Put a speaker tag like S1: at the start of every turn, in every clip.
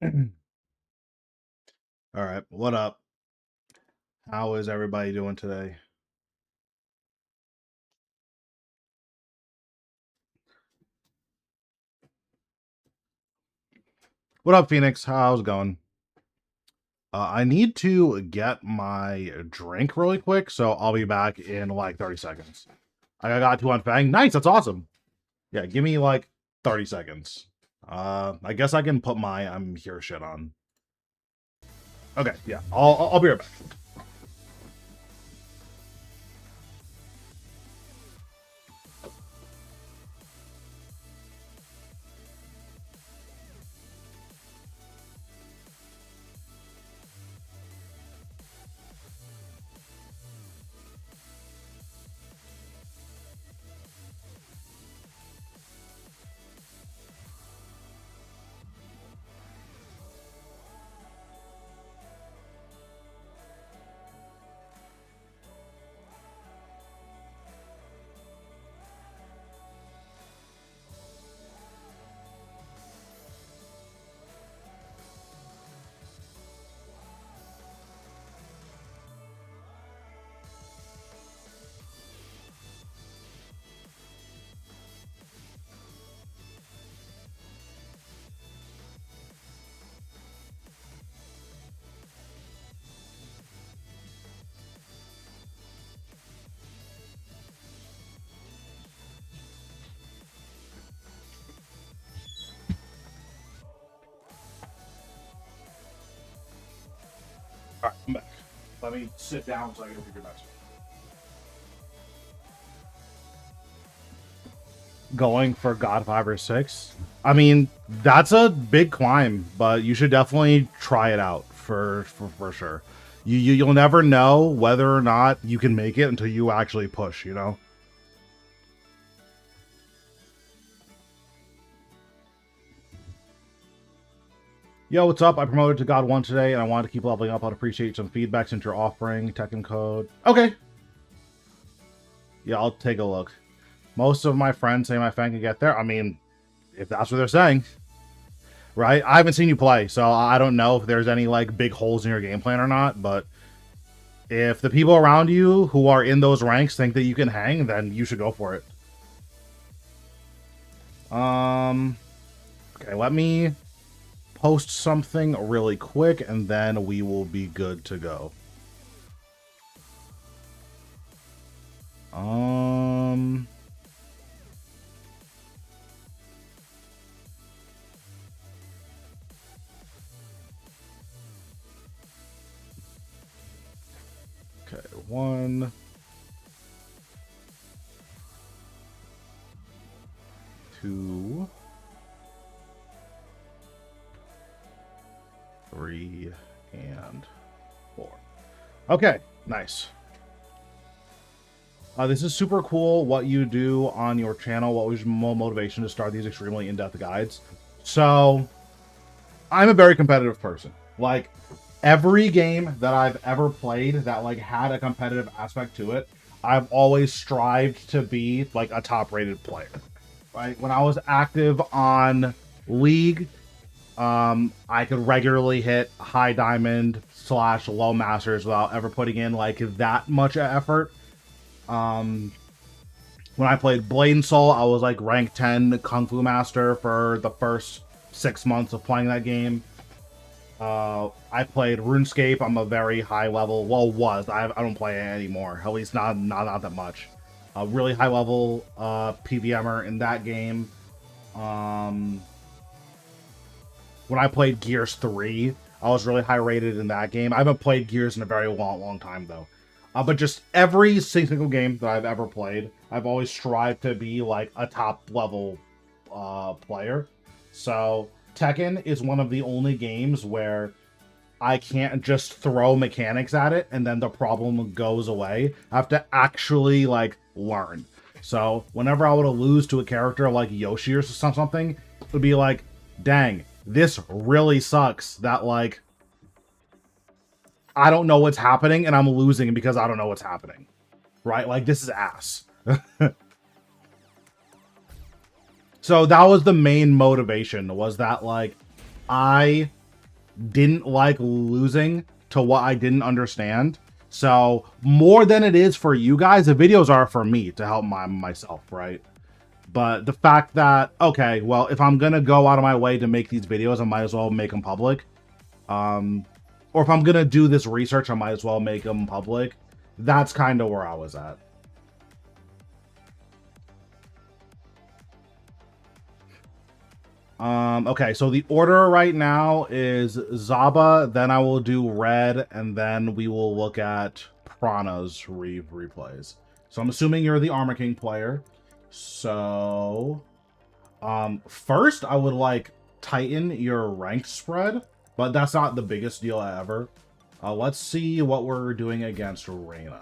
S1: All right, what up? How is everybody doing today? What up, Phoenix? How's it going? I need to get my drink really quick, so I'll be back in like 30 seconds. I got two on Fang. Nice, that's awesome. Yeah, give me like 30 seconds. I guess I can put my I'm here shit on. Okay, yeah, I'll be right back. All right, I'm back. Let me sit down so I can read your message. Going for God 5 or 6. I mean, that's a big climb, but you should definitely try it out for sure. You'll never know whether or not you can make it until you actually push, you know? Yo, what's up? I promoted to God 1 today, and I wanted to keep leveling up. I'd appreciate some feedback since you're offering Tekken code. Okay. Yeah, I'll take a look. Most of my friends say my fan can get there. I mean, if that's what they're saying, right? I haven't seen you play, so I don't know if there's any like big holes in your game plan or not. But if the people around you who are in those ranks think that you can hang, then you should go for it. Okay, let me post something really quick, and then we will be good to go. Okay, 1, 2, 3, and 4. Okay, nice. This is super cool what you do on your channel. What was your motivation to start these extremely in-depth guides? So, I'm a very competitive person. Like, every game that I've ever played that like had a competitive aspect to it, I've always strived to be like a top-rated player. Right? When I was active on League, I could regularly hit high diamond / low masters without ever putting in like that much effort. When I played Blade and Soul, I was like rank 10 Kung Fu Master for the first 6 months of playing that game. I played RuneScape. I'm a very high level. Well, was I don't play it anymore. At least not that much. A really high level PVMer in that game. When I played Gears 3, I was really high rated in that game. I haven't played Gears in a very long time though. But just every single game that I've ever played, I've always strived to be like a top level player. So Tekken is one of the only games where I can't just throw mechanics at it and then the problem goes away. I have to actually like learn. So whenever I would lose to a character like Yoshi or something, it would be like, dang, this really sucks that like I don't know what's happening and I'm losing because I don't know what's happening. Right? Like this is ass. So that was the main motivation, was that like I didn't like losing to what I didn't understand. So more than it is for you guys, the videos are for me to help myself, right? But the fact that, okay, well, if I'm gonna go out of my way to make these videos, I might as well make them public. Or if I'm gonna do this research, I might as well make them public. That's kind of where I was at. Okay, so the order right now is Zaba, then I will do Red, and then we will look at Prana's replays. So I'm assuming you're the Armor King player. So, first I would like tighten your rank spread, but that's not the biggest deal ever. Let's see what we're doing against Reyna.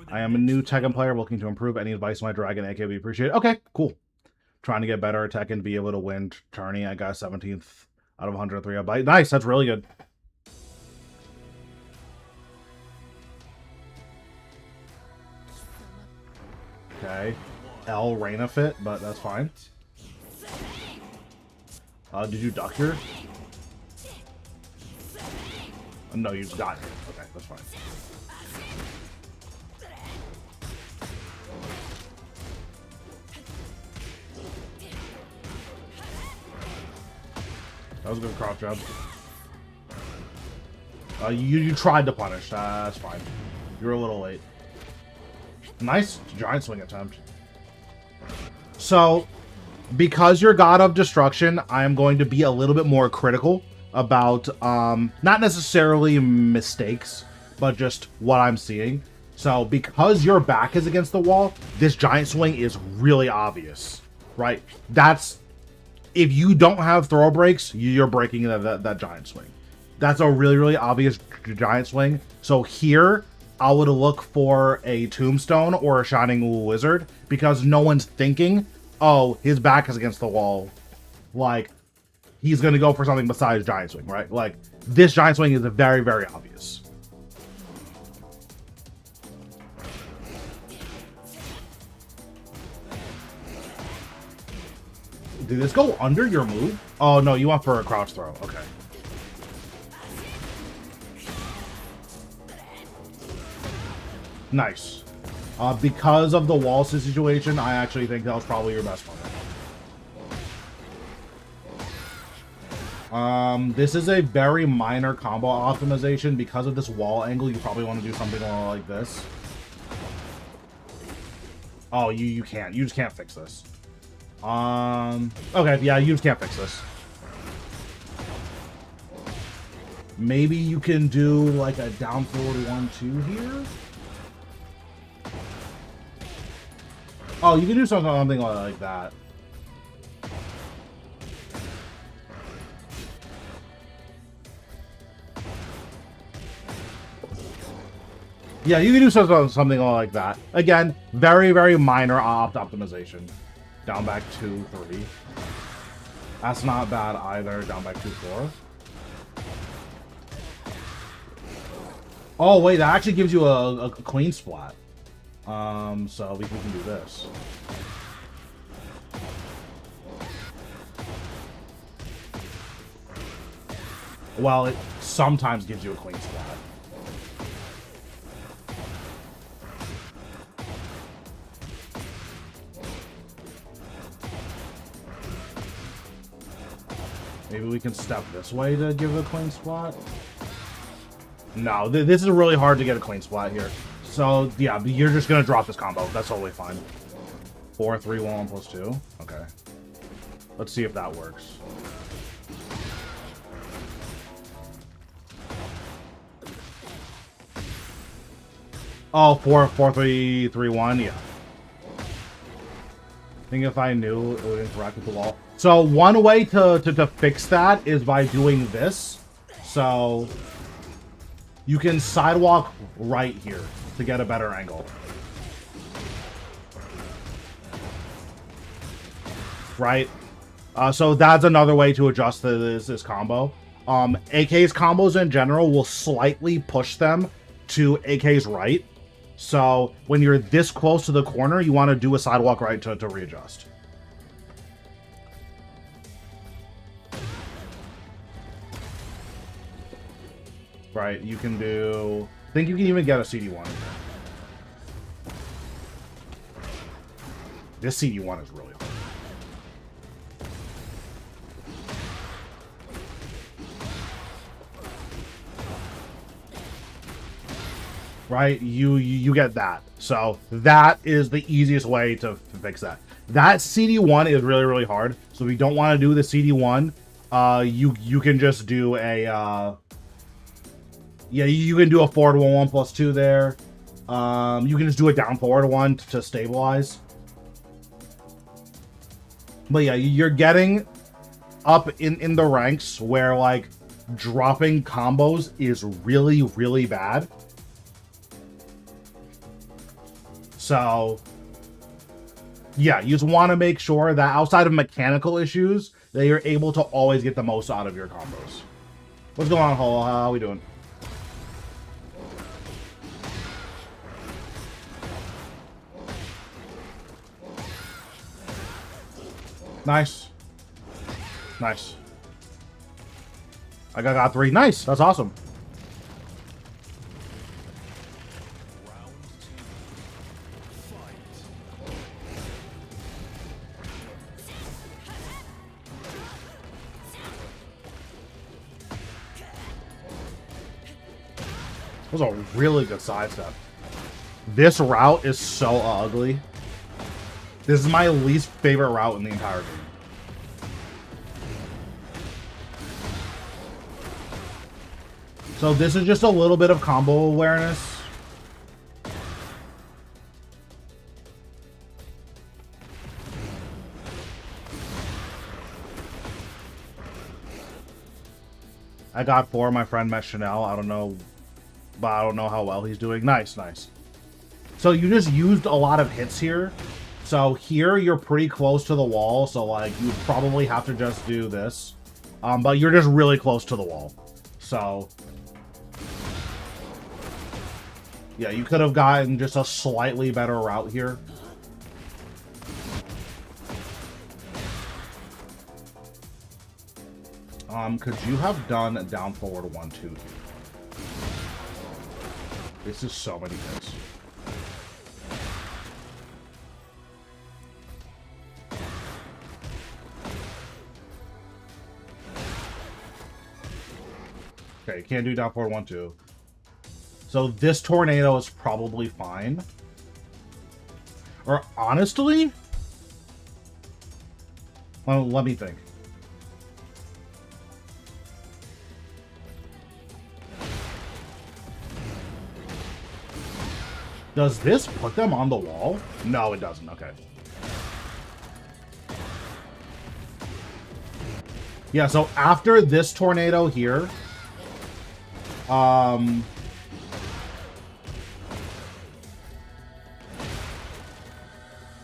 S1: I am a new Tekken player looking to improve. Any advice on my Dragon AK would be appreciated. Okay, cool. Trying to get better at Tekken, be able to win tourney. I got 17th out of 103. Nice, that's really good. Okay. L Reyna fit, but that's fine. Did you duck here? No, you got here. Okay, that's fine. That was a good cross jab. You tried to punish. That's fine. You were a little late. Nice giant swing attempt. So, because you're God of Destruction, I am going to be a little bit more critical about, not necessarily mistakes, but just what I'm seeing. So, because your back is against the wall, this giant swing is really obvious, right? That's, if you don't have throw breaks, you're breaking that giant swing. That's a really, really obvious giant swing. So here, I would look for a Tombstone or a Shining Wizard, because no one's thinking, oh, his back is against the wall. Like, he's going to go for something besides giant swing, right? Like, this giant swing is very, very obvious. Did this go under your move? Oh, no, you went for a crouch throw. Okay. Nice. Because of the wall situation, I actually think that was probably your best one. This is a very minor combo optimization. Because of this wall angle, you probably want to do something like this. Oh, you can't. You just can't fix this. Okay, yeah, you just can't fix this. Maybe you can do like a down forward 1-2 here. Oh, you can do something like that. Yeah, you can do something like that. Again, very, very minor optimization. Down back 2-3. That's not bad either. Down back 2-4. Oh wait, that actually gives you a clean splat. So we can do this. Well, it sometimes gives you a clean splat. Maybe we can step this way to give a clean splat. No, this is really hard to get a clean splat here. So, yeah, you're just going to drop this combo. That's totally fine. 4-3-1 plus 2. Okay. Let's see if that works. Oh, 4-3-3-1, yeah. I think if I knew, it would interact with the wall. So one way to fix that is by doing this. So you can sidewalk right here to get a better angle. Right? So that's another way to adjust this combo. AK's combos in general will slightly push them to AK's right. So when you're this close to the corner, you want to do a sidewalk right to readjust. Right, you can do... I think you can even get a CD1. This CD1 is really hard. Right, you get that. So that is the easiest way to fix that. That CD1 is really, really hard. So if you don't want to do the CD1, you can just do a yeah, you can do a forward 1 1+2 there. You can just do a down forward 1 to stabilize. But yeah, you're getting up in the ranks where like dropping combos is really, really bad. So yeah, you just want to make sure that outside of mechanical issues, that you're able to always get the most out of your combos. What's going on, Holo? How are we doing? Nice. Nice. I got 3. Nice. That's awesome. That was a really good sidestep. This route is so ugly. This is my least favorite route in the entire game. So this is just a little bit of combo awareness. I got 4. My friend met Chanel. I don't know, but I don't know how well he's doing. Nice, nice. So you just used a lot of hits here. So here you're pretty close to the wall. So like you probably have to just do this. But you're just really close to the wall. So yeah, you could have gotten just a slightly better route here. Could you have done a down forward 1-2 here? This is so many hits. Okay, you can't do down forward 1-2. So this tornado is probably fine. Or honestly, well, let me think. Does this put them on the wall? No, it doesn't. Okay. Yeah, so after this tornado here,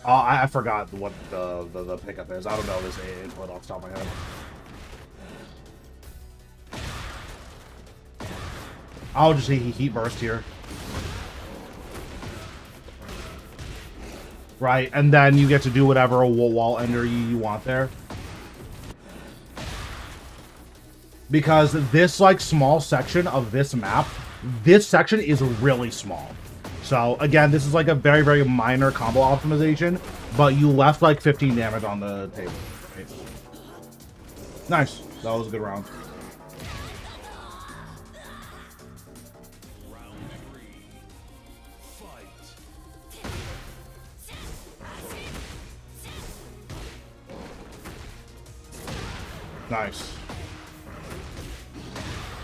S1: I forgot what the pickup is. I don't know this input off the top of my head. I'll just heat burst here. Right, and then you get to do whatever wall ender you want there. Because this, like, small section of this map, this section is really small. So, again, this is, like, a very, very minor combo optimization, but you left, like, 15 damage on the table. Right? Nice. That was a good round. Nice.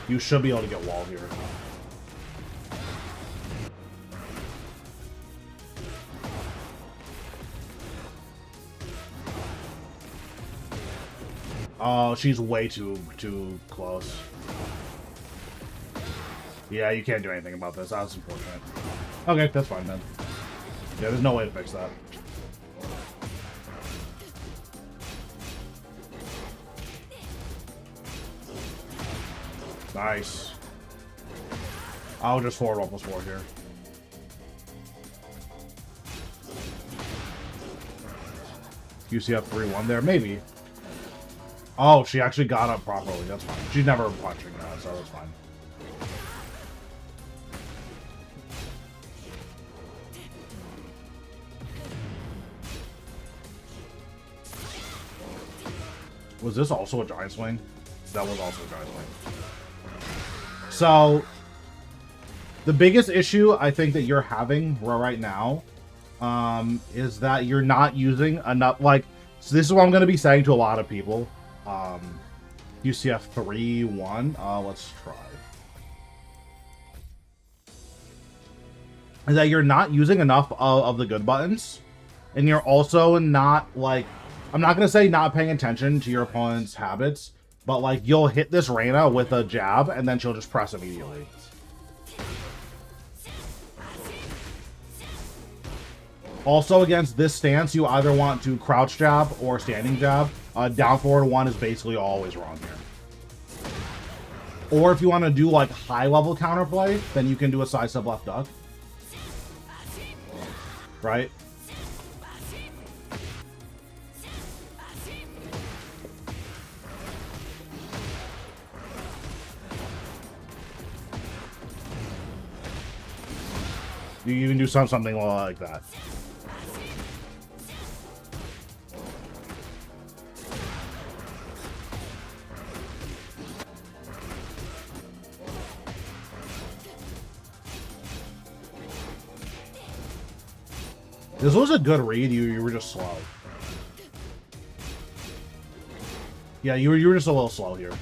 S1: You should be able to get wall here. Oh, she's way too close. Yeah, you can't do anything about this. That's unfortunate. Okay, that's fine then. Yeah, there's no way to fix that. Nice. I'll just forward 1+4 here. UCF 3-1 there, maybe. Oh, she actually got up properly. That's fine. She's never punching that, so that's fine. Was this also a giant swing? That was also a giant swing. So, the biggest issue I think that you're having right now is that you're not using enough, like, so this is what I'm going to be saying to a lot of people. UCF 3-1, let's try. Is that you're not using enough of the good buttons, and you're also not, like, I'm not going to say not paying attention to your opponent's habits, but, like, you'll hit this Reyna with a jab, and then she'll just press immediately. Also, against this stance, you either want to crouch jab or standing jab. Down forward 1 is basically always wrong here. Or if you want to do, like, high-level counterplay, then you can do a side step left duck. Right? You can do something like that. This was a good read. You were just slow. Yeah, you were just a little slow here.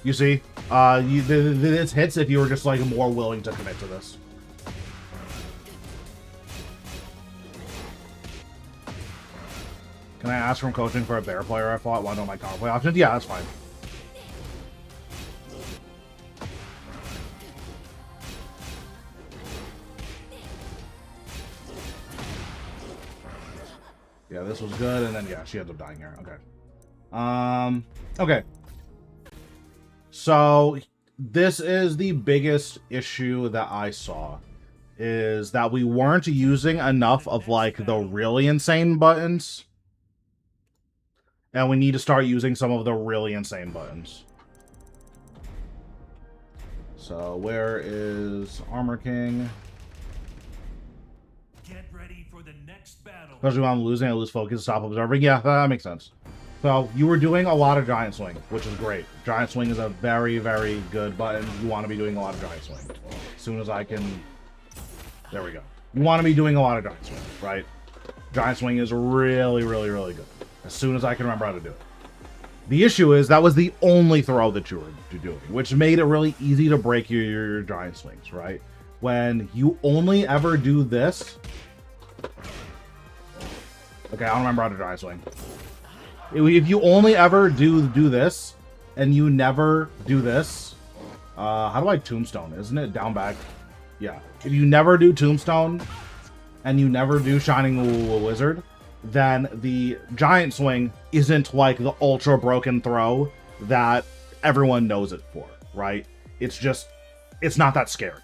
S1: You see, this hits if you were just like more willing to commit to this. Can I ask from coaching for a bear player I fought? Want to know my counterplay options? Yeah, that's fine. Yeah, this was good, and then yeah, she ends up dying here. Okay. Okay. So this is the biggest issue that I saw, is that we weren't using enough of like the really insane buttons, and we need to start using some of the really insane buttons. So where is Armor King?
S2: Get ready for the next battle.
S1: Especially when I'm losing, I lose focus, stop observing. Yeah, that makes sense. So you were doing a lot of Giant Swing, which is great. Giant Swing is a very, very good button. You want to be doing a lot of Giant Swing. As soon as I can... There we go. You want to be doing a lot of Giant Swing, right? Giant Swing is really, really, really good. As soon as I can remember how to do it. The issue is that was the only throw that you were doing, which made it really easy to break your Giant Swings, right? When you only ever do this... Okay, I don't remember how to Giant Swing. If you only ever do this, and you never do this, how do I Tombstone? Isn't it down back? Yeah. If you never do Tombstone, and you never do Shining Wizard, then the Giant Swing isn't like the ultra broken throw that everyone knows it for, right? It's just, it's not that scary.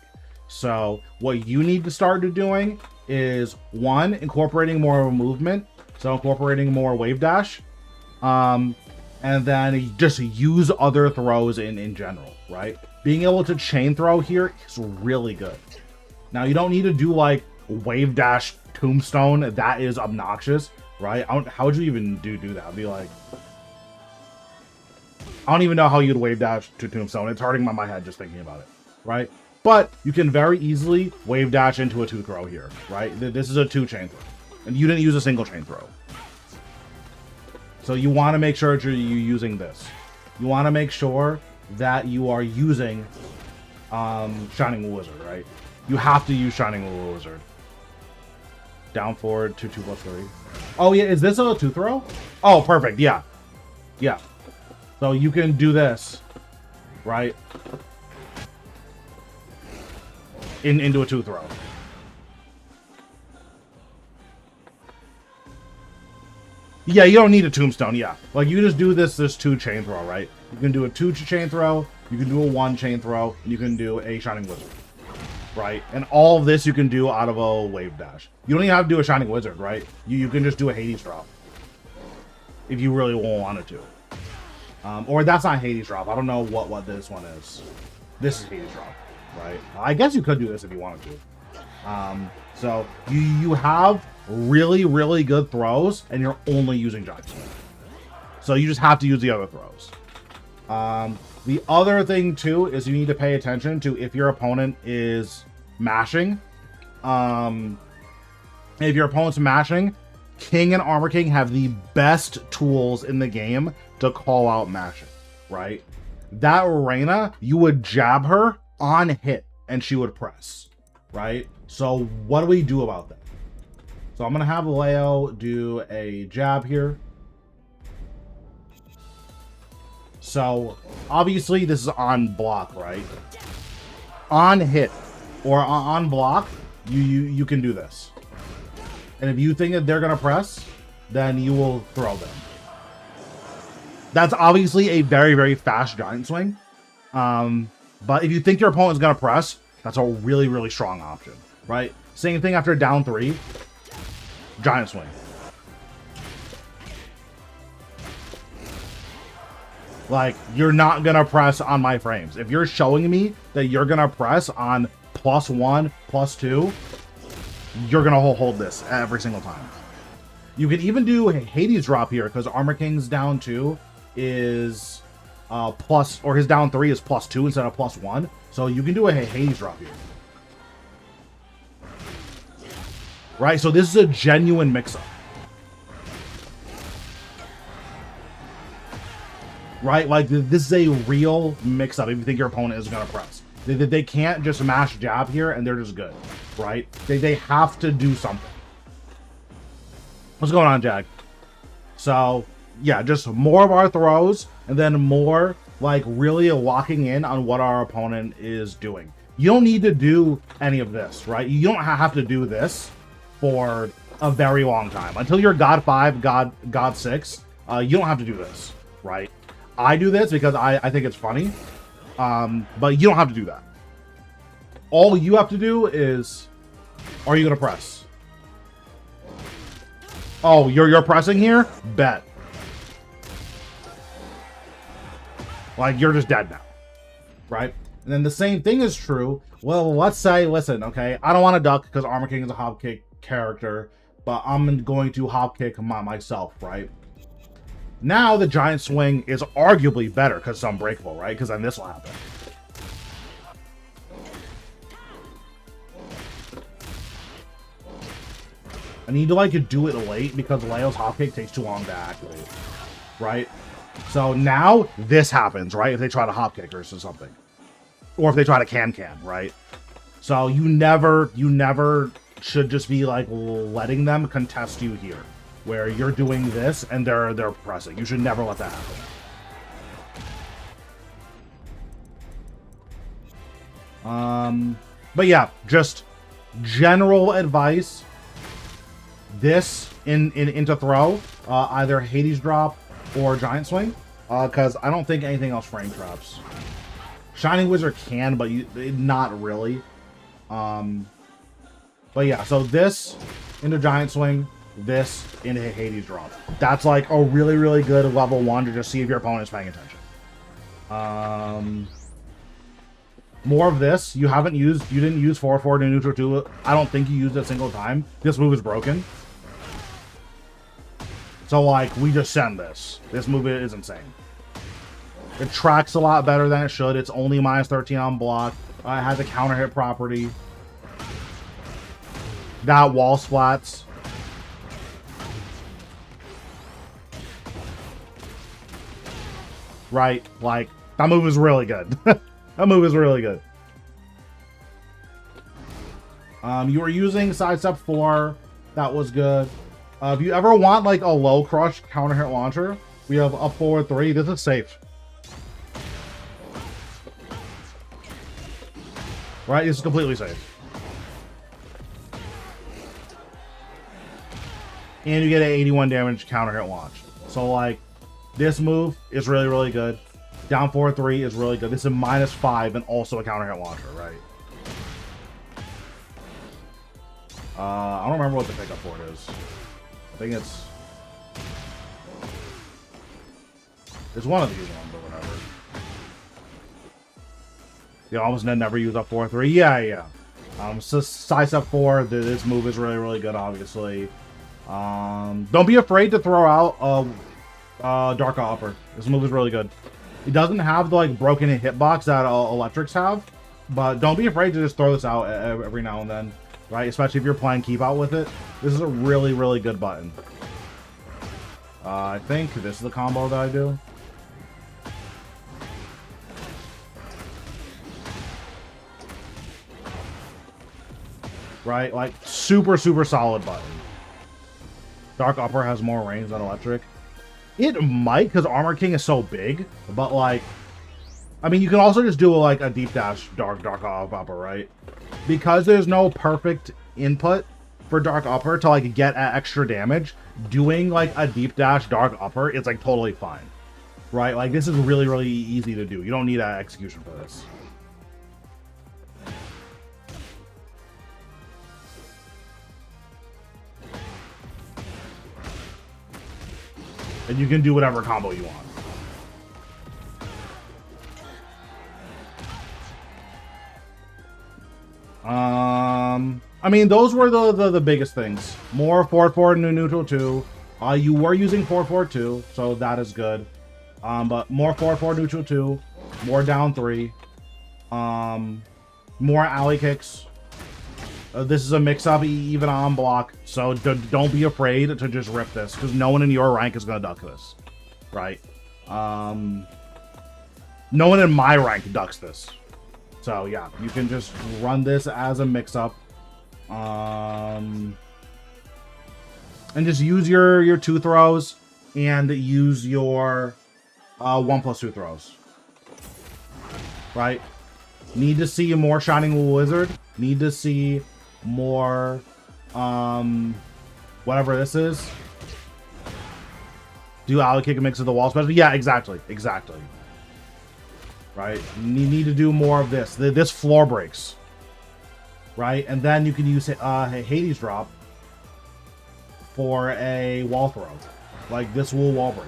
S1: So what you need to start doing is, one, incorporating more of a movement. So incorporating more wave dash. And then just use other throws in general, right? Being able to chain throw here is really good. Now, you don't need to do, like, wave dash Tombstone. That is obnoxious, right? How would you even do that? I'd be like... I don't even know how you'd wave dash to Tombstone. It's hurting my head just thinking about it, right? But you can very easily wave dash into a 2-throw here, right? This is a 2-chain throw. And you didn't use a single chain throw. So you want to make sure that you're using this. You want to make sure that you are using Shining Wizard, right? You have to use Shining Wizard. Down forward to 2+3. Oh yeah, is this a 2-throw? Oh, perfect. Yeah. Yeah. So you can do this, right? Into a 2-throw. Yeah, you don't need a Tombstone, yeah. Like, you just do this 2-chain throw, right? You can do a 2-chain throw, you can do a 1-chain throw, and you can do a Shining Wizard, right? And all of this you can do out of a wave dash. You don't even have to do a Shining Wizard, right? You can just do a Hades drop. If you really wanted to. Or that's not Hades drop. I don't know what this one is. This is Hades drop, right? I guess you could do this if you wanted to. So you have really, really good throws, and you're only using Giant Swing. So you just have to use the other throws. The other thing too is you need to pay attention to if your opponent is mashing. If your opponent's mashing, King and Armor King have the best tools in the game to call out mashing, right? That Reina, you would jab her on hit and she would press, right? So what do we do about that? So I'm gonna have Leo do a jab here. So obviously this is on block, right? On hit or on block, you can do this. And if you think that they're gonna press, then you will throw them. That's obviously a very, very fast Giant Swing. But if you think your opponent's gonna press, that's a really, really strong option, right? Same thing after down 3, Giant Swing. Like, you're not gonna press on my frames. If you're showing me that you're gonna press on +1, +2, you're gonna hold this every single time. You can even do Hades drop here because Armor King's down 2 is plus, or his down 3 is +2 instead of +1. So you can do a Hades drop here. Right, so this is a genuine mix-up. Right, like this is a real mix-up if you think your opponent is gonna press. They can't just mash jab here and they're just good, right? They have to do something. What's going on, Jag? So yeah, just more of our throws and then more like really locking in on what our opponent is doing. You don't need to do any of this, right? You don't have to do this for a very long time. Until you're God 5, God 6, you don't have to do this, right? I do this because I think it's funny, but you don't have to do that. All you have to do is, are you gonna press? Oh, you're pressing here? Bet. Like, you're just dead now, right? And then the same thing is true. Well, let's say, listen, okay, I don't want to duck because Armor King is a hop kick character, but I'm going to hop kick myself, right? Now the Giant Swing is arguably better because it's unbreakable, right? Because then this will happen. I need to like do it late because Leo's hop kick takes too long to activate, right? So now this happens, right? If they try to hop kick or something, or if they try to can, right? So you never should just be like letting them contest you here, where you're doing this and they're pressing. You should never let that happen. But yeah, just general advice. This into throw, either Hades drop or Giant Swing, because I don't think anything else frame traps. Shining Wizard can, but not really. But yeah, so this into Giant Swing, this into Hades drop. That's like a really, really good level 1 to just see if your opponent's paying attention. More of this. You didn't use 4/4 to neutral 2. I don't think you used it a single time. This move is broken. So like, we just send this. This move is insane. It tracks a lot better than it should. It's only -13 on block. It has a counter hit property. That wall splats. Right, like, that move is really good. That move is really good. You were using sidestep 4. That was good. If you ever want like a low crush counter hit launcher, we have up forward 3. This is safe. Right, this is completely safe. And you get an 81 damage counter hit launch. So like, this move is really, really good. Down forward 3 is really good. This is -5 and also a counter hit launcher, right? I don't remember what the pickup for it is. I think it's one of these ones or whatever. You almost never use up 4/3. Yeah. So sidestep 4, this move is really, really good, obviously. Don't be afraid to throw out Dark Hopper. This move is really good. It doesn't have the like broken hitbox that electrics have, but don't be afraid to just throw this out every now and then, right? Especially if you're playing keep out with it. This is a really, really good button. I think this is the combo that I do. Right, like super, super solid button. Dark Upper has more range than electric. It might, because Armor King is so big, but like, I mean, you can also just do like a deep dash dark upper, right? Because there's no perfect input for dark upper to like get extra damage, doing like a deep dash dark upper is like totally fine, right? Like this is really, really easy to do. You don't need an execution for this. And you can do whatever combo you want. I mean, those were the biggest things. More 4-4 neutral 2. You were using 4-4-2, so that is good. But more 4-4 neutral 2, more down 3, more alley kicks. This is a mix-up even on block, so don't be afraid to just rip this, because no one in your rank is going to duck this, right? No one in my rank ducks this. So yeah, you can just run this as a mix-up. And just use your 2 throws, and use your 1+2 throws. Right? Need to see more Shining Wizard. Need to see more whatever this is. Do alley kick and mix of the wall special? Yeah, exactly. Right? You need to do more of this. This floor breaks. Right? And then you can use Hades drop for a wall throw. Like this will wall break.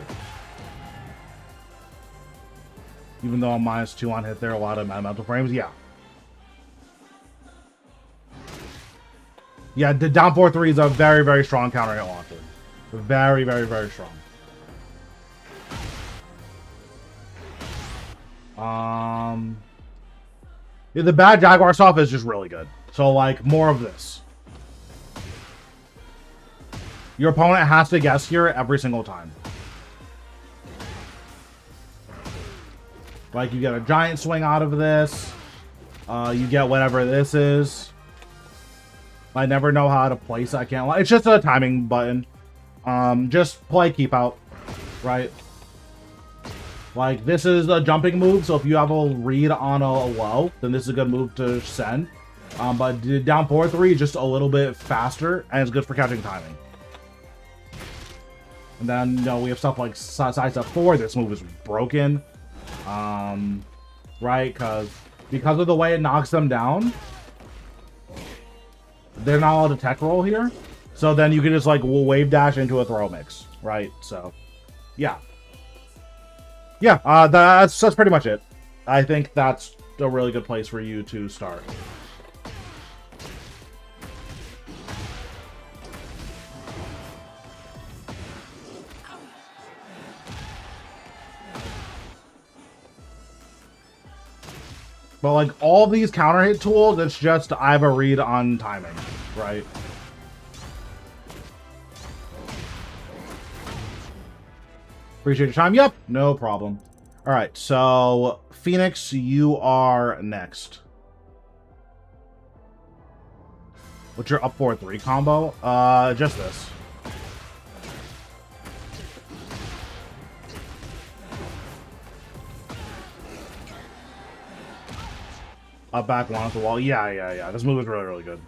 S1: Even though I'm -2 on hit there, a lot of mental frames, yeah. Yeah, the down 4-3 is a very, very strong counter hit launcher. Very, very, very strong. Yeah, the bad Jaguar stuff is just really good. So, like, more of this. Your opponent has to guess here every single time. Like, you get a giant swing out of this. You get whatever this is. I never know how to place. I can't lie. It's just a timing button. Just play keep out, right? Like this is a jumping move, so if you have a read on a low, then this is a good move to send. But down 4-3 just a little bit faster, and it's good for catching timing. And then we have stuff like sidestep 4. This move is broken, right? Because of the way it knocks them down. They're not allowed to tech roll here. So then you can just like wave dash into a throw mix, right? So yeah. Yeah, that's pretty much it. I think that's a really good place for you to start. But like all these counter hit tools, it's just I have a read on timing, right? Appreciate your time. Yep, no problem. All right, so Phoenix, you are next. What's your up 4-3 combo? Just this. Up back one off the wall. Yeah. This move is really, really good.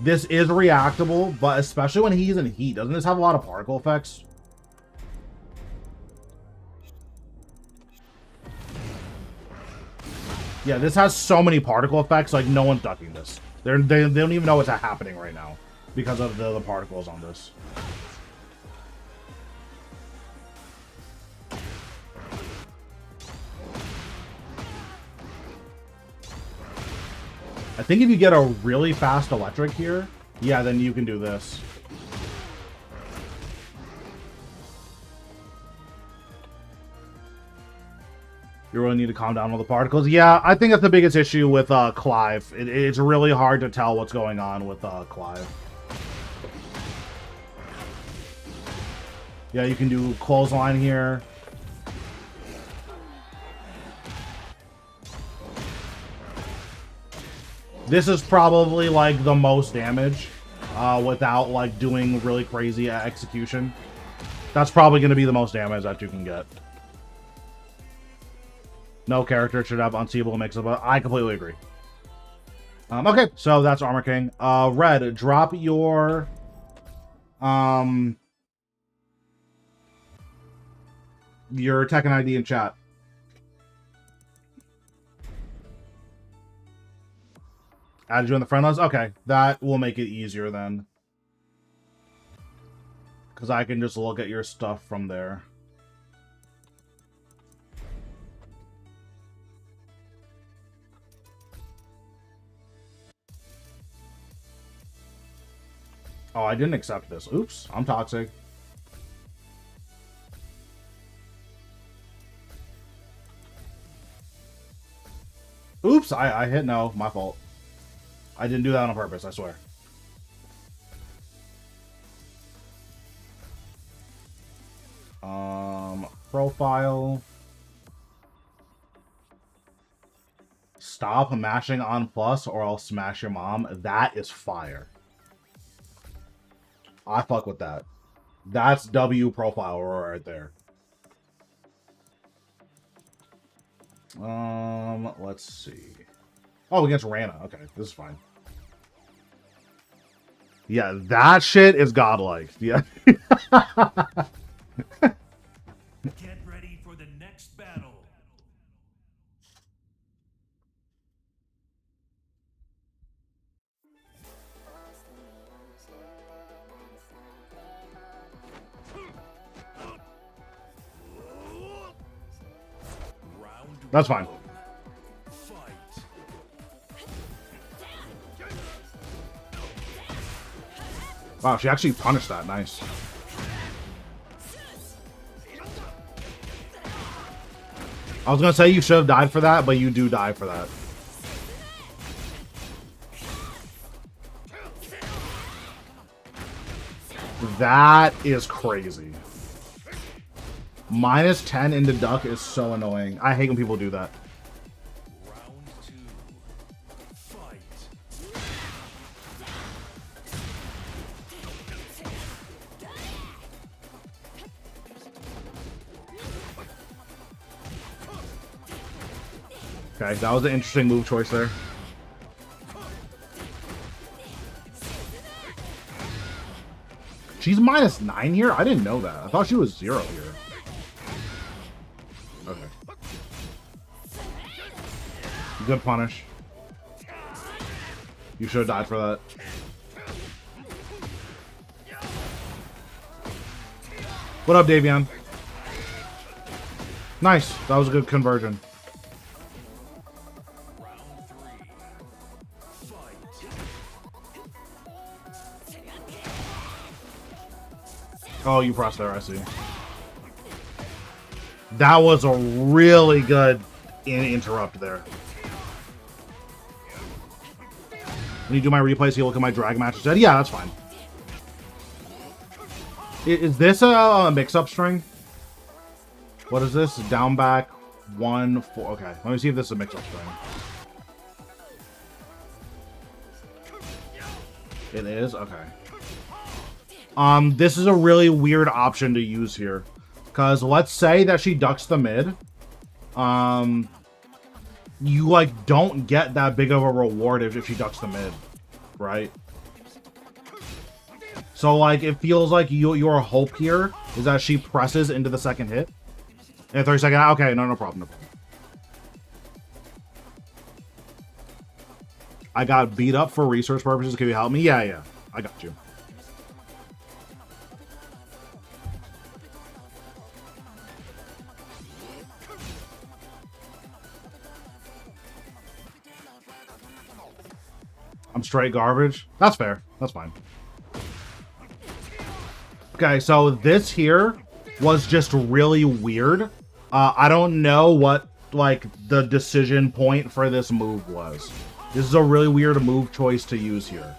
S1: This is reactable, but especially when he's in heat. Doesn't this have a lot of particle effects? Yeah, this has so many particle effects, like no one's ducking this. They don't even know what's happening right now because of the particles on this. I think if you get a really fast electric here, yeah, then you can do this. You really need to calm down all the particles. Yeah, I think that's the biggest issue with Clive. It's really hard to tell what's going on with Clive. Yeah, you can do clothesline here. This is probably like the most damage without like doing really crazy execution. That's probably going to be the most damage that you can get. No character should have unseeable mix-up. I completely agree. Okay, so that's Armor King. Red, drop your Tekken ID in chat. Added you in the friend list? Okay, that will make it easier then. Because I can just look at your stuff from there. Oh, I didn't accept this. Oops, I'm toxic. Oops, I hit no. My fault. I didn't do that on purpose, I swear. Profile. Stop mashing on plus or I'll smash your mom. That is fire. I fuck with that. That's W profile right there. Let's see. Oh, against Rana. Okay, this is fine. Yeah, that shit is godlike. Yeah.
S2: Get ready for the next battle.
S1: That's fine. Wow, she actually punished that. Nice. I was gonna say you should have died for that, but you do die for that. That is crazy. Minus 10 into duck is so annoying. I hate when people do that.
S2: Round 2. Fight.
S1: Okay, that was an interesting move choice there. She's minus 9 here? I didn't know that. I thought she was 0 here. Okay. Good punish. You should have died for that. What up, Davion? Nice. That was a good conversion.
S2: Round 3. Fight.
S1: Oh, you pressed there, I see. That was a really good interrupt there. When you do my replays, you look at my drag match instead? Yeah, that's fine. Is this a mix-up string? What is this? Down back 1 4. Okay, let me see if this is a mix-up string. It is? Okay. This is a really weird option to use here. Because let's say that she ducks the mid. You, like, don't get that big of a reward if she ducks the mid. Right? So, like, it feels like your hope here is that she presses into the second hit. And 30 second. Okay, no problem. No problem. I got beat up for research purposes. Can you help me? Yeah. I got you. I'm straight garbage. That's fair. That's fine. Okay, so this here was just really weird. I don't know what, like, the decision point for this move was. This is a really weird move choice to use here.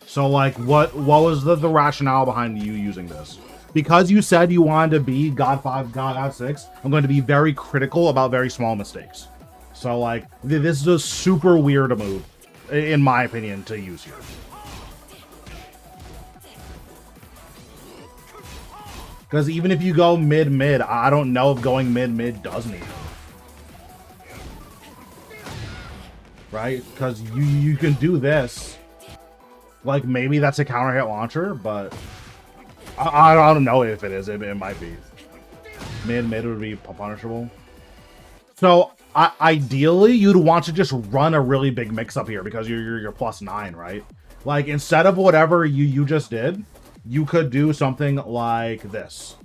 S1: So, like, what was the rationale behind you using this? Because you said you wanted to be God 5, God 6, I'm going to be very critical about very small mistakes. So, like, this is a super weird move, in my opinion, to use here. Because even if you go mid-mid, I don't know if going mid-mid does anything. Right? Because you can do this. Like, maybe that's a counter hit launcher, but I don't know if it is. It might be. Mid would be punishable. So, ideally, you'd want to just run a really big mix-up here because you're +9, right? Like, instead of whatever you just did, you could do something like this.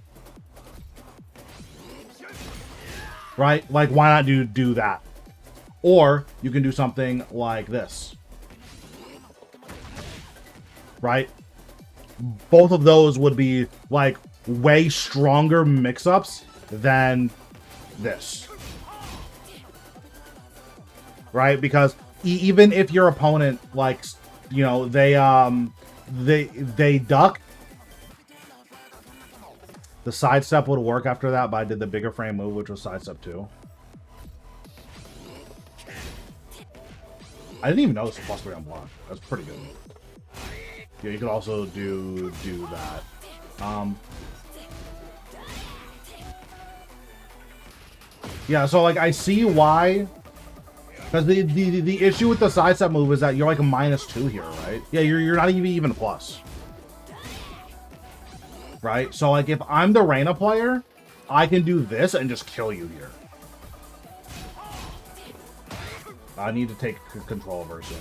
S1: Right? Like, why not do that? Or you can do something like this. Right? Both of those would be, like, way stronger mix-ups than this. Right? Because even if your opponent, like, you know, they duck, the sidestep would work after that, but I did the bigger frame move, which was sidestep 2. I didn't even know this was +3 on block. That's pretty good. Yeah, you could also do that. Yeah, so, like, I see why. Because the issue with the sidestep move is that you're like a -2 here, right? Yeah, you're not even a plus. Right? So, like, if I'm the Reina player, I can do this and just kill you here. I need to take control of her sooner.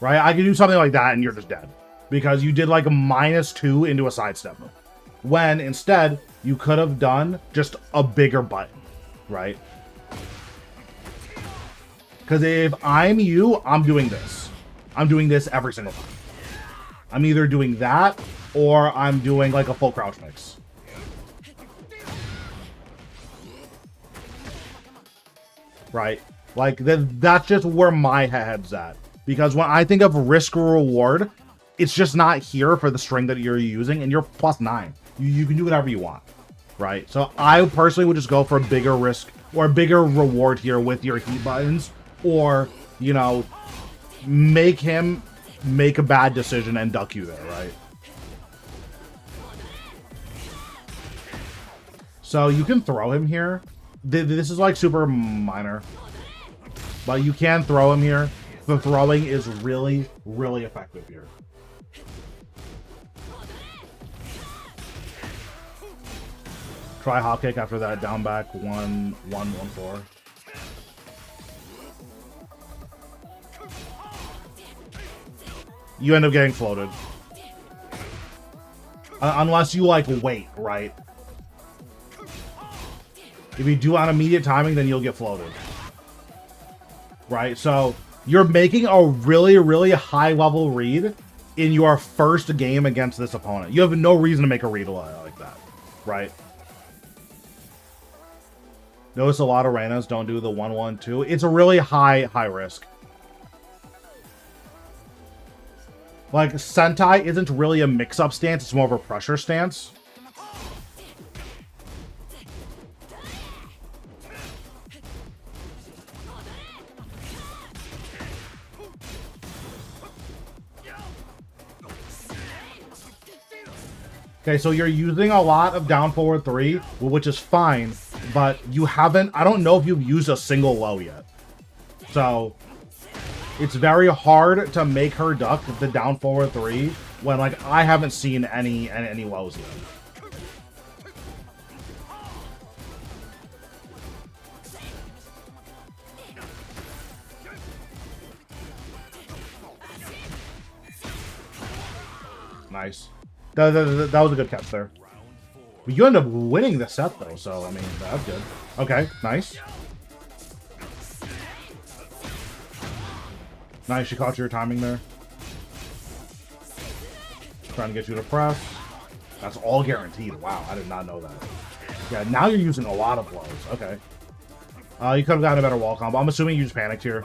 S1: Right? I can do something like that and you're just dead. Because you did like a -2 into a sidestep move. When instead, you could have done just a bigger button. Right? Because if I'm you, I'm doing this. I'm doing this every single time. I'm either doing that or I'm doing like a full crouch mix. Right? Like, that's just where my head's at. Because when I think of risk or reward, it's just not here for the string that you're using, and you're +9. You can do whatever you want. Right? So I personally would just go for a bigger risk or a bigger reward here with your heat buttons. Or, you know, make him make a bad decision and duck you there, right? So you can throw him here. This is like super minor. But you can throw him here. The throwing is really, really effective here. Try hop kick after that down back 1-1-1-4. You end up getting floated. Unless you, like, wait, right? If you do on immediate timing, then you'll get floated. Right? So, you're making a really, really high-level read in your first game against this opponent. You have no reason to make a read like that. Right? Notice a lot of Reinas don't do the 1-1-2. It's a really high risk. Like, Sentai isn't really a mix-up stance, it's more of a pressure stance. Okay, so you're using a lot of down forward 3, which is fine, but you haven't, I don't know if you've used a single low yet. So, it's very hard to make her duck the down forward 3 when, like, I haven't seen any lows yet. Nice. That was a good catch there. But you end up winning the set, though, so, I mean, that's good. Okay, nice. Nice, you caught your timing there. Trying to get you to press. That's all guaranteed. Wow, I did not know that. Yeah, now you're using a lot of blows. Okay. You could have gotten a better wall combo. I'm assuming you just panicked here.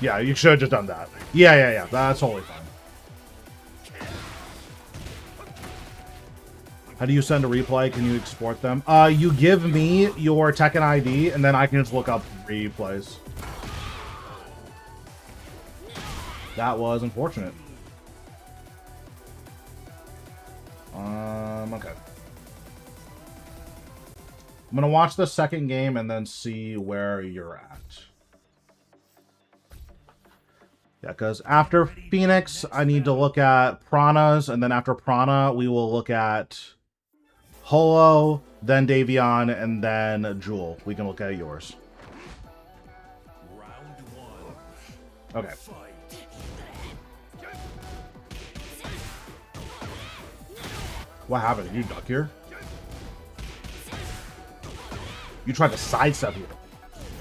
S1: Yeah, you should have just done that. Yeah. That's totally fine. How do you send a replay? Can you export them? You give me your Tekken ID, and then I can just look up replays. That was unfortunate. Okay. I'm gonna watch the second game and then see where you're at. Yeah, because after Phoenix, I need to look at Prana's, and then after Prana, we will look at Holo, then Davion, and then Jewel. We can look at yours.
S2: Round one.
S1: Okay.
S2: Fight.
S1: What happened? Did you duck here? You tried to sidestep here.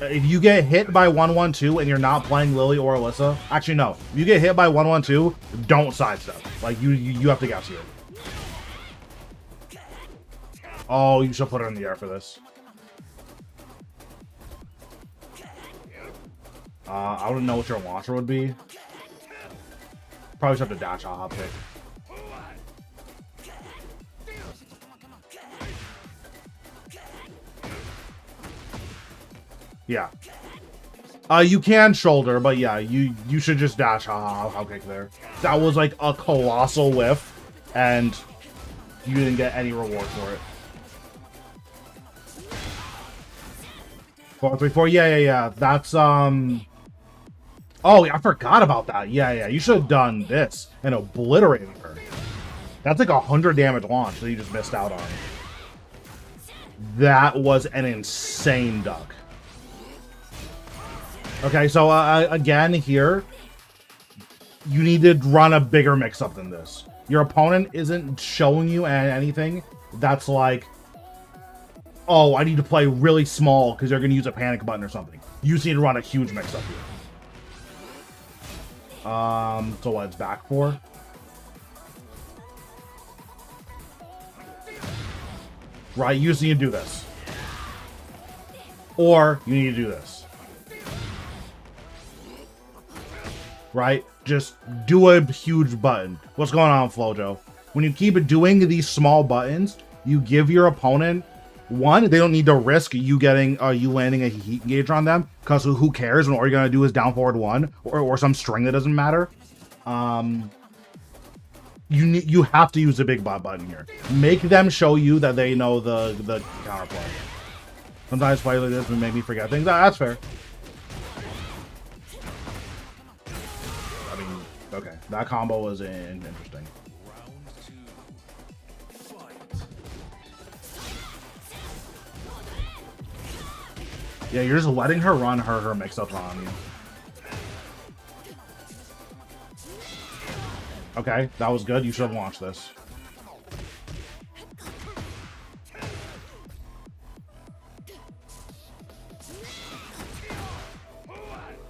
S1: If you get hit by 112 and you're not playing Lily or Alyssa, actually no. If you get hit by 112, don't sidestep. Like you have to guess here. Oh, you should put her in the air for this. I wouldn't know what your launcher would be. Probably should have to dash a hop pick. Yeah. You can shoulder, but yeah, you should just dash hop kick there. That was like a colossal whiff, and you didn't get any reward for it. 4-3-4. Yeah. That's Oh, yeah, I forgot about that. Yeah. You should have done this and obliterated her. That's like 100 damage launch that you just missed out on. That was an insane duck. Okay, so again here, you need to run a bigger mix-up than this. Your opponent isn't showing you anything that's like, oh, I need to play really small because they're going to use a panic button or something. You just need to run a huge mix-up here. So what, it's back 4? Right, you just need to do this. Or you need to do this. Right? Just do a huge button. What's going on, Flojo? When you keep doing these small buttons, you give your opponent, one, they don't need to risk you getting, you landing a heat gauge on them, because who cares when all you're going to do is down forward 1, or some string that doesn't matter. You have to use the big bot button here. Make them show you that they know the counterplay. Sometimes play like this and make me forget things. That's fair. Okay, that combo was interesting.
S2: Round two. Fight.
S1: Yeah, you're just letting her run her mix-ups on you. Okay, that was good. You should have launched this.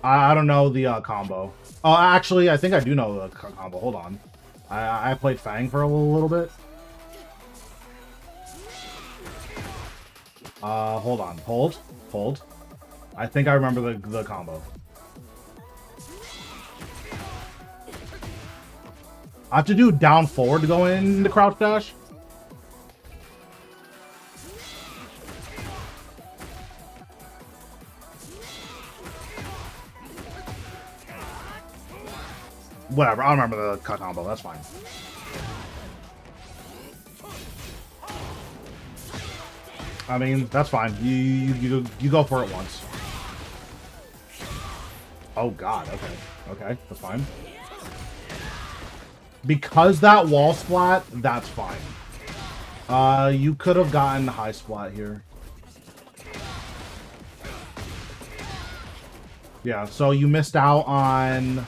S1: I don't know the combo. Oh, actually, I think I do know the combo. Hold on. I played Fang for a little bit. Hold on. Hold. I think I remember the combo. I have to do down forward to go in the crouch dash. Whatever, I don't remember the cut combo, that's fine. I mean, that's fine. You go for it once. Oh god, okay, that's fine. Because that wall splat, that's fine. You could have gotten high splat here. Yeah, so you missed out on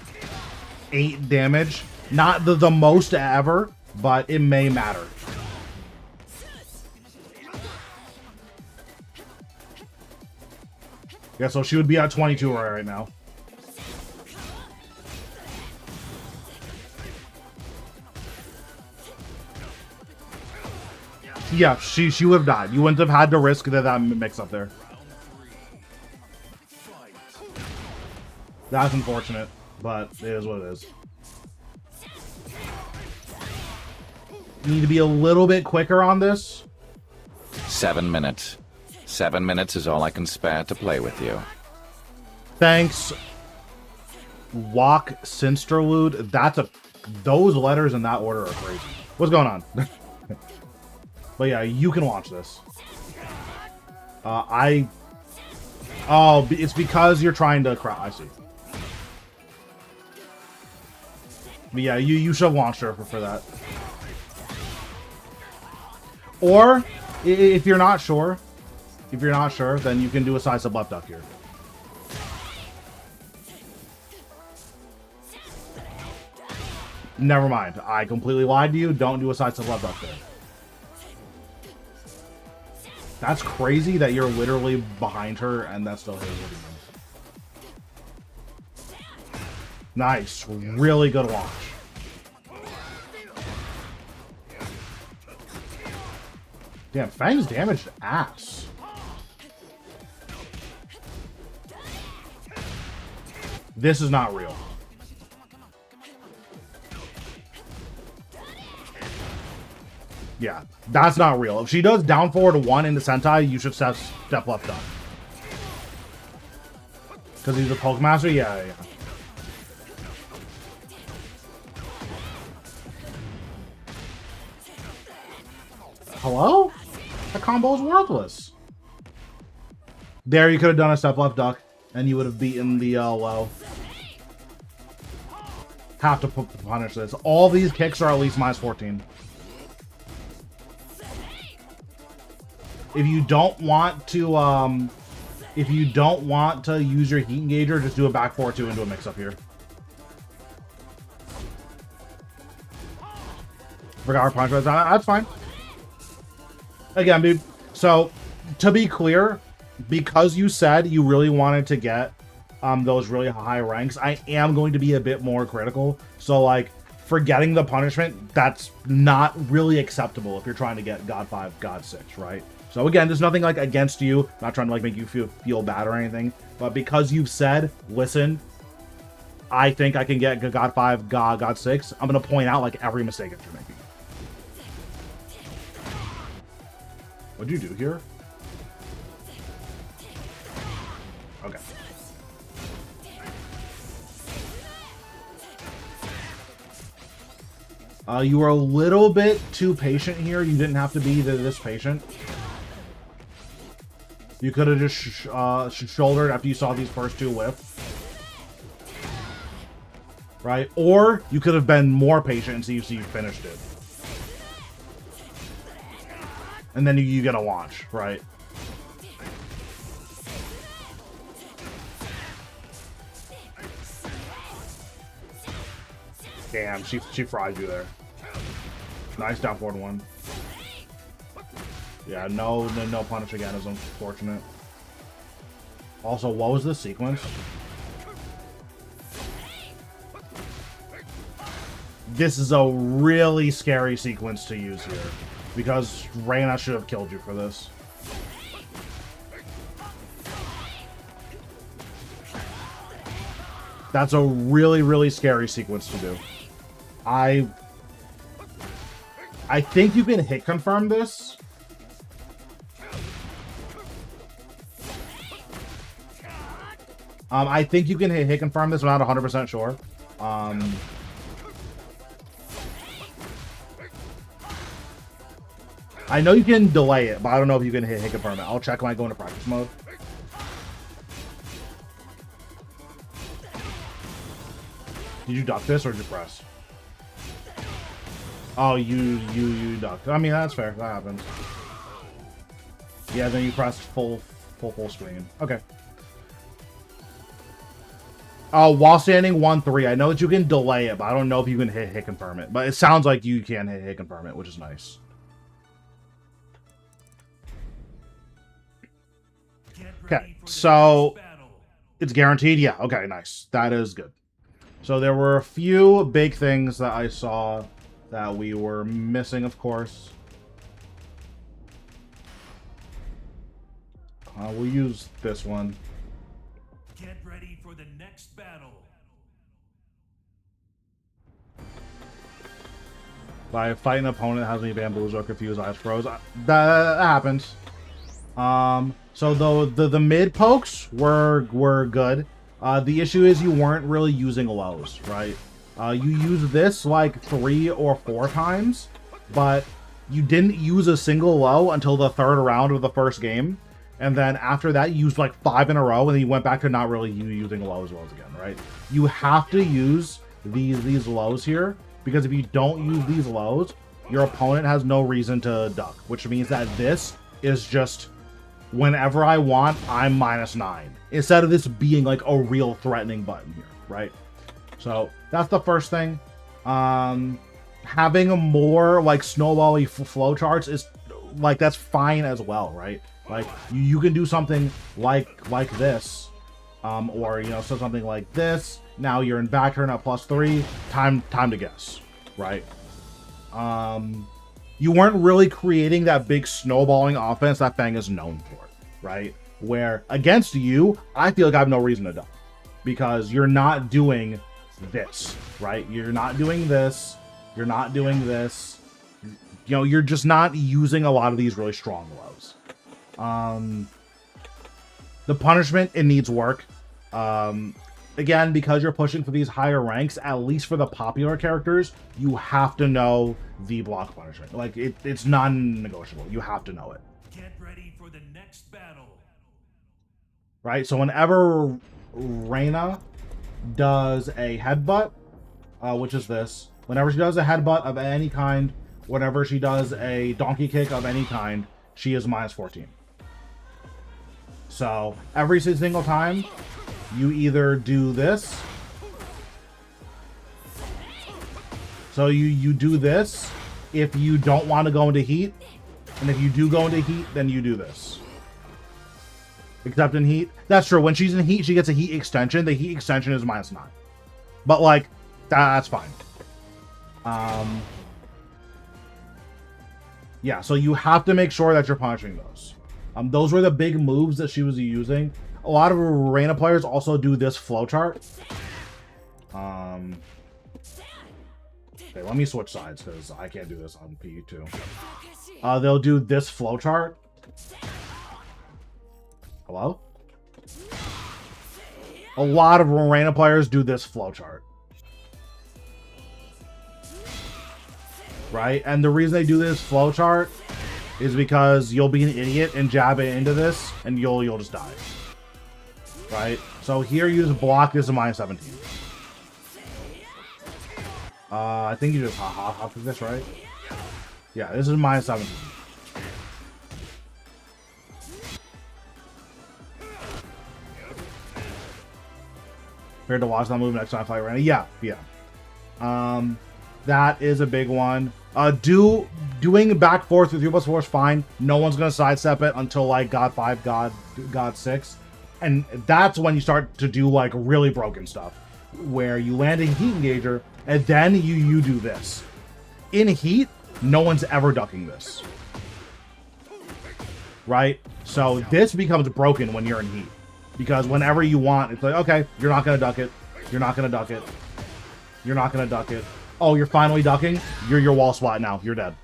S1: 8 damage. Not the most ever, but it may matter. Yeah, so she would be at 22 right now. Yeah, she would have died. You wouldn't have had to risk that mix up there. That's unfortunate, but it is what it is. You need to be a little bit quicker on this.
S3: 7 minutes. 7 minutes is all I can spare to play with you.
S1: Thanks, Walk Sinsterlude. Those letters in that order are crazy. What's going on? But yeah, you can watch this. Oh, it's because you're trying to cry. I see. But yeah, you should have launched her for that. Or if you're not sure, then you can do a side sub left duck here. Never mind. I completely lied to you. Don't do a side sub left duck there. That's crazy that you're literally behind her and that still hits. Nice. Really good launch. Damn, Fang's damaged ass. This is not real. Yeah, that's not real. If she does down forward 1 into Sentai, you should step left up. Because he's a Pokemaster? Yeah. Hello? That combo is worthless. There, you could have done a step left duck, and you would have beaten the low. Have to punish this. All these kicks are at least minus 14. If you don't want to, use your heat engager, just do a back 4-2 into a mix-up here. Forgot our punch. That's fine. Again, dude. So, to be clear, because you said you really wanted to get those really high ranks, I am going to be a bit more critical. So, like, forgetting the punishment, that's not really acceptable if you're trying to get God 5, God 6, right? So again, there's nothing like against you. I'm not trying to like make you feel bad or anything. But because you've said, listen, I think I can get God 5, God 6, I'm going to point out like every mistake that you're making. What'd you do here? Okay. You were a little bit too patient here. You didn't have to be this patient. You could have just shouldered after you saw these first 2 whiff. Right? Or you could have been more patient and see if you finished it. And then you get a launch, right? Damn, she fried you there. Nice down forward 1. Yeah, no punish again is unfortunate. Also, what was this sequence? This is a really scary sequence to use here. Because Reina should have killed you for this. That's a really, really scary sequence to do. I think you can hit confirm this. I think you can hit confirm this. I'm not 100% sure. I know you can delay it, but I don't know if you can hit confirm it. I'll check when I go into practice mode. Did you duck this or did you press? Oh, you ducked. I mean, that's fair. That happens. Yeah, then you press full screen. Okay. While standing 1-3, I know that you can delay it, but I don't know if you can hit confirm it. But it sounds like you can hit confirm it, which is nice. Okay, so it's guaranteed. Yeah, okay, nice. That is good. So there were a few big things that I saw that we were missing, of course. We'll use this one.
S2: Get ready for the next battle.
S1: By fight an opponent that has me bamboozled or confused, eyes froze. That happens. So the mid pokes were good. The issue is you weren't really using lows, right? You used this like 3 or 4 times, but you didn't use a single low until the 3rd round of the first game. And then after that, you used like 5 in a row, and then you went back to not really using lows again, right? You have to use these lows here, because if you don't use these lows, your opponent has no reason to duck, which means that this is just whenever I want, I'm -9. Instead of this being like a real threatening button here, right? So that's the first thing. Having a more like snowbally flow charts is like, that's fine as well, right? Like you can do something like this, or you know, so something like this. Now you're in back turn at +3. Time to guess, right? You weren't really creating that big snowballing offense that Fang is known for, right? Where against you, I feel like I have no reason to duck because you're not doing this, right? You're not doing this. You're not doing this. You know, you're just not using a lot of these really strong lows. The punishment, it needs work. Again, because you're pushing for these higher ranks, at least for the popular characters, you have to know the block punishment. Like, it's non-negotiable. You have to know it.
S2: Get ready for the next battle.
S1: Right? So whenever Reina does a headbutt, which is this, whenever she does a headbutt of any kind, whenever she does a donkey kick of any kind, she is -14. So every single time, you either do this. So you do this if you don't want to go into heat. And if you do go into heat, then you do this. Except in heat. That's true. When she's in heat, she gets a heat extension. The heat extension is -9. But like, that's fine. Yeah, so you have to make sure that you're punishing those. Those were the big moves that she was using. A lot of Reina players also do this flowchart. Okay, let me switch sides because I can't do this on PE2. They'll do this flowchart. Hello? A lot of Reina players do this flowchart. Right? And the reason they do this flowchart is because you'll be an idiot and jab it into this, and you'll just die. Right? So here you just block this at -17. I think you just hop this, right? Yeah, this is -17. Prepared to watch that move next time I fight Reina? Yeah. That is a big one. Doing back forth with 3+4 is fine. No one's gonna sidestep it until like God 5, God 6. And that's when you start to do like really broken stuff. Where you land a heat engager and then you do this. In heat, no one's ever ducking this. Right? So this becomes broken when you're in heat. Because whenever you want, it's like, okay, you're not gonna duck it. You're not gonna duck it. You're not gonna duck it. Oh, you're finally ducking? You're your wall spot now. You're dead.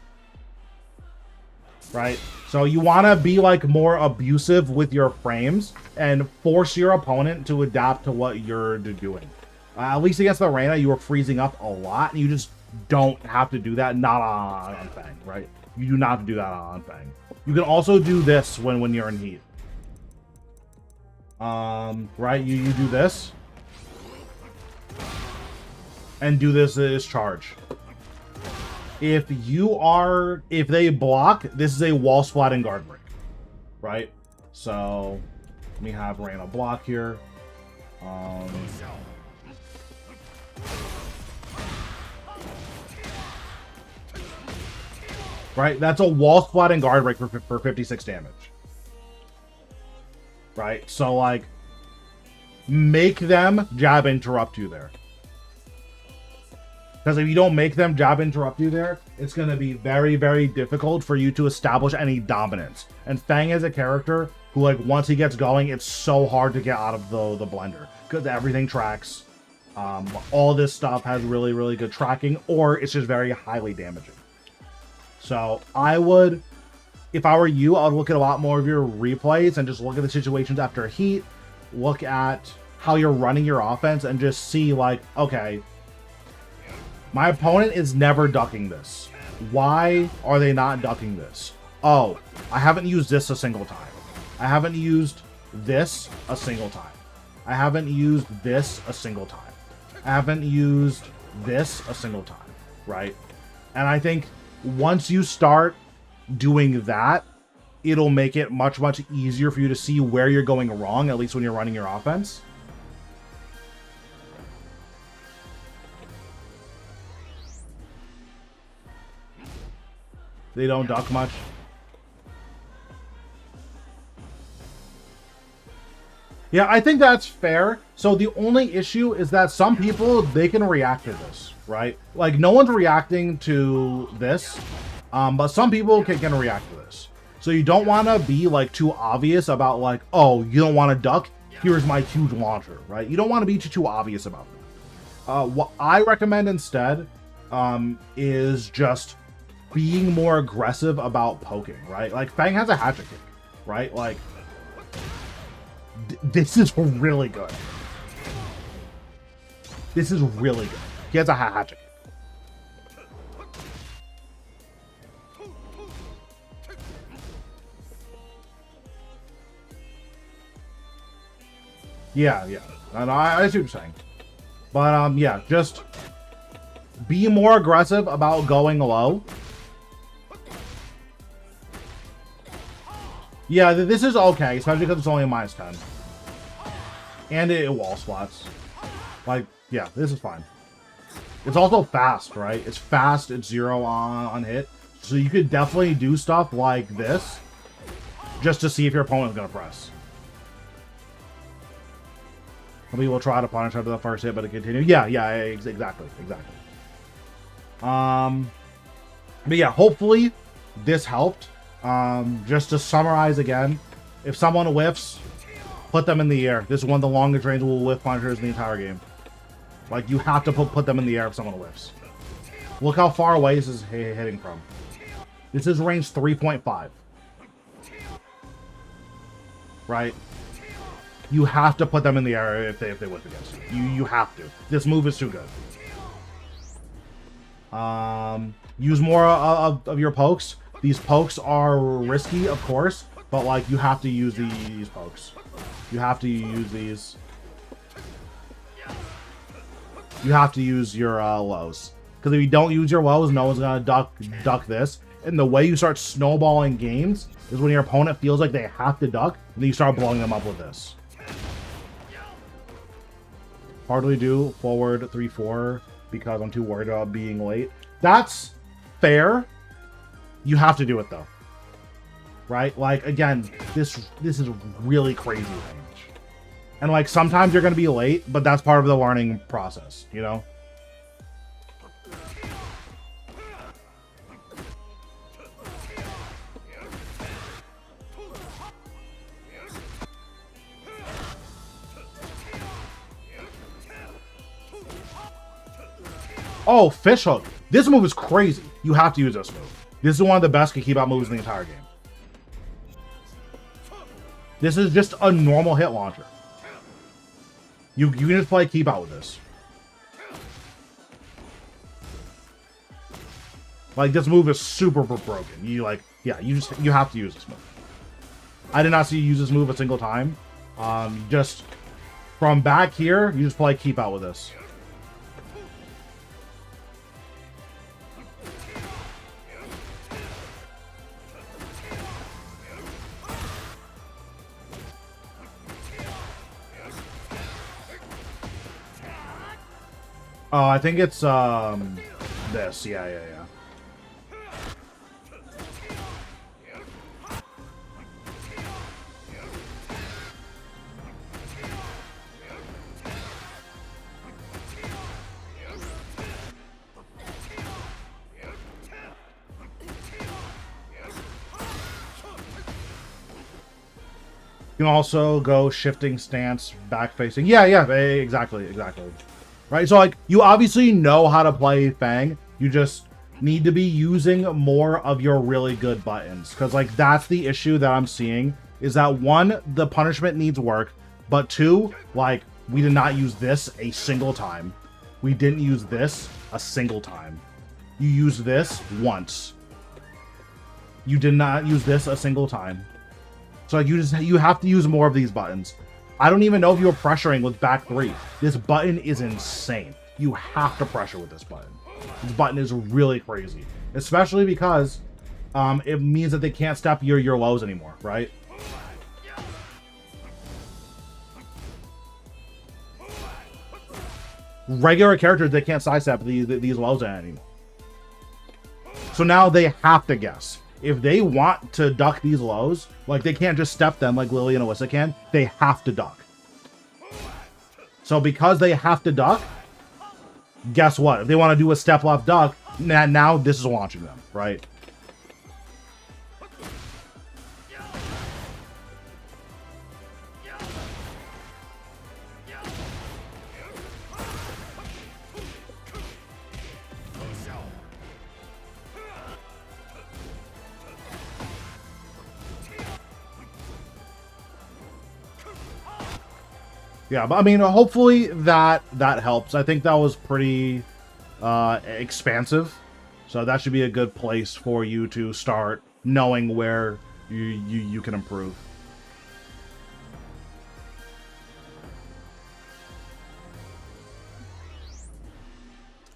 S1: Right? So you want to be like more abusive with your frames and force your opponent to adapt to what you're doing. At least against the Reina, you were freezing up a lot, and you just don't have to do that. Not on Fang, right? You do not have to do that on Fang. You can also do this when you're in heat. Right? You do this. And do this as charge. if they block, this is a wall splat and guard break, right? So let me have Reyna block here. Right, that's a wall splat and guard break for 56 damage. Right, so like, make them jab interrupt you there. Because if you don't make them jab interrupt you there, it's going to be very, very difficult for you to establish any dominance. And Fang is a character who, like, once he gets going, it's so hard to get out of the blender. Because everything tracks. All this stuff has really, really good tracking, or it's just very highly damaging. So I would, if I were you, I would look at a lot more of your replays and just look at the situations after a heat. Look at how you're running your offense and just see, like, okay, my opponent is never ducking this. Why are they not ducking this? Oh, I haven't used this a single time. I haven't used this a single time. I haven't used this a single time. I haven't used this a single time, right? And I think once you start doing that, it'll make it much, much easier for you to see where you're going wrong, at least when you're running your offense. They don't duck much. Yeah, I think that's fair. So the only issue is that some people, they can react to this, right? Like, no one's reacting to this, but some people can react to this. So you don't want to be, like, too obvious about, like, oh, you don't want to duck? Here's my huge launcher, right? You don't want to be too obvious about that. What I recommend instead is just being more aggressive about poking, right? Like, Fang has a hatchet kick, right? Like, this is really good. This is really good. He has a hatchet kick. Yeah. And I see what you're saying. But, yeah, just be more aggressive about going low. Yeah, this is okay, especially because it's only a -10. And it wall splats. Like, yeah, this is fine. It's also fast, right? It's fast, it's 0 on hit. So you could definitely do stuff like this just to see if your opponent's going to press. Some people will try to punish after the first hit, but it continue. Yeah, exactly. But yeah, hopefully this helped. Just to summarize again, if someone whiffs, put them in the air. This is one of the longest rangeable whiff punishers in the entire game. Like, you have to put them in the air if someone whiffs. Look how far away this is hitting from. This is range 3.5. Right? You have to put them in the air if they whiff against you. You have to. This move is too good. Use more of your pokes. These pokes are risky, of course, but, like, you have to use these pokes. You have to use these. You have to use your lows. Because if you don't use your lows, no one's going to duck this. And the way you start snowballing games is when your opponent feels like they have to duck, and then you start blowing them up with this. Hardly do forward 3-4 because I'm too worried about being late. That's fair. You have to do it though, right? Like, again, this is really crazy range, and like sometimes you're gonna be late, but that's part of the learning process, you know. Oh, fish hook! This move is crazy. You have to use this move. This is one of the best keep out moves in the entire game. This is just a normal hit launcher. You can just play keep out with this. Like, this move is super broken. You have to use this move. I did not see you use this move a single time. Just from back here, you just play keep out with this. Oh, I think it's this. Yeah, yeah, yeah. You can also go shifting stance, back facing. Yeah, yeah, exactly, exactly. Right, so like, you obviously know how to play Fang. You just need to be using more of your really good buttons. Because like, that's the issue that I'm seeing. Is that one, the punishment needs work. But two, like, we did not use this a single time. We didn't use this a single time. You used this once. You did not use this a single time. So like, you have to use more of these buttons. I don't even know if you were pressuring with back 3. This button is insane. You have to pressure with this button. This button is really crazy. Especially because it means that they can't step your lows anymore, right? Regular characters, they can't sidestep these lows anymore. So now they have to guess. If they want to duck these lows, like they can't just step them like Lily and Alyssa can, they have to duck. So because they have to duck, guess what? If they want to do a step left duck, now this is launching them, right? Yeah, but I mean, hopefully that helps. I think that was pretty expansive, so that should be a good place for you to start knowing where you can improve.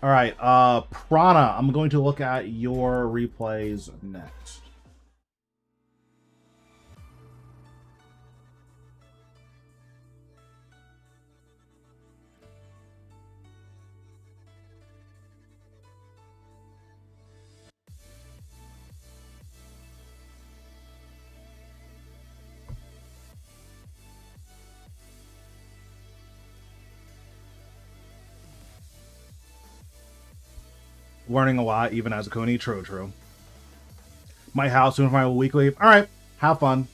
S1: All right, Prana, I'm going to look at your replays next. Learning a lot, even as a Kuni. True. My house soon for my weekly. All right, have fun.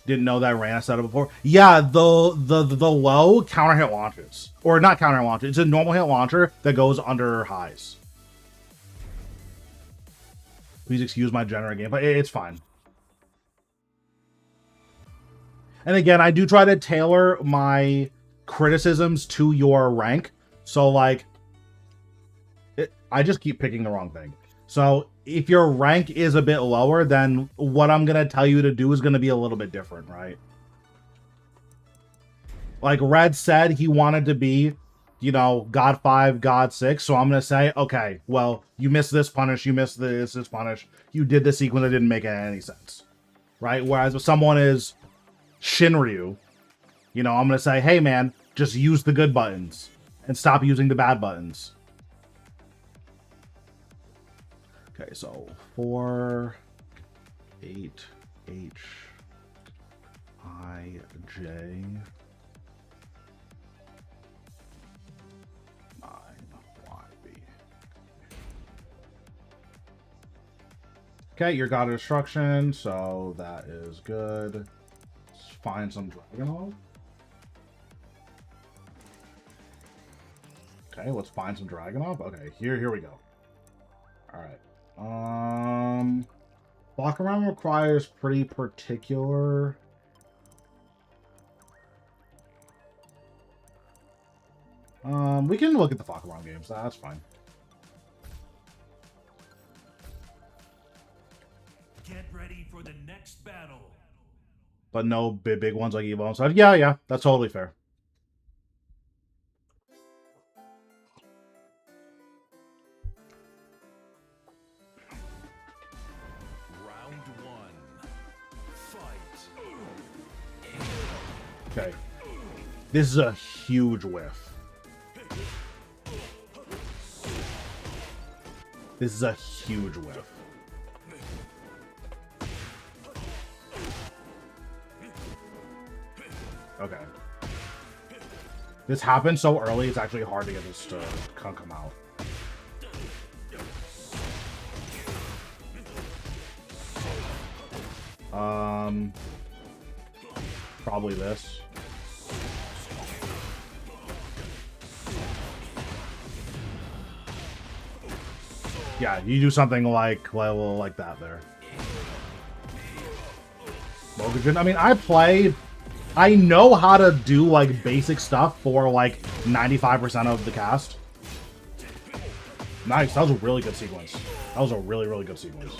S1: Didn't know that ran a setup before. Yeah, the low counter hit launches, or not counter hit launcher. It's a normal hit launcher that goes under highs. Please excuse my general game, but it's fine. And again, I do try to tailor my criticisms to your rank. So like, I just keep picking the wrong thing. So if your rank is a bit lower, then what I'm going to tell you to do is going to be a little bit different, right? Like Red said he wanted to be, you know, God 5, God 6. So I'm going to say, okay, well, you missed this punish, you missed this punish. You did this sequence that didn't make any sense, right? Whereas if someone is Shinryu, you know, I'm going to say, hey, man, just use the good buttons and stop using the bad buttons. Okay, so 4, 8, H, I, J, 9, Y, B. Okay, you're God of Destruction, so that is good. Let's find some Dragunov. Okay, let's find some Dragunov. Okay, here we go. All right. Bakaram requires pretty particular. We can look at the Bakaram games. That's fine.
S2: Get ready for the next battle.
S1: But no big ones like Evo. So yeah, that's totally fair. Okay. This is a huge whiff. This is a huge whiff. Okay. This happened so early, it's actually hard to get this to come out. Probably this. Yeah, you do something like that there. Mogogen. I mean, I know how to do like basic stuff for like 95% of the cast. Nice, that was a really good sequence. That was a really, really good sequence.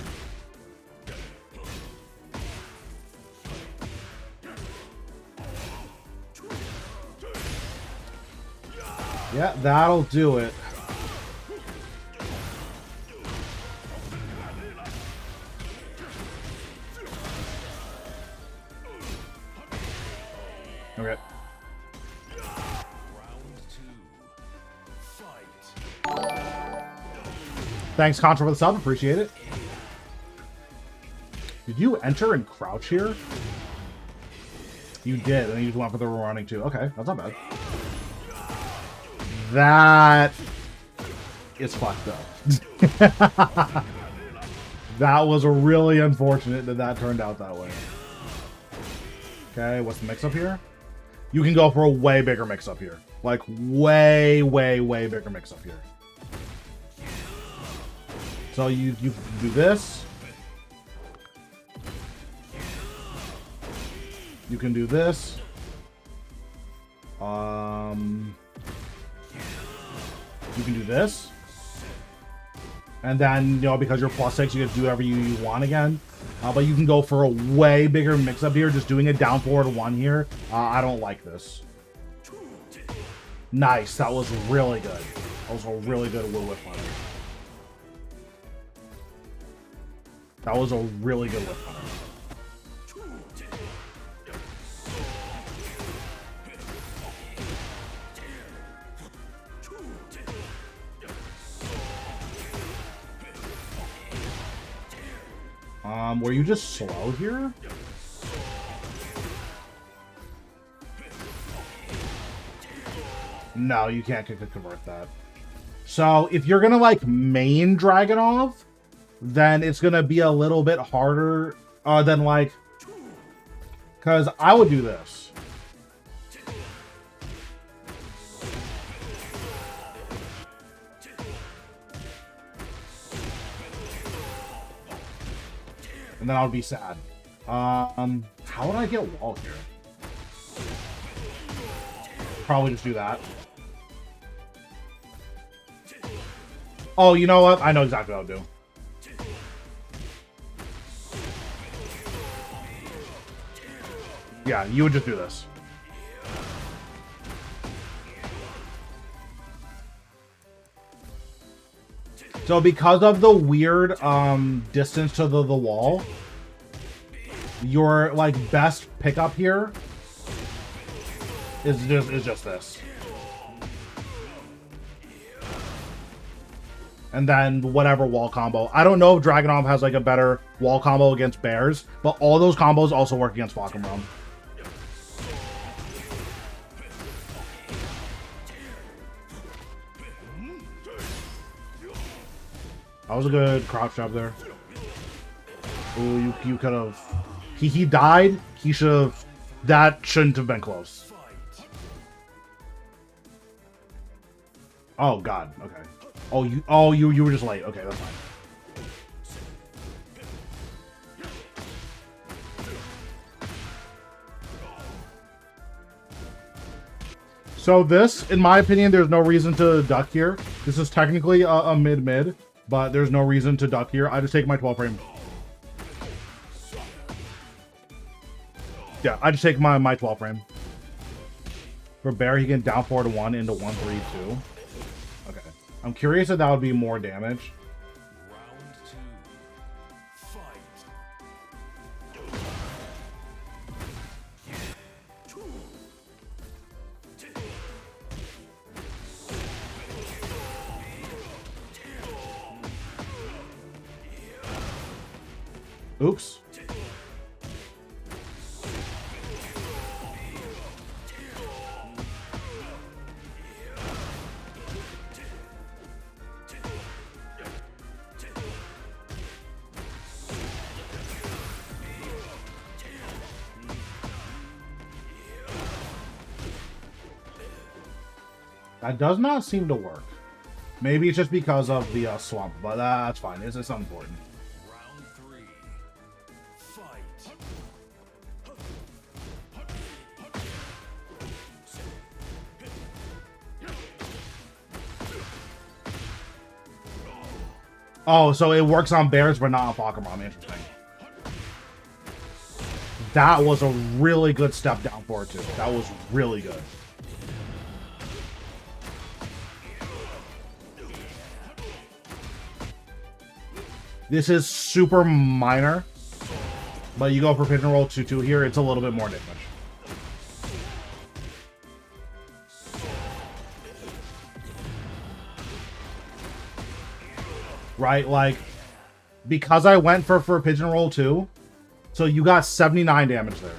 S1: Yeah, that'll do it. Okay. Thanks, Contra, for the sub. Appreciate it. Did you enter and crouch here? You did, and you just went for the running too. Okay, that's not bad. That is fucked up. That was really unfortunate that that turned out that way. Okay, what's the mix-up here? You can go for a way bigger mix-up here. Like, way, way, way bigger mix-up here. So you do this. You can do this. You can do this. And then, you know, because you're +6, you can do whatever you want again. But you can go for a way bigger mix-up here. Just doing a down forward 1 here. I don't like this. Nice. That was really good. That was a really good whiff hunter. That was a really good whiff hunter. Were you just slow here? No, you can't convert that. So if you're gonna like main Dragunov, then it's gonna be a little bit harder than like, because I would do this. And then I would be sad. How would I get wall here? Probably just do that. Oh, you know what? I know exactly what I'll do. Yeah, you would just do this. So because of the weird distance to the wall, your like best pickup here is just this. And then whatever wall combo. I don't know if Dragunov has like a better wall combo against bears, but all those combos also work against Falcon Realm. That was a good crouch job there. Ooh, you could have. He died. He should have. That shouldn't have been close. Oh God. Okay. You were just late. Okay, that's fine. So this, in my opinion, there's no reason to duck here. This is technically a mid-mid. But there's no reason to duck here. I just take my 12 frame. Yeah, I just take my 12 frame. For bear, he can down forward 1 into 1, 3, 2. Okay. I'm curious if that would be more damage.
S2: Round 2. Fight.
S1: Oops. That does not seem to work. Maybe it's just because of the swamp, but that's fine. It's unimportant.
S2: Round 3. Fight.
S1: Oh, so it works on bears, but not on Pokemon. Interesting. That was a really good step down for it, too. That was really good. This is super minor, but you go for Pigeon Roll 2-2 here, it's a little bit more damage. Right, like, because I went for Pigeon Roll 2, so you got 79 damage there.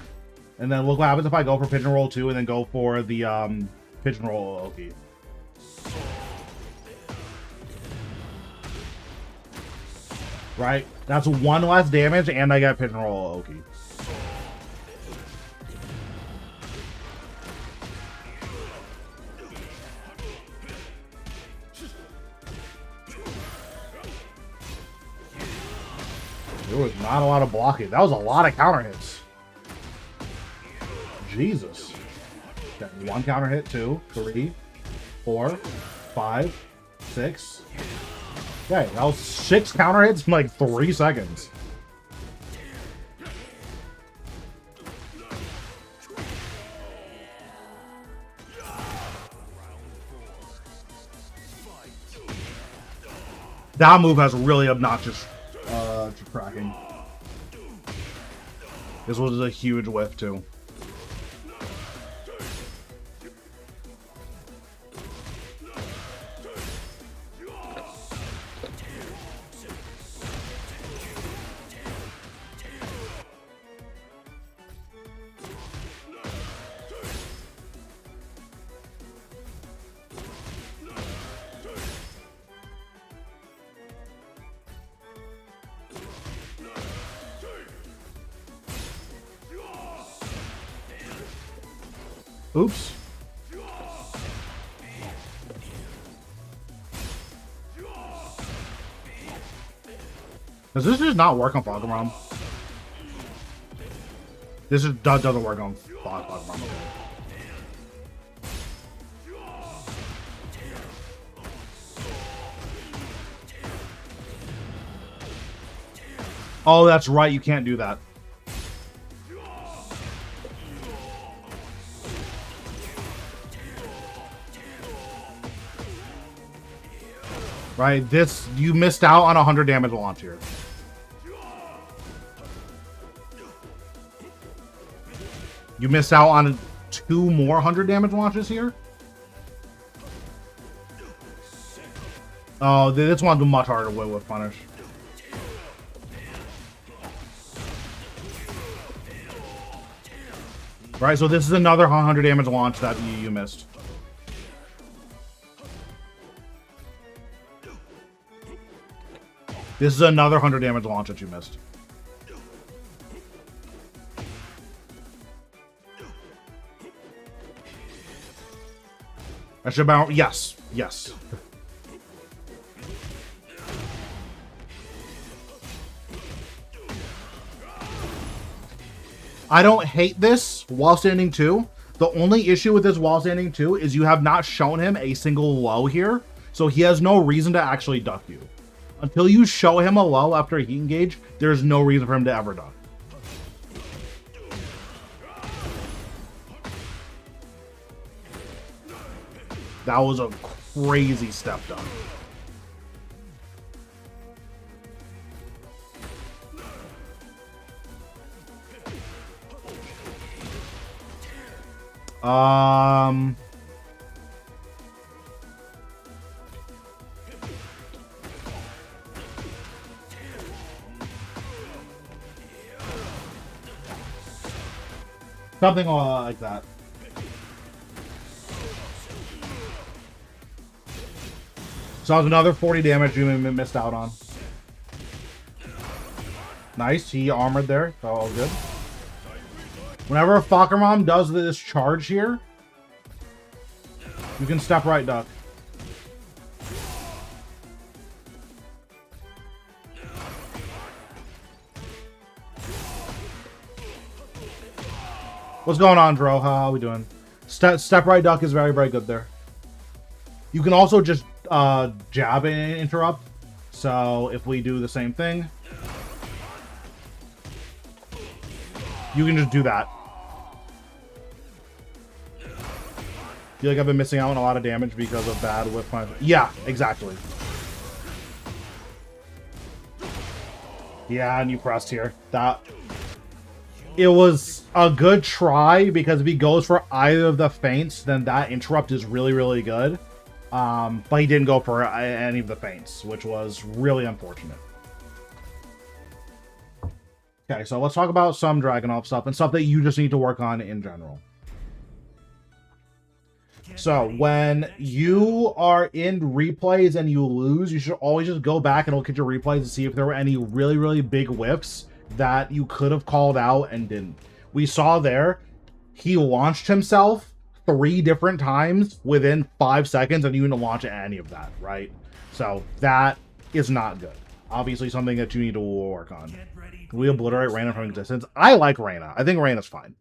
S1: And then look what happens if I go for Pigeon Roll 2 and then go for the Pigeon Roll Oki. Right? That's one less damage, and I got Pigeon Roll Oki. There was not a lot of blocking. That was a lot of counter hits. Jesus. Got one counter hit, 2, 3, 4, 5, 6. Okay, that was 6 counter hits in like 3 seconds. That move has really obnoxious tracking. This was a huge whiff too. Oops. Does this just not work on Pokemon? This doesn't work on Pokemon. Oh, that's right. You can't do that. Right, this, you missed out on 100 damage launch here. You missed out on 2 more 100 damage launches here. Oh, this one's much harder to win with Punish. Right, so this is another 100 damage launch that you missed. This is another 100 damage launch that you missed. I should bounce. Yes. Yes. I don't hate this while standing 2. The only issue with this while standing 2 is you have not shown him a single low here. So he has no reason to actually duck you. Until you show him a low after a heat engage, there's no reason for him to ever duck. That was a crazy step down. Something like that. So that was another 40 damage you missed out on. Nice, he armored there. All good. Whenever Fahkumram does this charge here, you can step right duck. What's going on, Dro? How we doing? Step right duck is very, very good there. You can also just jab and interrupt. So if we do the same thing, you can just do that. I feel like I've been missing out on a lot of damage because of bad whip punch. Yeah, exactly. Yeah, and you pressed here. It was a good try, because if he goes for either of the feints, then that interrupt is really, really good. But he didn't go for any of the feints, which was really unfortunate. Okay, so let's talk about some Dragunov stuff and stuff that you just need to work on in general. So when you are in replays and you lose, you should always just go back and look at your replays and see if there were any really, really big whiffs that you could have called out and didn't. We saw there, he launched himself 3 different times within 5 seconds, and you didn't launch any of that, right? So that is not good. Obviously something that you need to work on. Can we obliterate Reyna from existence? I like Reyna. I think Reyna's fine.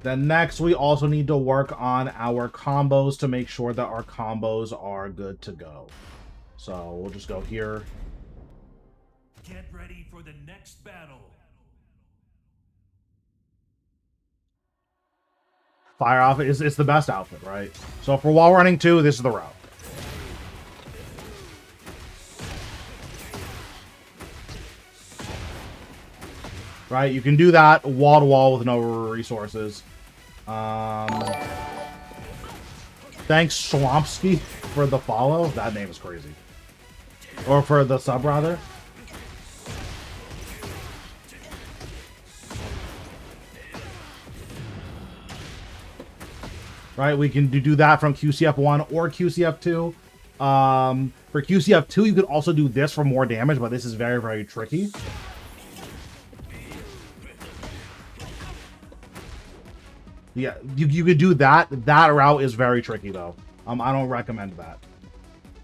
S1: Then next, we also need to work on our combos to make sure that our combos are good to go. So we'll just go here.
S2: Get ready for the next battle.
S1: Fire off it's the best outfit, right? So for wall running 2, this is the route. Right, you can do that wall to wall with no resources. Thanks, Schlompsky, for the follow. That name is crazy. Or for the sub, rather. Right, we can do that from QCF1 or QCF2. For QCF2, you could also do this for more damage, but this is very, very tricky. Yeah, you could do that. That route is very tricky, though. I don't recommend that.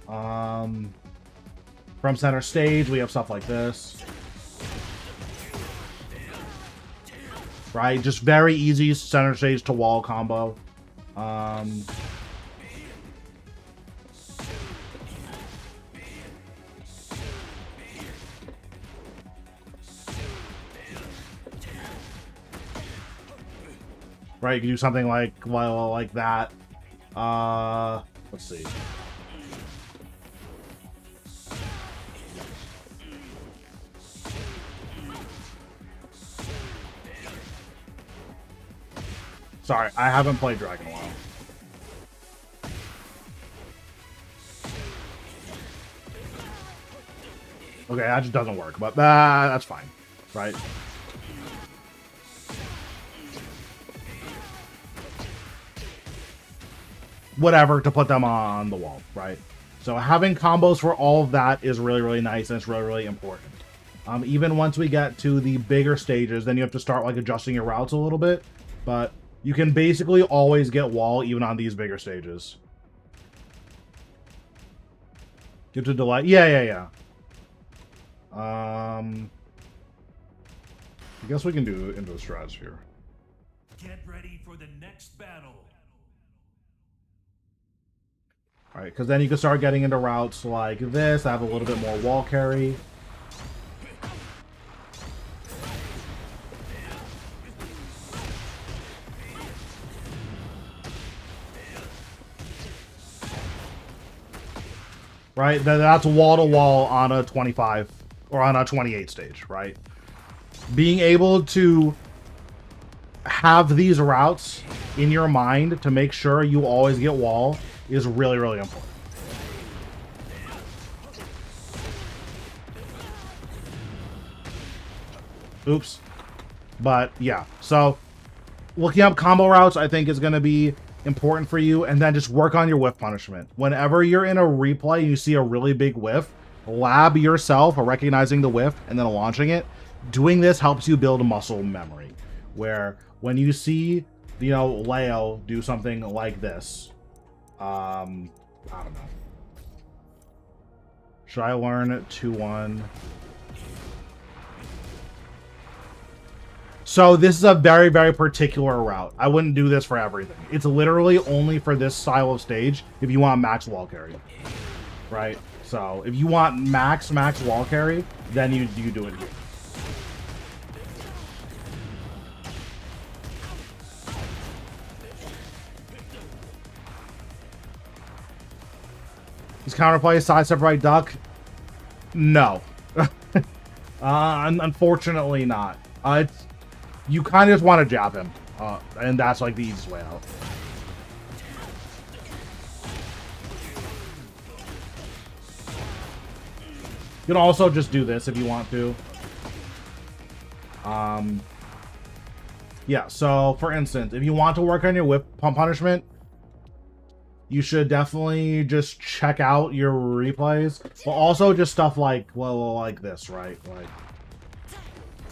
S1: From center stage, we have stuff like this. Right, just very easy center stage to wall combo. Right, you can do something like that. Let's see. Sorry, I haven't played Dragon in a while. Okay, that just doesn't work, but that's fine, right? Whatever, to put them on the wall, right? So having combos for all of that is really, really nice, and it's really, really important. Even once we get to the bigger stages, then you have to start like adjusting your routes a little bit, but you can basically always get wall even on these bigger stages. Get to delay. Yeah. I guess we can do into the stratosphere.
S2: Get ready for the next battle.
S1: Alright, because then you can start getting into routes like this. I have a little bit more wall carry. Right, that's wall to wall on a 25 or on a 28 stage, right? Being able to have these routes in your mind to make sure you always get wall is really, really important. Oops. But yeah, so looking up combo routes I think is going to be important for you, and then just work on your whiff punishment. Whenever you're in a replay and you see a really big whiff, lab yourself recognizing the whiff and then launching it. Doing this helps you build muscle memory, where when you see, you know, Leo do something like this, I don't know. Should I learn 2-1? So this is a very, very particular route. I wouldn't do this for everything. It's literally only for this style of stage if you want max wall carry, right? So if you want max wall carry, then you do it here. Is counterplay sidestep right duck? No. Unfortunately not. You kind of just want to jab him. And that's like the easiest way out. You can also just do this if you want to. Yeah, so for instance, if you want to work on your whip pump punishment, you should definitely just check out your replays, but also just stuff like, well, like this, right? Like,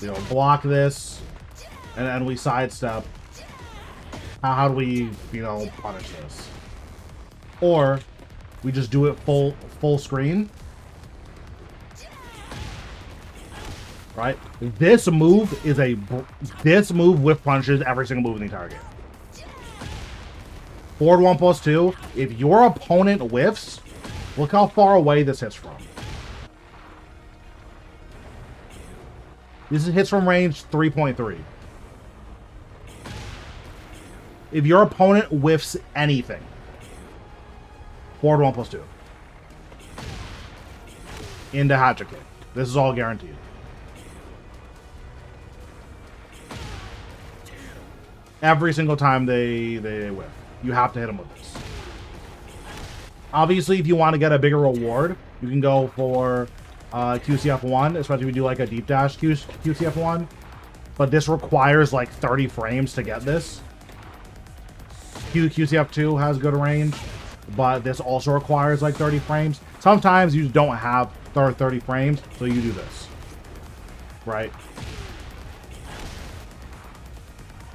S1: you know, block this, and then we sidestep. How do we, you know, punish this? Or we just do it full screen, right? This move whiff punishes every single move in the entire game. Forward 1+2. If your opponent whiffs, look how far away this hits from. This hits from range 3.3. If your opponent whiffs anything, forward 1+2. Into hatchet kick. This is all guaranteed. Every single time they whiff. You have to hit them with this. Obviously, if you want to get a bigger reward, you can go for QCF1, especially if you do like a deep dash QCF1. But this requires like 30 frames to get this. QCF2 has good range, but this also requires like 30 frames. Sometimes you don't have 30 frames, so you do this. Right?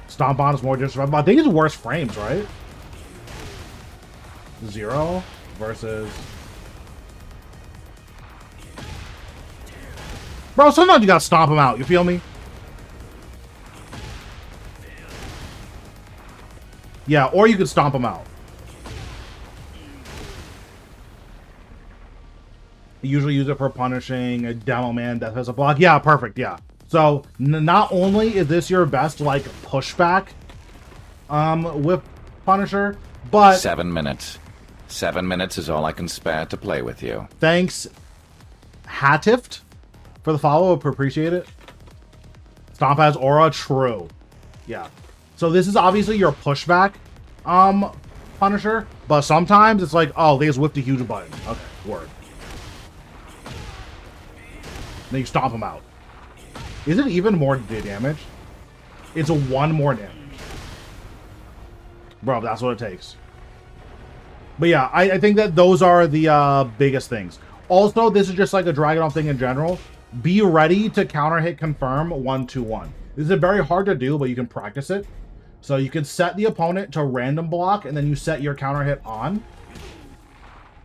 S1: Stomp on is more disrespectful. I think it's worse frames, right? 0 versus... Bro, sometimes you gotta stomp him out, you feel me? Yeah, or you could stomp him out. You usually use it for punishing a demo man that has a block. Yeah, perfect, yeah. So, not only is this your best, like, pushback with Punisher, but...
S3: 7 minutes. 7 minutes is all I can spare to play with you.
S1: Thanks, Hatift, for the follow. Appreciate it. Stomp has aura. True. Yeah. So this is obviously your pushback Punisher, but sometimes it's like, oh, they just whipped a huge button. Okay, word. Then you stomp them out. Is it even more damage? It's a 1 more damage. Bro, that's what it takes. But yeah, I think that those are the biggest things. Also, this is just like a Dragunov thing in general. Be ready to counter hit confirm 1-2-1. This is very hard to do, but you can practice it. So you can set the opponent to random block, and then you set your counter hit on.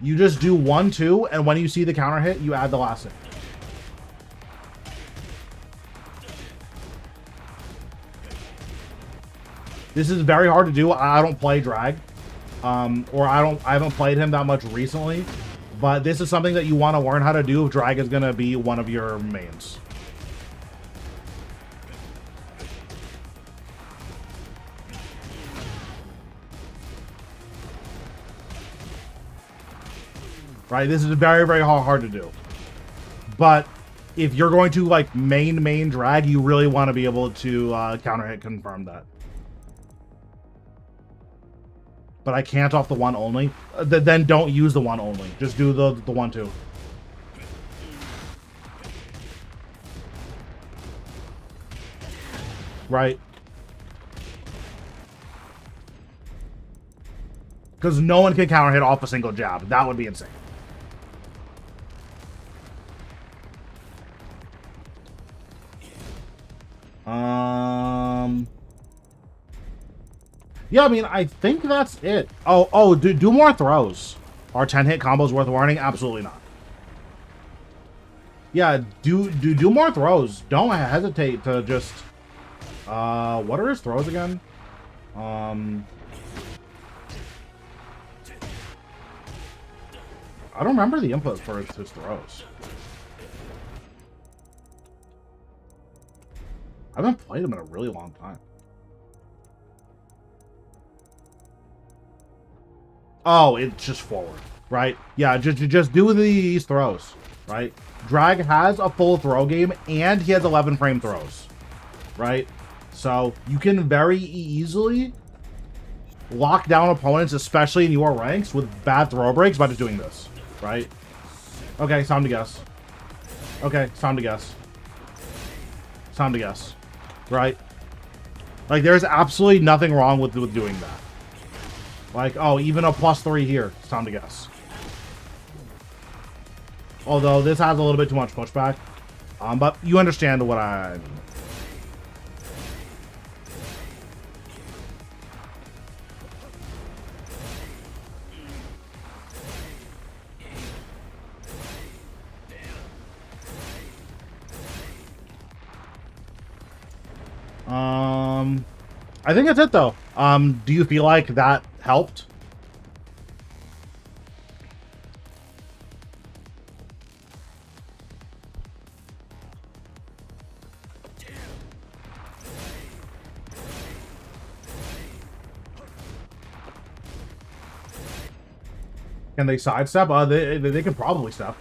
S1: You just do 1-2, and when you see the counter hit, you add the last hit. This is very hard to do. I don't play Drag. Or I haven't played him that much recently, but this is something that you want to learn how to do if Drag is going to be one of your mains. Right, this is very, very hard to do. But if you're going to like main Drag, you really want to be able to counter hit confirm that. But I can't off the 1 only. Then don't use the 1 only. Just do the 1-2. right? Because no one can counter hit off a single jab. That would be insane. Yeah, I mean, I think that's it. Do more throws. Are 10-hit combos worth warning? Absolutely not. Yeah, do more throws. Don't hesitate to just... what are his throws again? I don't remember the input for his throws. I haven't played him in a really long time. Oh, it's just forward, right? Yeah, just do these throws, right? Drag has a full throw game, and he has 11 frame throws, right? So you can very easily lock down opponents, especially in your ranks, with bad throw breaks by just doing this, right? Okay, it's time to guess. Okay, it's time to guess. It's time to guess, right? Like, there's absolutely nothing wrong with doing that. Like, oh, even a +3 here. It's time to guess. Although, this has a little bit too much pushback. But you understand what I mean. I think that's it, though. Do you feel like that helped? Can they sidestep? They can probably step.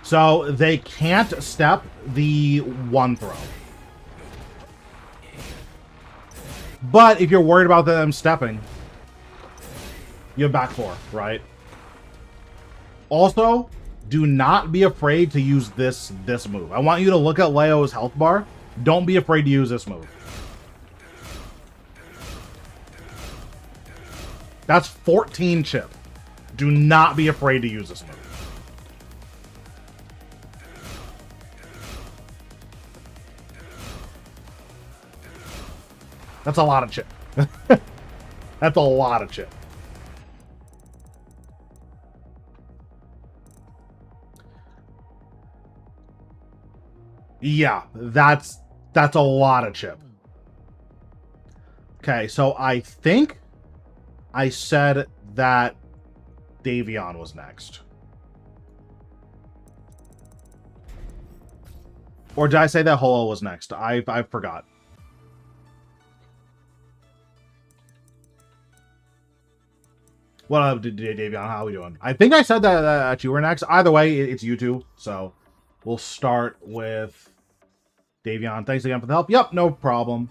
S1: So they can't step the one throw. But if you're worried about them stepping, you have back 4, right? Also, do not be afraid to use this move. I want you to look at Leo's health bar. Don't be afraid to use this move. That's 14 chip. Do not be afraid to use this move. That's a lot of chip. That's a lot of chip. Yeah, that's a lot of chip. Okay, so I think I said that Davion was next. Or did I say that Holo was next? I forgot. What up, Davion? How are we doing? I think I said that you were next. Either way, it's you two. So we'll start with Davion. Thanks again for the help. Yep, no problem.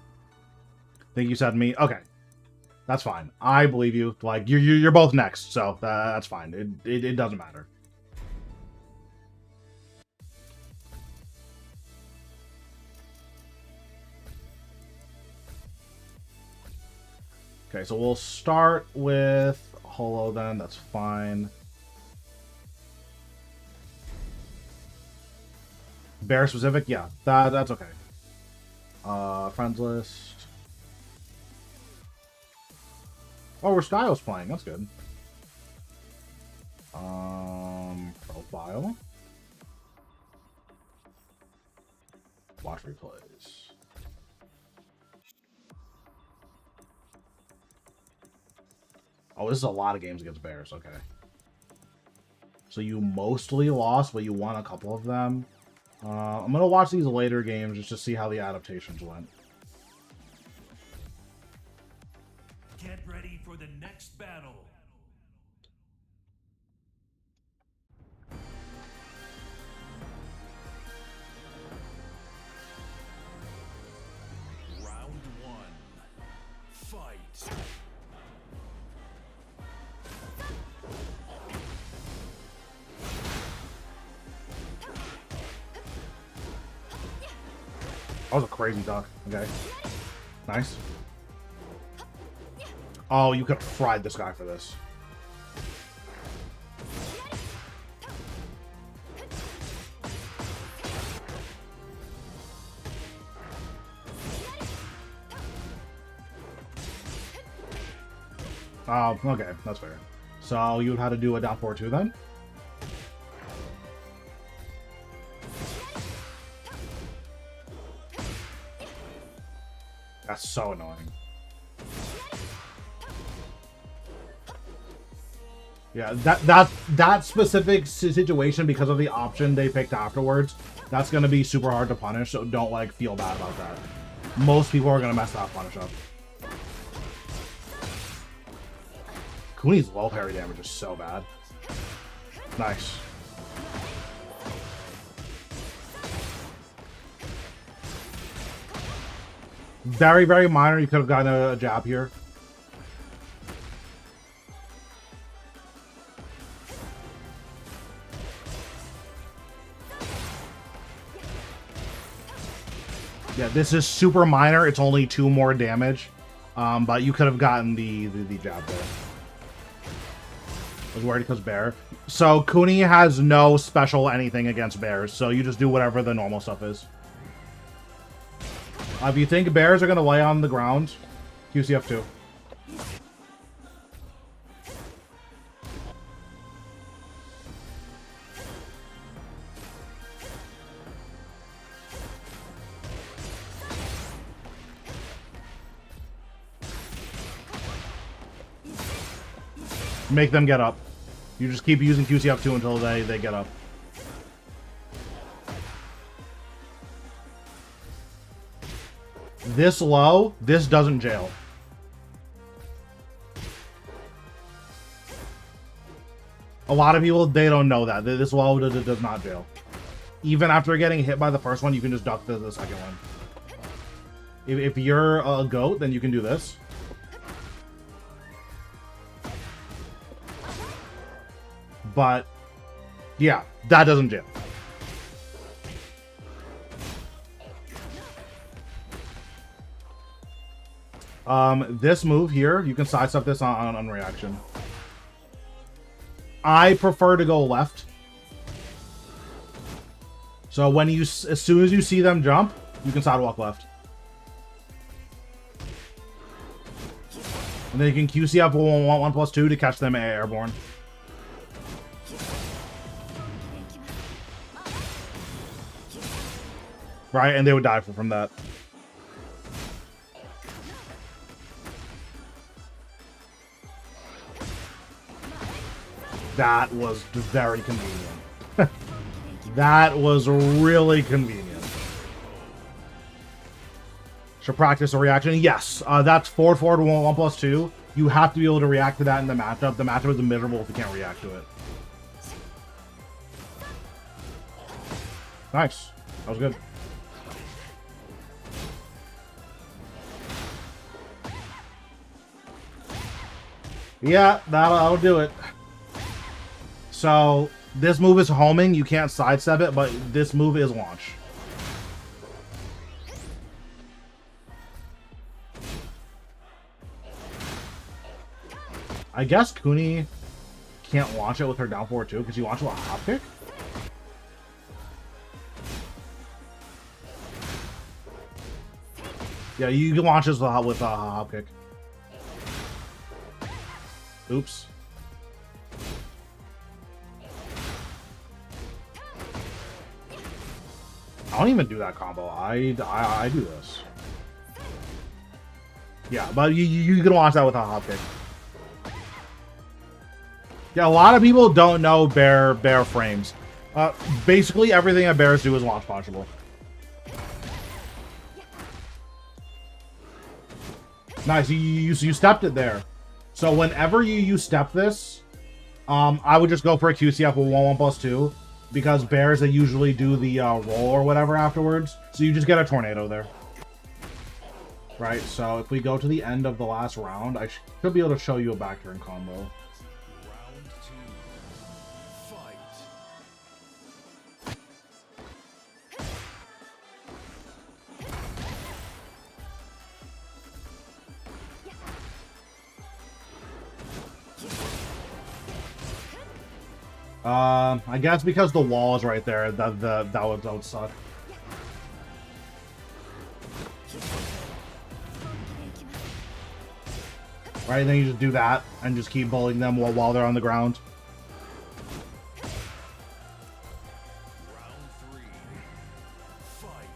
S1: Think you said me. Okay, that's fine. I believe you. Like you're both next, so that's fine. It doesn't matter. Okay, so we'll start with Holo then. That's fine. Bear specific? Yeah, that's okay. Friends list. Oh, we're Styles playing. That's good. Profile. Watch replays. Oh, this is a lot of games against Bears. Okay. So you mostly lost, but you won a couple of them. I'm going to watch these later games just to see how the adaptations went.
S2: Get ready for the next battle. Round 1. Fight.
S1: That was a crazy duck. Okay. Nice. Oh, you could have fried this guy for this. Oh, okay. That's fair. So you would have to do a down forward 2 then? That's so annoying. Yeah, that specific situation, because of the option they picked afterwards, that's gonna be super hard to punish, so don't like feel bad about that. Most people are gonna mess that punish up. Kuni's low parry damage is so bad. Nice. Very, very minor. You could have gotten a jab here. Yeah, this is super minor. It's only 2 more damage. But you could have gotten the jab there. I was worried because bear. So Kuni has no special anything against bears, so you just do whatever the normal stuff is. If you think bears are going to lay on the ground, QCF2. Make them get up. You just keep using QCF2 until they get up. This low, this doesn't jail. A lot of people, they don't know that. This low does not jail. Even after getting hit by the first one, you can just duck the second one. If you're a goat, then you can do this. But, yeah, that doesn't jail. This move here, you can sidestep this on reaction. I prefer to go left. So when you, as soon as you see them jump, you can sidewalk left. And then you can QCF 1+2 to catch them airborne. Right, and they would die from that. That was very convenient. That was really convenient. Should practice a reaction. Yes, that's forward 1+2. You have to be able to react to that in the matchup. The matchup is miserable if you can't react to it. Nice. That was good. Yeah, that'll do it. So, this move is homing. You can't sidestep it, but this move is launch. I guess Kuni can't launch it with her down forward too, because you launch it with a hop kick? Yeah, you can launch this with a hop kick. Oops. I don't even do that combo. I do this. Yeah, but you can launch that with a hop kick. Yeah, a lot of people don't know bear frames. Basically everything that bears do is launch punchable. Nice, you stepped it there. So whenever you step this, I would just go for a QCF with 1+2, because bears, they usually do the roll or whatever afterwards. So you just get a tornado there. Right, so if we go to the end of the last round, I should be able to show you a back turn combo.
S2: Round 2. Fight.
S1: I guess because the wall is right there, that would suck. Right, then you just do that and just keep bullying them while they're on the ground.
S2: Round 3. Fight.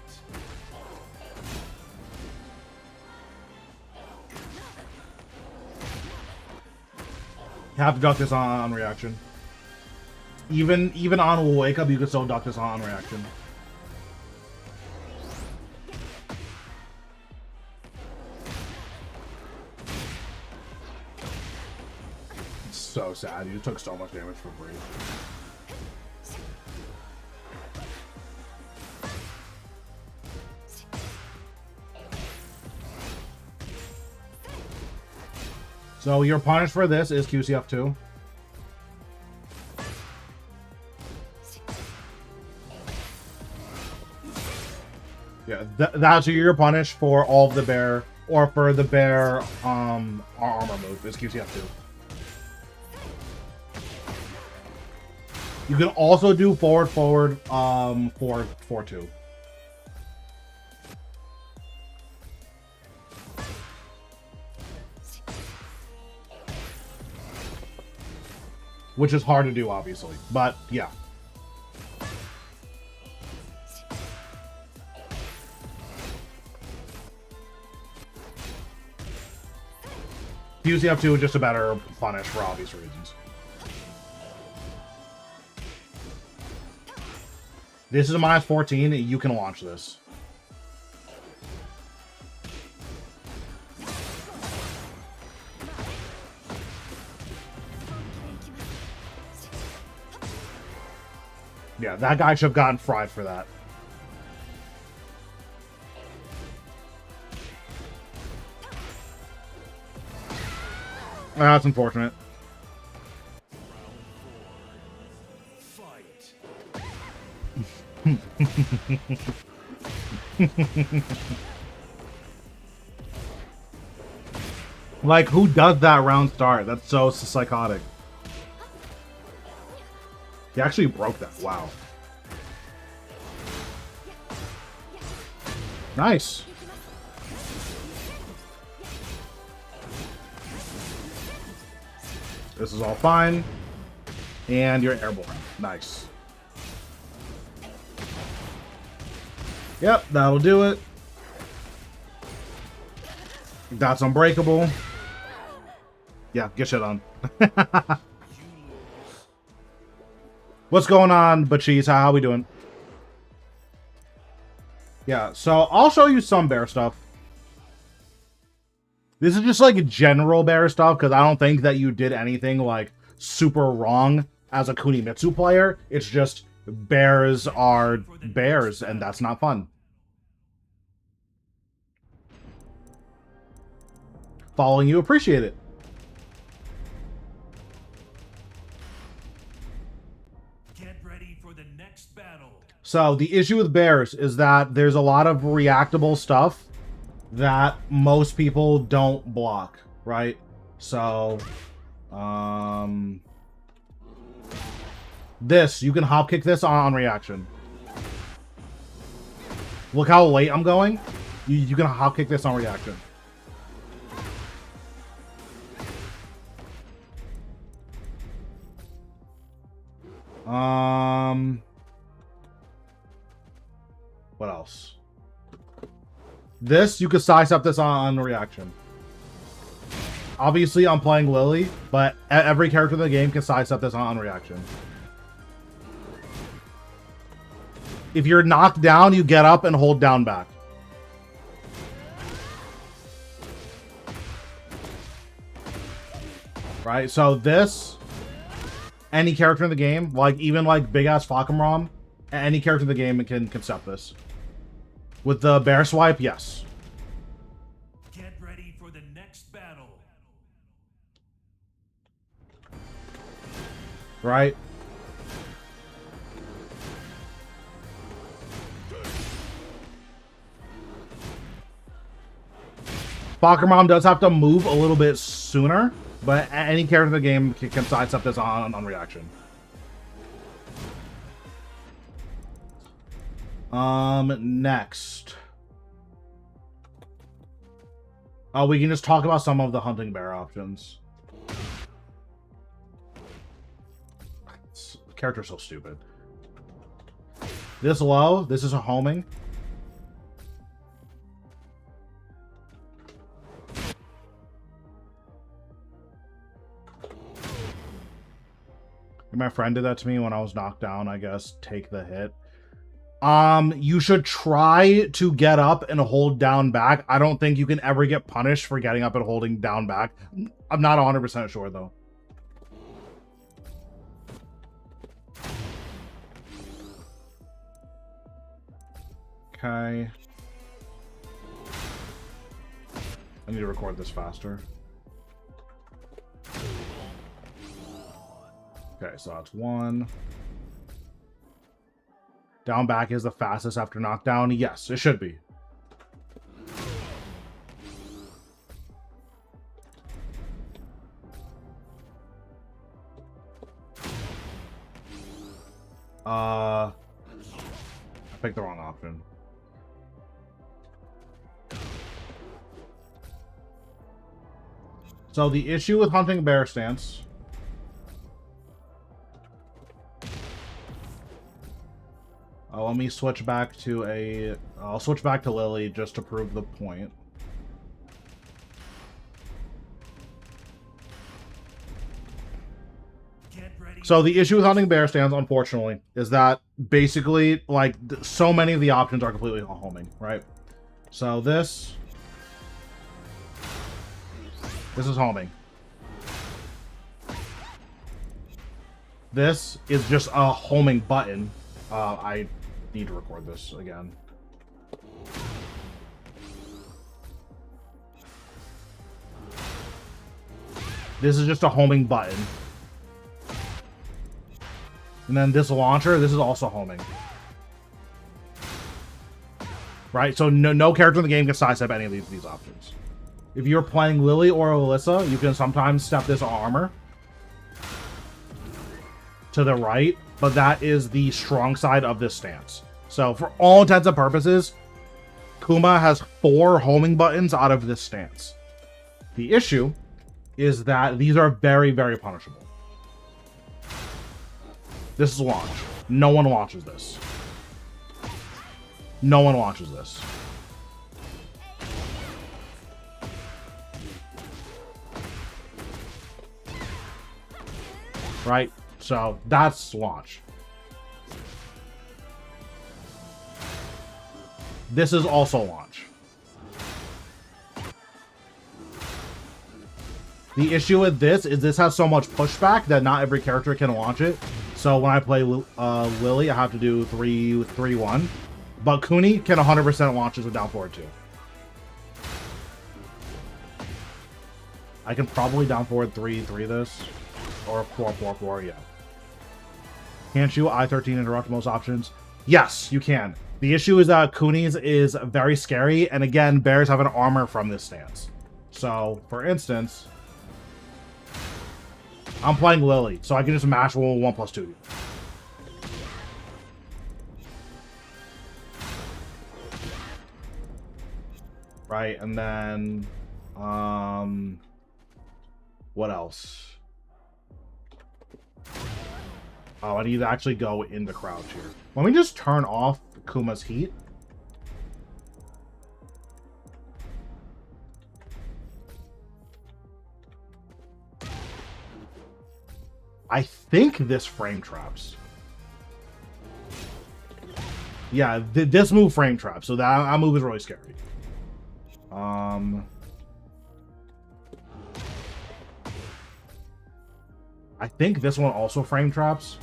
S1: You have to duck this on reaction. Even on wake up, you can still duck this on reaction. It's so sad. You took so much damage for free. So your punish for this is QCF2. Yeah, that's your punish for all of the bear, or for the bear armor move is QCF2. You can also do forward for 2. Which is hard to do, obviously, but yeah. QCF2 is just a better punish for obvious reasons. This is a -14, you can launch this. Yeah, that guy should have gotten fried for that. That's unfortunate.
S2: Fight.
S1: Like, who does that round start? That's so psychotic. He actually broke that. Wow. Nice. This is all fine. And you're airborne. Nice. Yep, that'll do it. That's unbreakable. Yeah, get shit on. What's going on, Bachis? How we doing? Yeah, so I'll show you some bear stuff. This is just like general bear stuff, because I don't think that you did anything like super wrong as a Kunimitsu player. It's just bears are bears, and that's not fun. Following you, appreciate it.
S2: Get ready for the next battle.
S1: So the issue with bears is that there's a lot of reactable stuff that most people don't block, right? So, this, you can hop kick this on reaction. Look how late I'm going. You can hop kick this on reaction. What else? This, you could size up this on reaction. Obviously, I'm playing Lily, but every character in the game can size up this on reaction. If you're knocked down, you get up and hold down back. Right, so this, any character in the game, like even like big ass Falcomrom, any character in the game can set this. With the bear swipe, yes.
S2: Get ready for the next battle.
S1: Right? Falcomrom does have to move a little bit sooner, but any character in the game can sidestep this on reaction. Next. We can just talk about some of the hunting bear options. This character's so stupid. This low, this is a homing. My friend did that to me when I was knocked down, I guess. Take the hit. You should try to get up and hold down back. I don't think you can ever get punished for getting up and holding down back. I'm not 100% sure, though. Okay. I need to record this faster. Okay, so that's one. Down back is the fastest after knockdown. Yes, it should be. I picked the wrong option. So the issue with hunting bear stance. Let me switch back to a... I'll switch back to Lily just to prove the point. So the issue with hunting bear stands, unfortunately, is that basically, like, so many of the options are completely homing, right? So this is homing. This is just a homing button. I need to record this again. This is just a homing button. And then this launcher, this is also homing. Right? So no character in the game can sidestep any of these options. If you're playing Lily or Alyssa, you can sometimes step this armor to the right, but that is the strong side of this stance. So for all intents and purposes, Kuma has 4 homing buttons out of this stance. The issue is that these are very, very punishable. This is launch. No one launches this. No one launches this. Right? So that's launch. This is also launch. The issue with this is this has so much pushback that not every character can launch it. So when I play Lily, I have to do 3-1. But Kuni can 100% launch this with down forward too. I can probably down forward 3-3 this. Or 4-4-4, yeah. Can't you I-13 interrupt most options? Yes, you can. The issue is that Kuni's is very scary, and again, bears have an armor from this stance. So, for instance, I'm playing Lily, so I can just mash 1+2. Right, and then, what else? Oh, I need to actually go into crouch here. Let me just turn off Kuma's heat. I think this frame traps. Yeah, this move frame traps, so that move is really scary. I think this one also frame traps.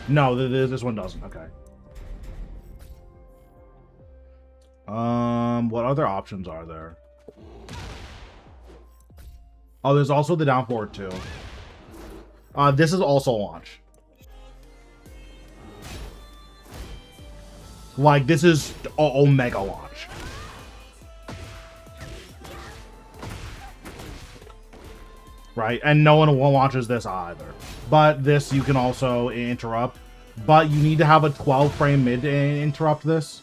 S1: No, this one doesn't. Okay. What other options are there? Oh, there's also the down forward too. This is also launch. Like, this is Omega launch. Right? And no one launches this either. But this you can also interrupt. but you need to have a 12 frame mid to interrupt this.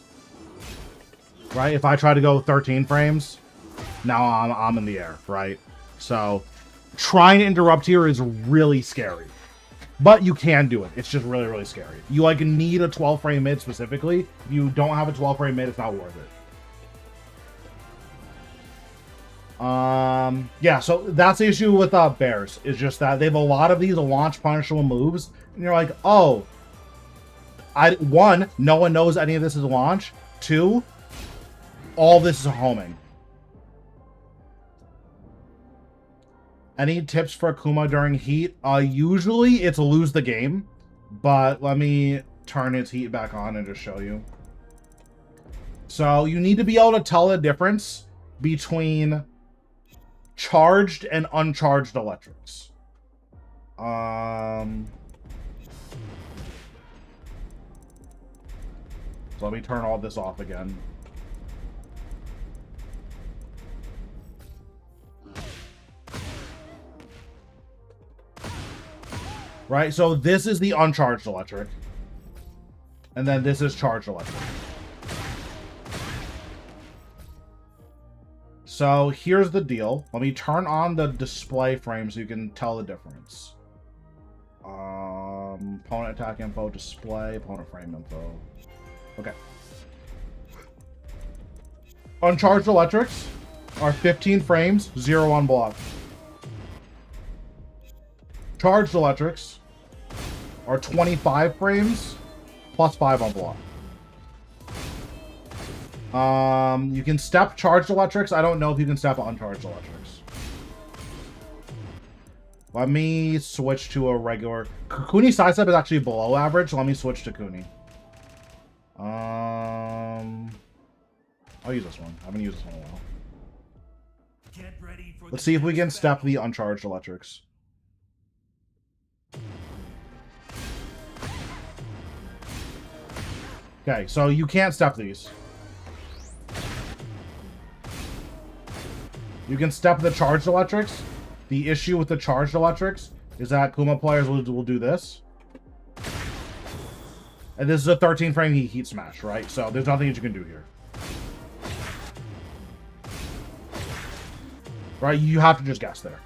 S1: Right? If I try to go 13 frames, now I'm in the air, right? So trying to interrupt here is really scary. But you can do it. It's just really, really scary. You like need a 12 frame mid specifically. If you don't have a 12 frame mid, it's not worth it. Yeah, so that's the issue with Bears, is just that they have a lot of these launch punishable moves, and you're like, oh, one, no one knows any of this is launch. Two, all this is homing. Any tips for Akuma during heat? Usually it's lose the game, but let me turn its heat back on and just show you. So you need to be able to tell the difference between charged and uncharged electrics. So let me turn all this off again. Right, so this is the uncharged electric. And then this is charged electric. So here's the deal. Let me turn on the display frame so you can tell the difference. Opponent attack info, display, opponent frame info. Okay. Uncharged electrics are 15 frames, 0 on block. Charged electrics are 25 frames, plus 5 on block. You can step charged electrics. I don't know if you can step uncharged electrics. Let me switch to a regular. Kuni's sidestep is actually below average, so let me switch to Kuni. I'll use this one. I haven't used this one in a while.
S2: Get ready for
S1: Let's see if we can step the uncharged electrics. Okay, so you can't step these. You can step the charged electrics. The issue with the charged electrics is that Kuma players will do this. And this is a 13 frame heat smash, right? So there's nothing that you can do here. Right? You have to just guess there.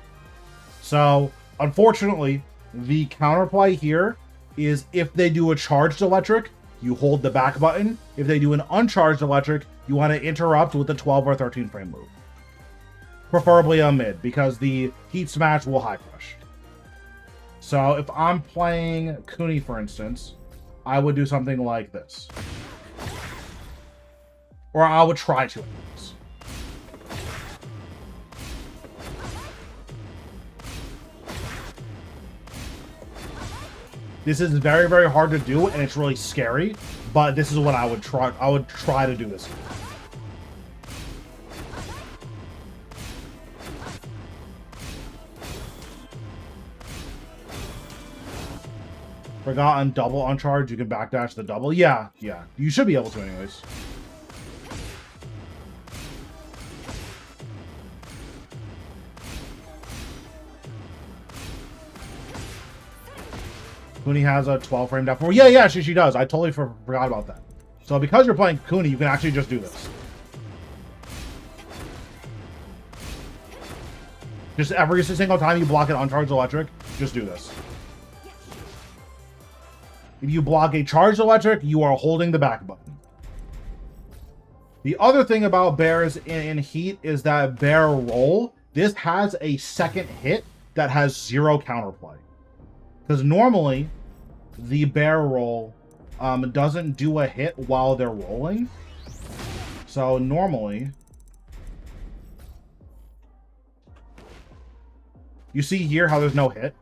S1: So, unfortunately, the counterplay here is if they do a charged electric, you hold the back button. If they do an uncharged electric, you want to interrupt with the 12 or 13 frame move. Preferably a mid, because the heat smash will high crush. So if I'm playing Kuni, for instance, I would do something like this. Or I would try to anyways. This is very, very hard to do, and it's really scary, but this is what I would try. I would try to do this. Forgotten double on charge. You can backdash the double. Yeah. You should be able to anyways. Kuni has a 12 frame depth. Yeah, she does. I totally forgot about that. So because you're playing Kuni, you can actually just do this. Just every single time you block an uncharged electric, just do this. If you block a charged electric, you are holding the back button. The other thing about bears in heat is that bear roll, this has a second hit that has 0 counterplay. Because normally, the bear roll doesn't do a hit while they're rolling. So normally, you see here how there's no hit?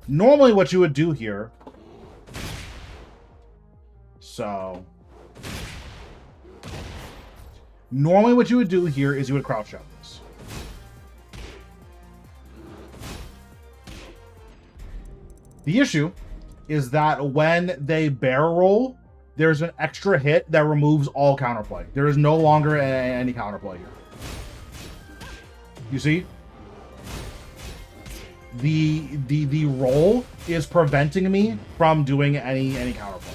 S1: Normally what you would do here, normally what you would do here is you would crouch out this. The issue is that when they bear roll, there's an extra hit that removes all counterplay. There is no longer any counterplay here. You see? the roll is preventing me from doing any counterplay.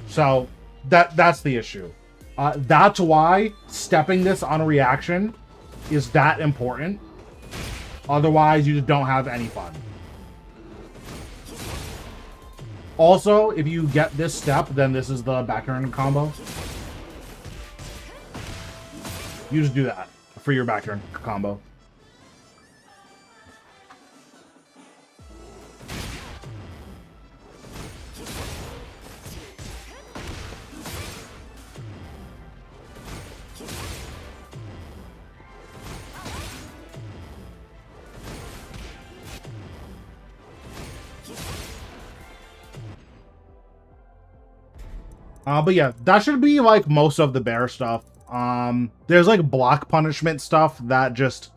S1: So that's the issue. That's why stepping this on a reaction is that important. Otherwise, you just don't have any fun. Also, if you get this step, then this is the back turn combo. You just do that for your back turn combo. But yeah, that should be like most of the bear stuff. There's like block punishment stuff that just,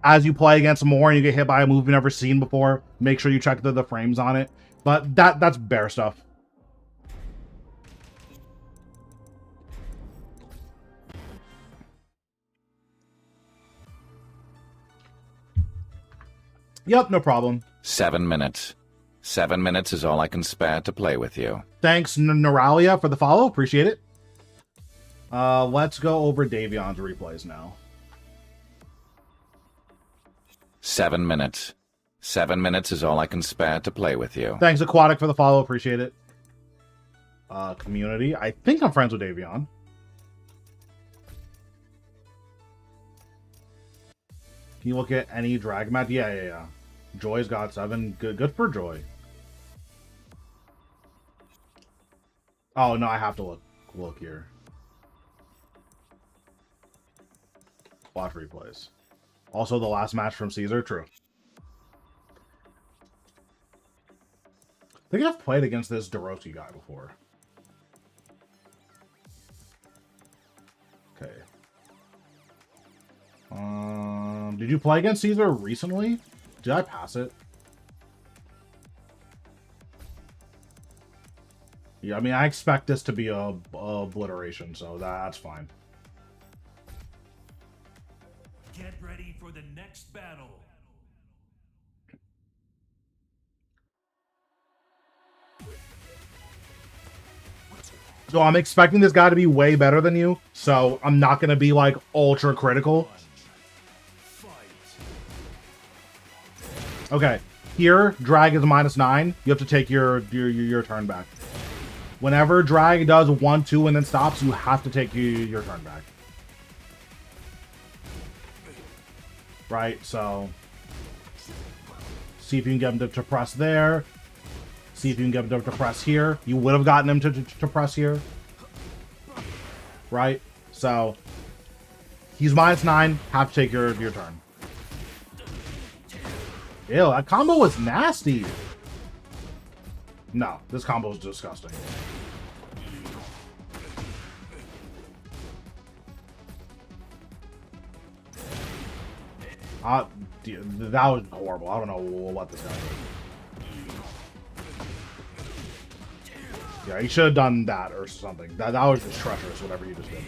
S1: as you play against more and you get hit by a move you've never seen before, make sure you check the frames on it. But that's bear stuff. Yep, no problem.
S3: 7 minutes. 7 minutes is all I can spare to play with you.
S1: Thanks, Neuralia, for the follow. Appreciate it. Let's go over Davion's replays now.
S3: 7 minutes. 7 minutes is all I can spare to play with you.
S1: Thanks, Aquatic, for the follow. Appreciate it. Community. I think I'm friends with Davion. Can you look at any drag match? Yeah. Joy's got 7. Good for Joy. Oh, no, I have to look here. Watch replays. Also, the last match from Caesar, true. I think I've played against this Doroski guy before. Okay. Did you play against Caesar recently? Did I pass it? Yeah, I mean, I expect this to be a obliteration, so that's fine.
S2: Get ready for the next battle.
S1: So I'm expecting this guy to be way better than you, so I'm not going to be, like, ultra critical. Okay, here, drag is -9. You have to take your turn back. Whenever drag does 1, 2, and then stops, you have to take your turn back. Right, so... see if you can get him to press there. See if you can get him to press here. You would have gotten him to press here. Right, so... he's -9, have to take your turn. Ew, that combo was nasty. No, this combo is disgusting. That was horrible. I don't know what this guy did. Yeah, he should have done that or something. That was just treacherous, whatever you just did.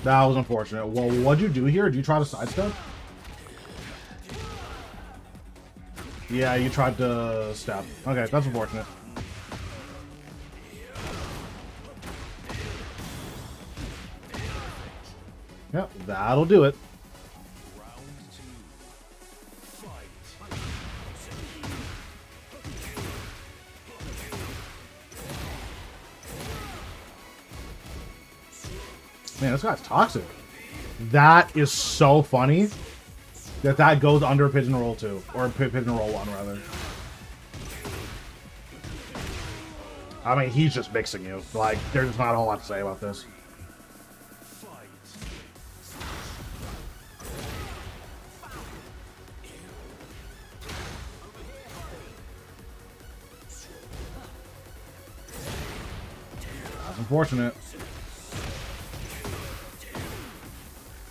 S1: That was unfortunate. Well, what'd you do here? Did you try to sidestep? Yeah, you tried to step. Okay, that's unfortunate. Yep, that'll do it. Man, this guy's toxic. That is so funny that goes under Pigeon Roll 2. Or Pigeon Roll 1, rather. I mean, he's just mixing you. Like, there's just not a whole lot to say about this. That's unfortunate.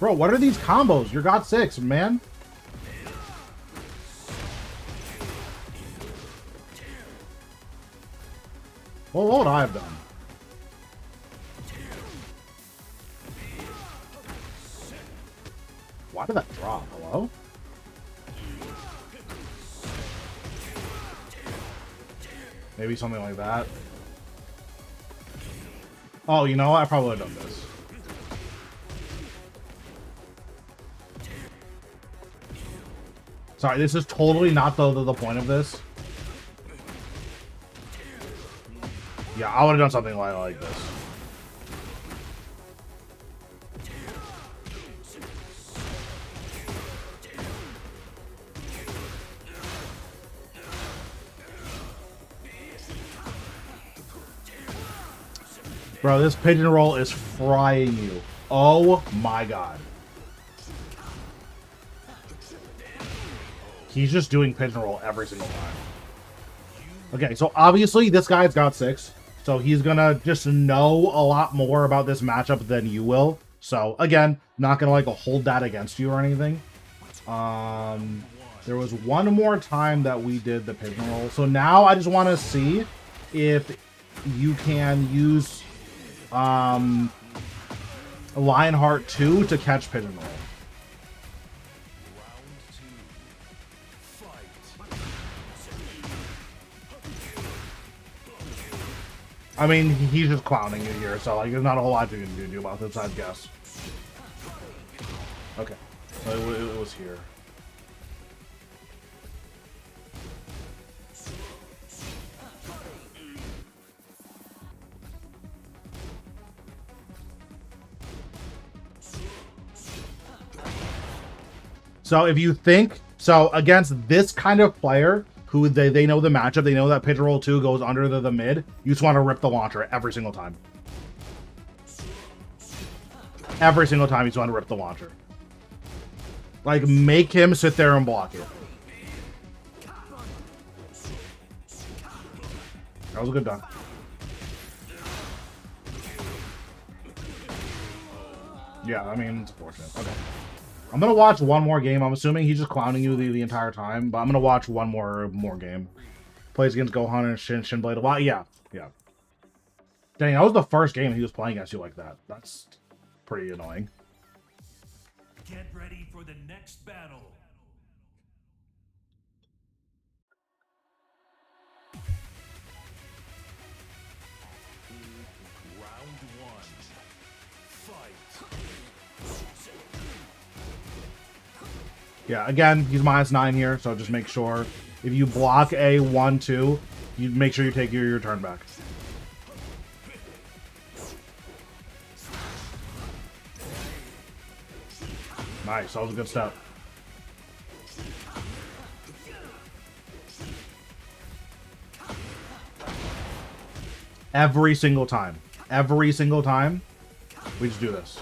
S1: Bro, what are these combos? You're got 6, man. Well, what would I have done? Why did that drop? Hello? Maybe something like that. Oh, you know what? I probably would have done this. Sorry, this is totally not the point of this. Yeah, I would have done something like this. Bro, this pigeon roll is frying you. Oh my god. He's just doing pigeon roll every single time. Okay, so obviously this guy's got 6. So he's gonna just know a lot more about this matchup than you will. So again, not gonna like hold that against you or anything. There was one more time that we did the pigeon roll. So now I just want to see if you can use Lionheart 2 to catch pigeon roll. I mean, he's just clowning you here, so like, there's not a whole lot you can do about this, I'd guess. Okay, so it was here. So if you think, so against this kind of player, who they know the matchup, they know that pigeon roll 2 goes under the mid, you just want to rip the launcher every single time. Every single time you just want to rip the launcher. Like, make him sit there and block it. That was a good done. Yeah, I mean, it's unfortunate. Okay. I'm gonna watch one more game. I'm assuming he's just clowning you the entire time, but I'm gonna watch one more game. Plays against Gohan and Shinblade a lot. Yeah, yeah. Dang, that was the first game he was playing against you like that. That's pretty annoying.
S2: Get ready for the next battle. Round 1. Fight.
S1: Yeah, again, he's -9 here, so just make sure if you block a 1-2, you make sure you take your turn back. Nice, that was a good step. Every single time, we just do this.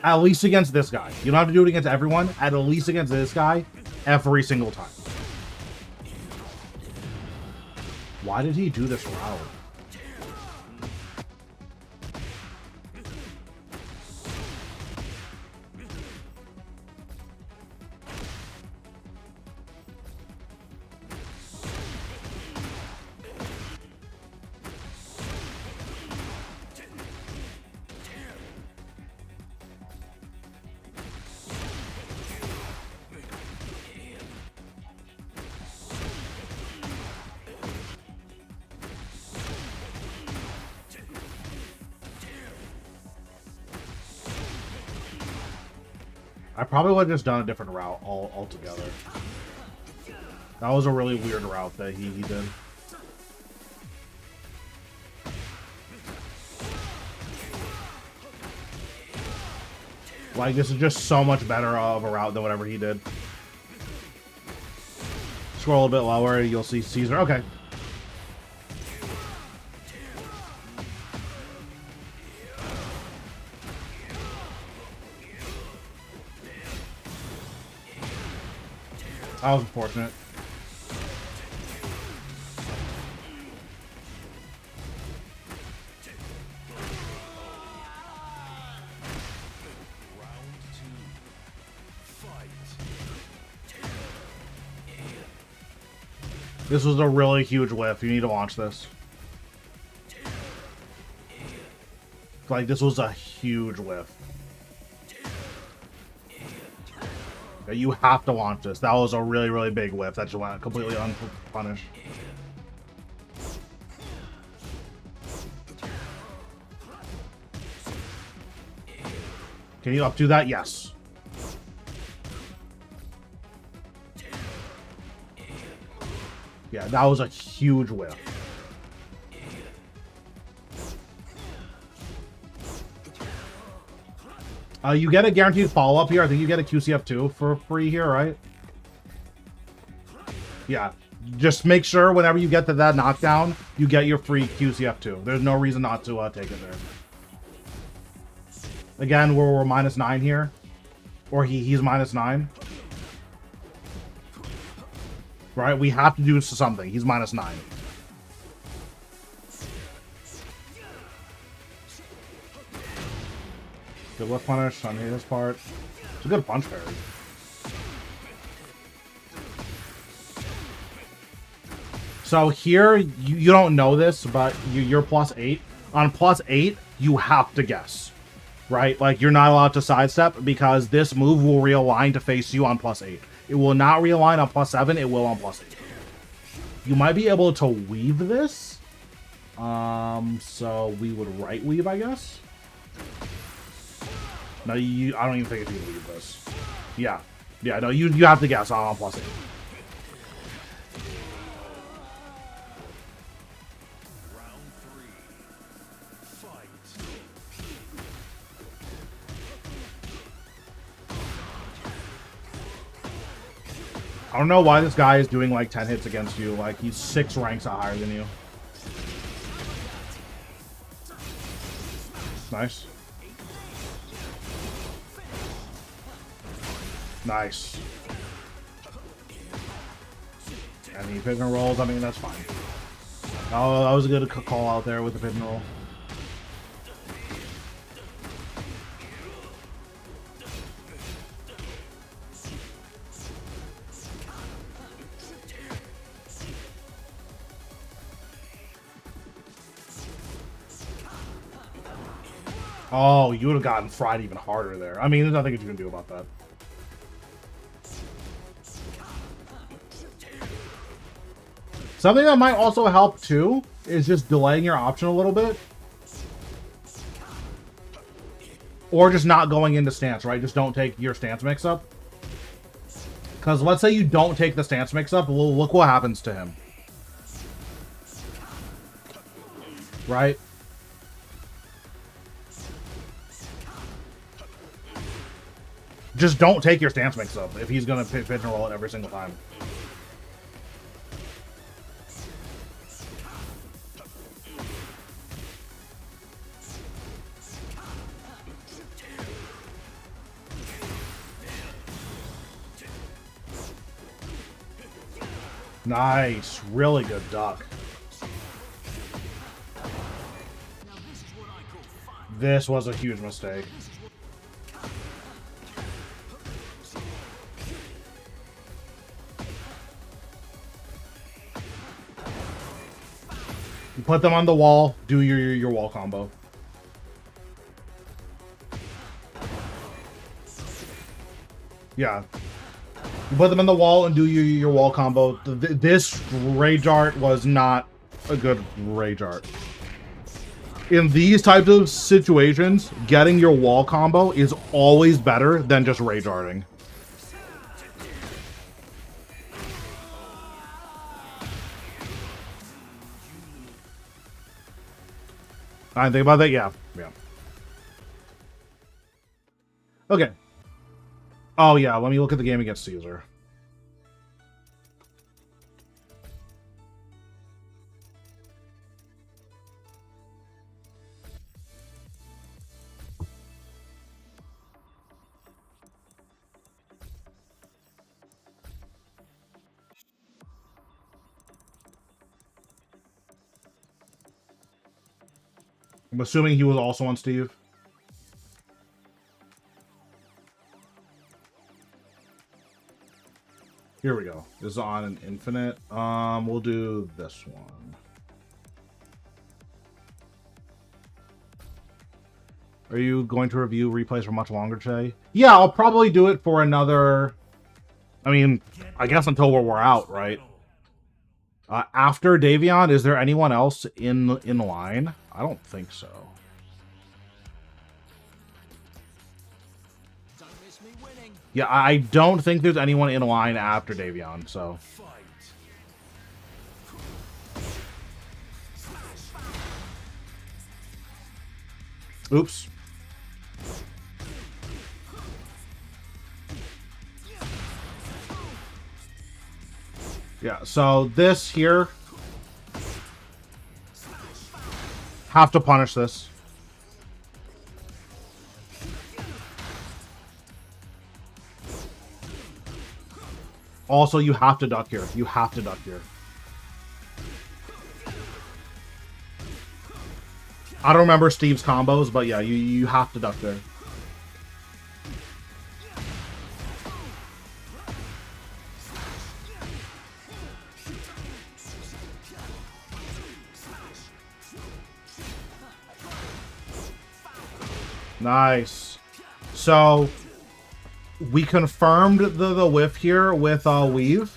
S1: At least against this guy. You don't have to do it against everyone. At least against this guy, every single time. Why did he do this route? I probably would have just done a different route altogether. That was a really weird route that he did. Like, this is just so much better of a route than whatever he did. Scroll a bit lower, you'll see Caesar. Okay. That was unfortunate. This was a really huge whiff. You need to watch this. Like, this was a huge whiff. You have to watch this. That was a really, really big whiff that just went completely unpunished. Can you up do that? Yes. Yeah, that was a huge whiff. You get a guaranteed follow-up here. I think you get a QCF2 for free here, right? Yeah. Just make sure whenever you get to that knockdown, you get your free QCF2. There's no reason not to take it there. Again, we're -9 here. Or he's -9. Right? We have to do something. He's -9. Good whiff punish on his part. It's a good punch parry. So here, you don't know this, but you're +8. On +8, you have to guess. Right? Like, you're not allowed to sidestep because this move will realign to face you on +8. It will not realign on +7, it will on +8. You might be able to weave this. So we would right weave, I guess. No, I don't even think if you can weave this. Yeah. Yeah, no, you have to guess on +8. I don't know why this guy is doing like 10 hits against you. Like, he's 6 ranks higher than you. Nice. Nice. And he pivot rolls. I mean, that's fine. Oh, that was a good call out there with the pivot roll. Oh, you would have gotten fried even harder there. I mean, there's nothing you can do about that. Something that might also help too is just delaying your option a little bit. Or just not going into stance, right? Just don't take your stance mix-up. Because let's say you don't take the stance mix-up, well, look what happens to him. Right? Just don't take your stance mix-up if he's going to pitch and roll it every single time. Nice. Really good duck. This was a huge mistake. You put them on the wall, do your wall combo. Yeah. You put them on the wall and do your wall combo. This Rage Art was not a good Rage Art. In these types of situations, getting your wall combo is always better than just Rage Arting. I think about that, yeah. Yeah. Okay. Oh, yeah, let me look at the game against Caesar. I'm assuming he was also on Steve. Here we go. is on an infinite. We'll do this one. Are you going to review replays for much longer today? Yeah, I'll probably do it for another... I mean, I guess until we're out, right? After Davion, is there anyone else in line? I don't think so. Yeah, I don't think there's anyone in line after Davion, so... Oops. Yeah, so this here... Have to punish this. Also, you have to duck here. You have to duck here. I don't remember Steve's combos, but yeah, you have to duck there. Nice. So we confirmed the whiff here with Weave.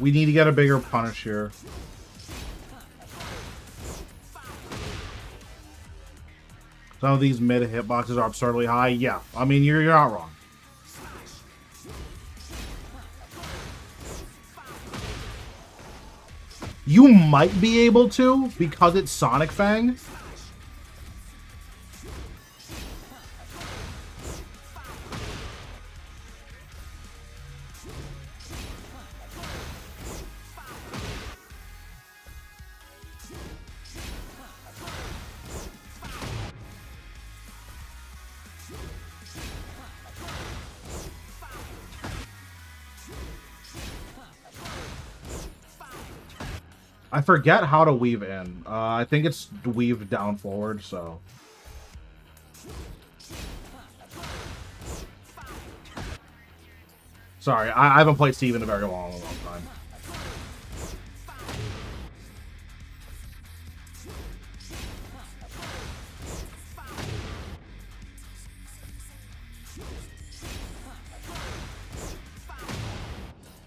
S1: We need to get a bigger punish here. Some of these mid hitboxes are absurdly high. Yeah, I mean, you're not wrong. You might be able to, because it's Sonic Fang. I forget how to weave in. I think it's weave down forward, so. Sorry, I haven't played Steve in a very long time.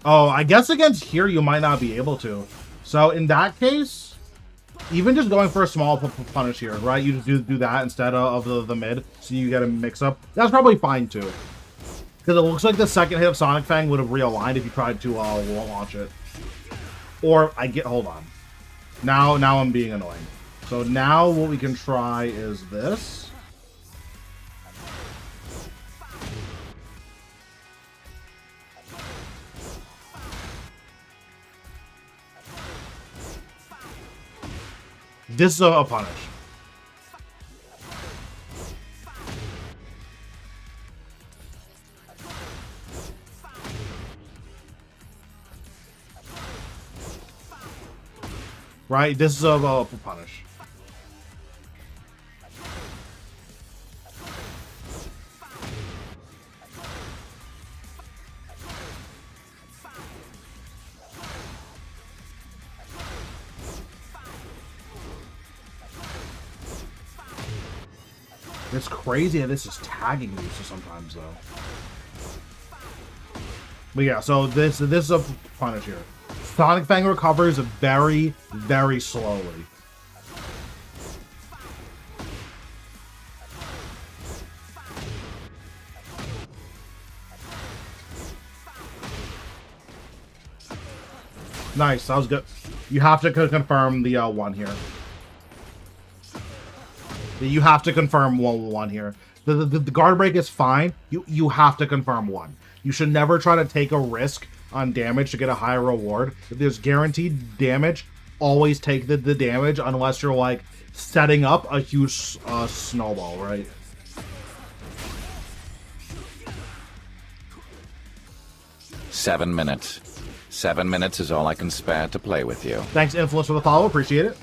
S1: Oh, I guess against here you might not be able to. So in that case, even just going for a small punish here, right? You just do that instead of the mid, so you get a mix-up. That's probably fine too. Because it looks like the second hit of Sonic Fang would have realigned if you tried to launch it. Or, hold on. Now I'm being annoying. So now what we can try is this. This is a punish. Right? This is a punish. It's crazy that this is tagging you sometimes, though. But yeah, so this is a punish here. Sonic Fang recovers very, very slowly. Nice, that was good. You have to confirm the one here. You have to confirm one here. The guard break is fine. You have to confirm one. You should never try to take a risk on damage to get a higher reward. If there's guaranteed damage, always take the damage unless you're like setting up a huge snowball, right?
S3: Seven minutes. 7 minutes is all I can spare to play with you.
S1: Thanks, Influence, for the follow. Appreciate it.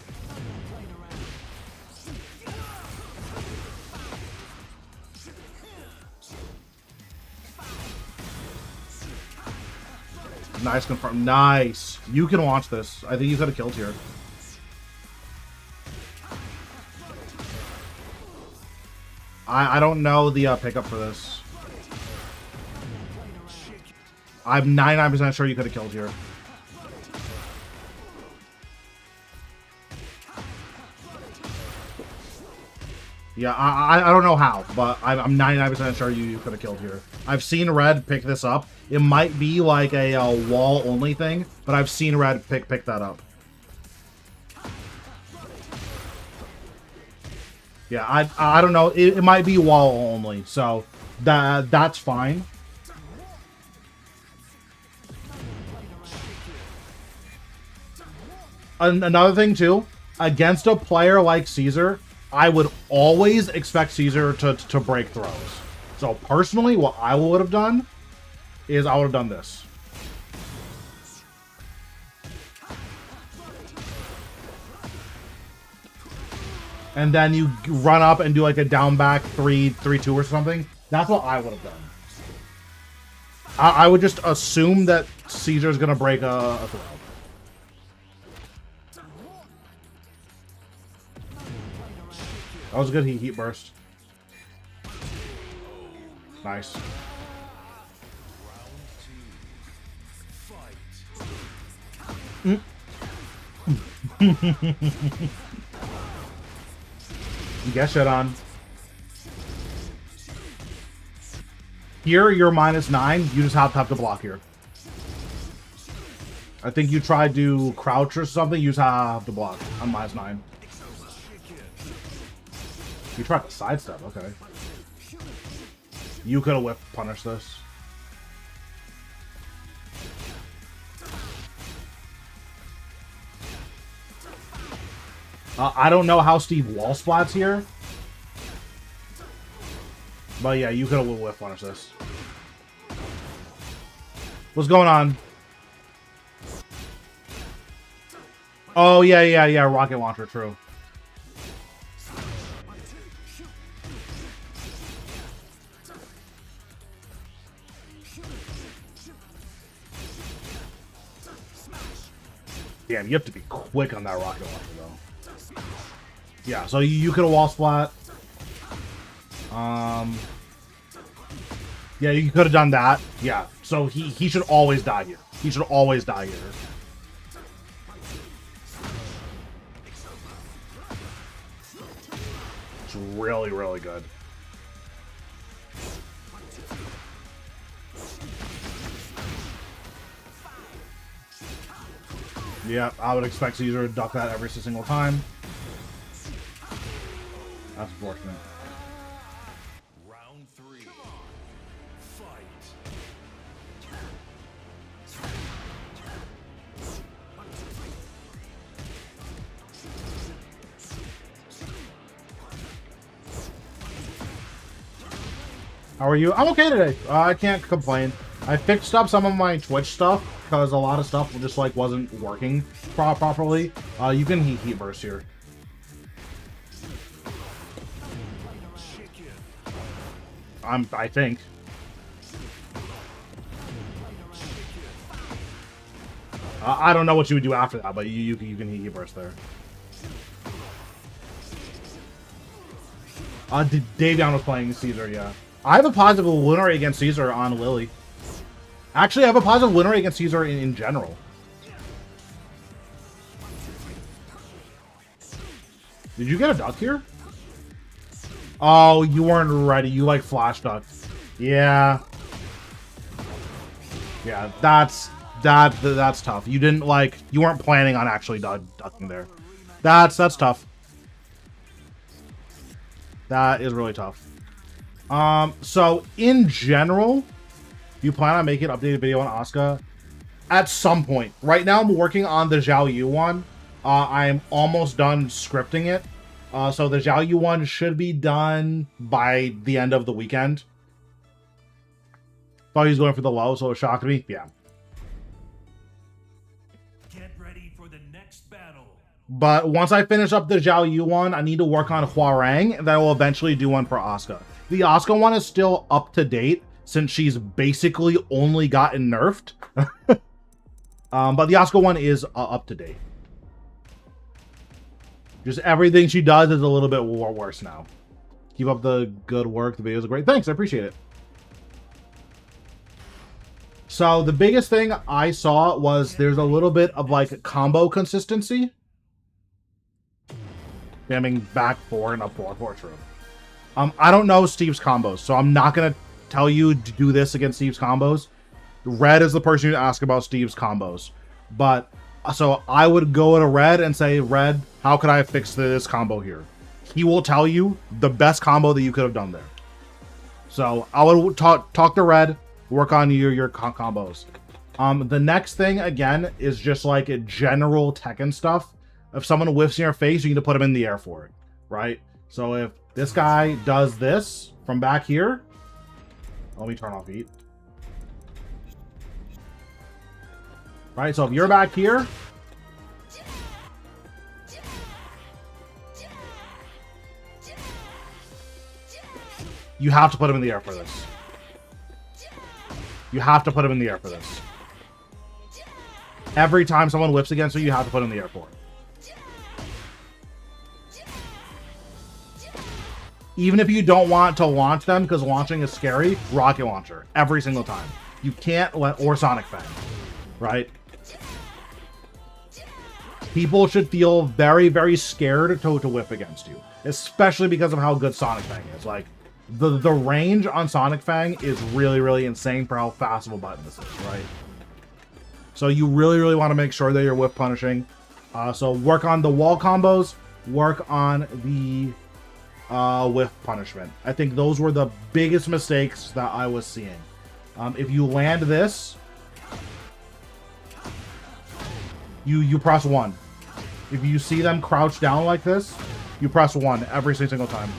S1: Nice confirm. Nice. You can watch this. I think you could have killed here. I don't know the pickup for this. I'm 99% sure you could have killed here. Yeah, I don't know how, but I'm 99% sure you could have killed here. I've seen Red pick this up. It might be like a wall-only thing, but I've seen Red pick that up. Yeah, I don't know. It might be wall only, so that's fine. Another thing too, against a player like Caesar, I would always expect Caesar to break throws. So personally, what I would have done is I would have done this. And then you run up and do like a down back 3-2 or something. That's what I would have done. I would just assume that Caesar's gonna break a throw. That was a good heat burst. Nice. You get shit on. Here, you're -9. You just have to block here. I think you tried to crouch or something. You just have to block on -9. You tried to sidestep. Okay. You could have whip punished this. I don't know how Steve wall splats here. But yeah, you could have whip punished this. What's going on? Oh, yeah. Rocket launcher, true. Damn, you have to be quick on that rocket launcher, though. Yeah, so you could have wall splat. Yeah, you could have done that. Yeah, so he should always die here. He should always die here. It's really, really good. Yeah, I would expect Caesar to duck that every single time. That's unfortunate.
S2: Round 3. Fight.
S1: How are you? I'm okay today. I can't complain. I fixed up some of my Twitch stuff because a lot of stuff just like wasn't working properly. You can heat burst here. I think. I don't know what you would do after that, but you can heat burst there. Davion was playing Caesar, yeah. I have a positive win rate against Caesar on Lily. Actually, I have a positive win rate against Caesar in general. Did you get a duck here? Oh, you weren't ready. You like flash ducked. Yeah. Yeah, that's tough. You didn't like, you weren't planning on actually ducking there. That's tough. That is really tough. So in general, you plan on making an updated video on Asuka at some point. Right now, I'm working on the Zhao Yu one. I'm almost done scripting it. So the Zhao Yu one should be done by the end of the weekend. Thought he was going for the low, so it shocked me. Yeah.
S2: Get ready for the next battle.
S1: But once I finish up the Zhao Yu one, I need to work on Huarang, and then I will eventually do one for Asuka. The Asuka one is still up to date, since she's basically only gotten nerfed. But the Asuka one is up to date. Just everything she does is a little bit worse now. Keep up the good work. The videos are great. Thanks, I appreciate it. So the biggest thing I saw was there's a little bit of like combo consistency. Spamming back 4 and up 4 true. I don't know Steve's combos, so I'm not gonna tell you to do this against Steve's combos. Red is the person you ask about Steve's combos. But so I would go to Red and say, Red, how could I fix this combo here? He will tell you the best combo that you could have done there. So I would talk to Red, work on your combos. The next thing again is just like a general Tekken stuff. If someone whiffs in your face, you need to put him in the air for it, right? So if this guy does this from back here, let me turn off heat. Right, so if you're back here, you have to put him in the air for this. You have to put him in the air for this. Every time someone whips against you, you have to put him in the air for it. Even if you don't want to launch them, because launching is scary, rocket launcher. Every single time. You can't let, or Sonic Fang, right? People should feel very, very scared to whip against you. Especially because of how good Sonic Fang is. Like, the range on Sonic Fang is really, really insane for how fast of a button this is, right? So you really, really want to make sure that you're whip punishing. So work on the wall combos, work on the whiff punishment. I think those were the biggest mistakes that I was seeing. If you land this, you press 1. If you see them crouch down like this, you press 1 every single time.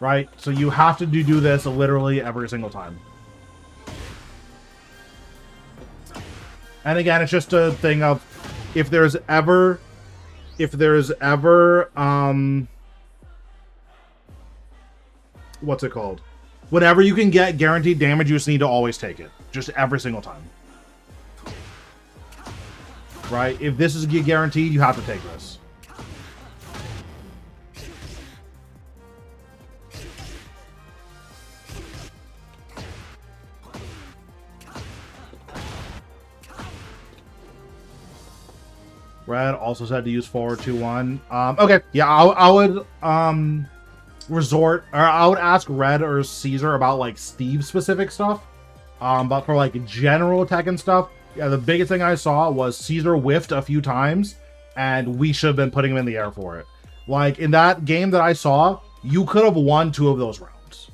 S1: Right? So you have to do this literally every single time. And again, it's just a thing of if there's ever what's it called? Whenever you can get guaranteed damage, you just need to always take it. Just every single time. Right? If this is guaranteed, you have to take this. Red also said to use forward 2-1. Okay, yeah, I would resort, or I would ask Red or Caesar about like Steve specific stuff. But for like general Tekken stuff, yeah, the biggest thing I saw was Caesar whiffed a few times, and we should have been putting him in the air for it. Like in that game that I saw, you could have won 2 of those rounds,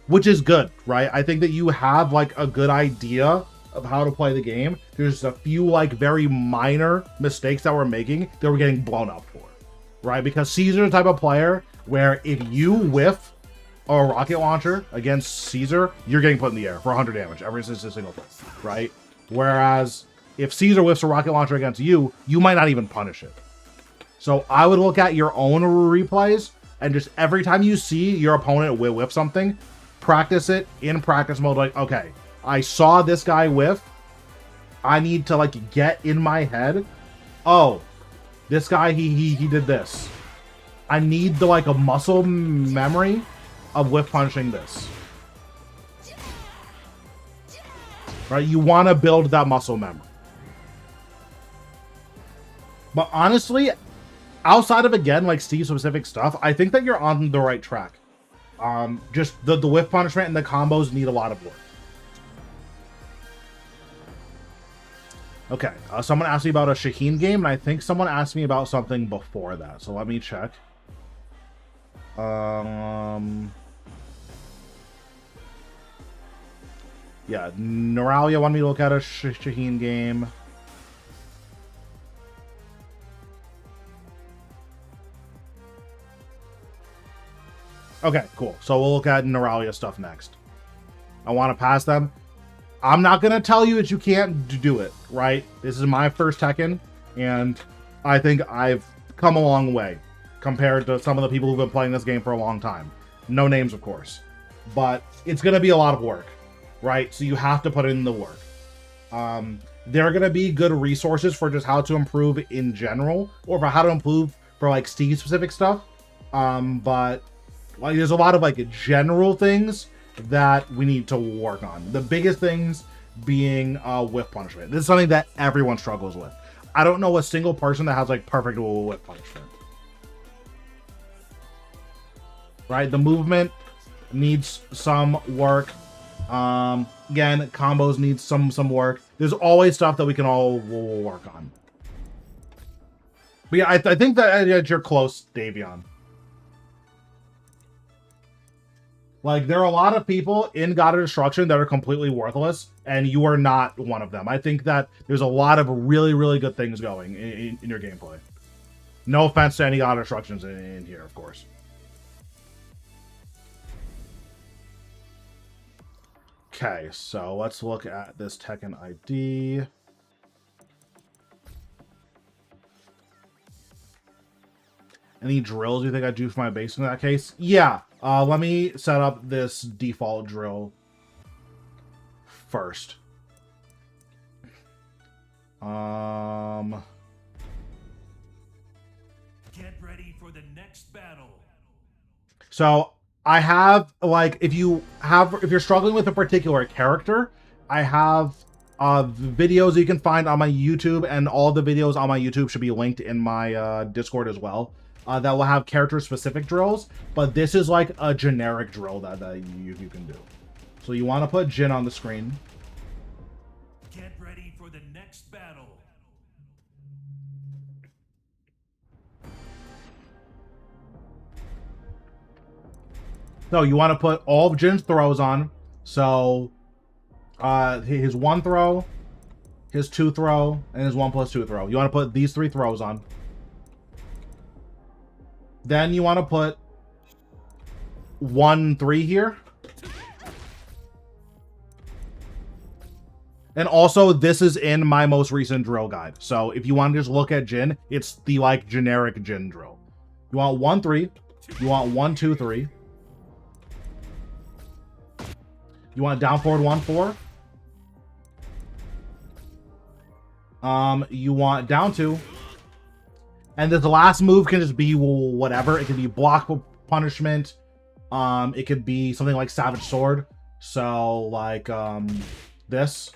S1: which is good, right? I think that you have like a good idea of how to play the game. There's just a few like very minor mistakes that we're making that we're getting blown up for, right? Because Caesar's the type of player where if you whiff a rocket launcher against Caesar, you're getting put in the air for 100 damage every single thing, right? Whereas if Caesar whiffs a rocket launcher against you, you might not even punish it. So I would look at your own replays and just every time you see your opponent whiff something, practice it in practice mode. Like, okay, I saw this guy whiff. I need to like get in my head. Oh, this guy, he did this. I need the like a muscle memory of whiff punishing this. Right? You want to build that muscle memory. But honestly, outside of again like Steve specific stuff, I think that you're on the right track. Just the whiff punishment and the combos need a lot of work. Okay, someone asked me about a Shaheen game, and I think someone asked me about something before that. So let me check. Yeah, Neuralia wanted me to look at a Shaheen game. Okay, cool. So we'll look at Neuralia stuff next. I want to pass them. I'm not going to tell you that you can't do it, right? This is my first Tekken, and I think I've come a long way compared to some of the people who've been playing this game for a long time. No names, of course. But it's going to be a lot of work, right? So you have to put in the work. There are going to be good resources for just how to improve in general, or for how to improve for like Steve specific stuff. But like there's a lot of like general things that we need to work on. The biggest things being whiff punishment. This is something that everyone struggles with. I don't know a single person that has like perfect whiff punishment. Right? The movement needs some work. Again, combos need some work. There's always stuff that we can all work on. But yeah, I think that you're close, Davion. Like, there are a lot of people in God of Destruction that are completely worthless, and you are not one of them. I think that there's a lot of really, really good things going in your gameplay. No offense to any God of Destructions in here, of course. Okay, so let's look at this Tekken ID. Any drills you think I'd do for my base in that case? Yeah. Let me set up this default drill first.
S2: Get ready for the next battle.
S1: So I have, like, if you're struggling with a particular character, I have videos you can find on my YouTube, and all the videos on my YouTube should be linked in my Discord as well. That will have character-specific drills, but this is like a generic drill that you can do. So you want to put Jin on the screen.
S2: Get ready for the next battle.
S1: So you want to put all of Jin's throws on. So his 1 throw, his 2 throw, and his 1+2 throw. You want to put these 3 throws on. Then you want to put 1-3 here. And also, this is in my most recent drill guide. So if you want to just look at Jin, it's the like generic Jin drill. You want 1-3. You want 1-2-3. You want down forward 1-4. You want down 2. And the last move can just be whatever. It could be block punishment. It could be something like Savage Sword. So, like, this.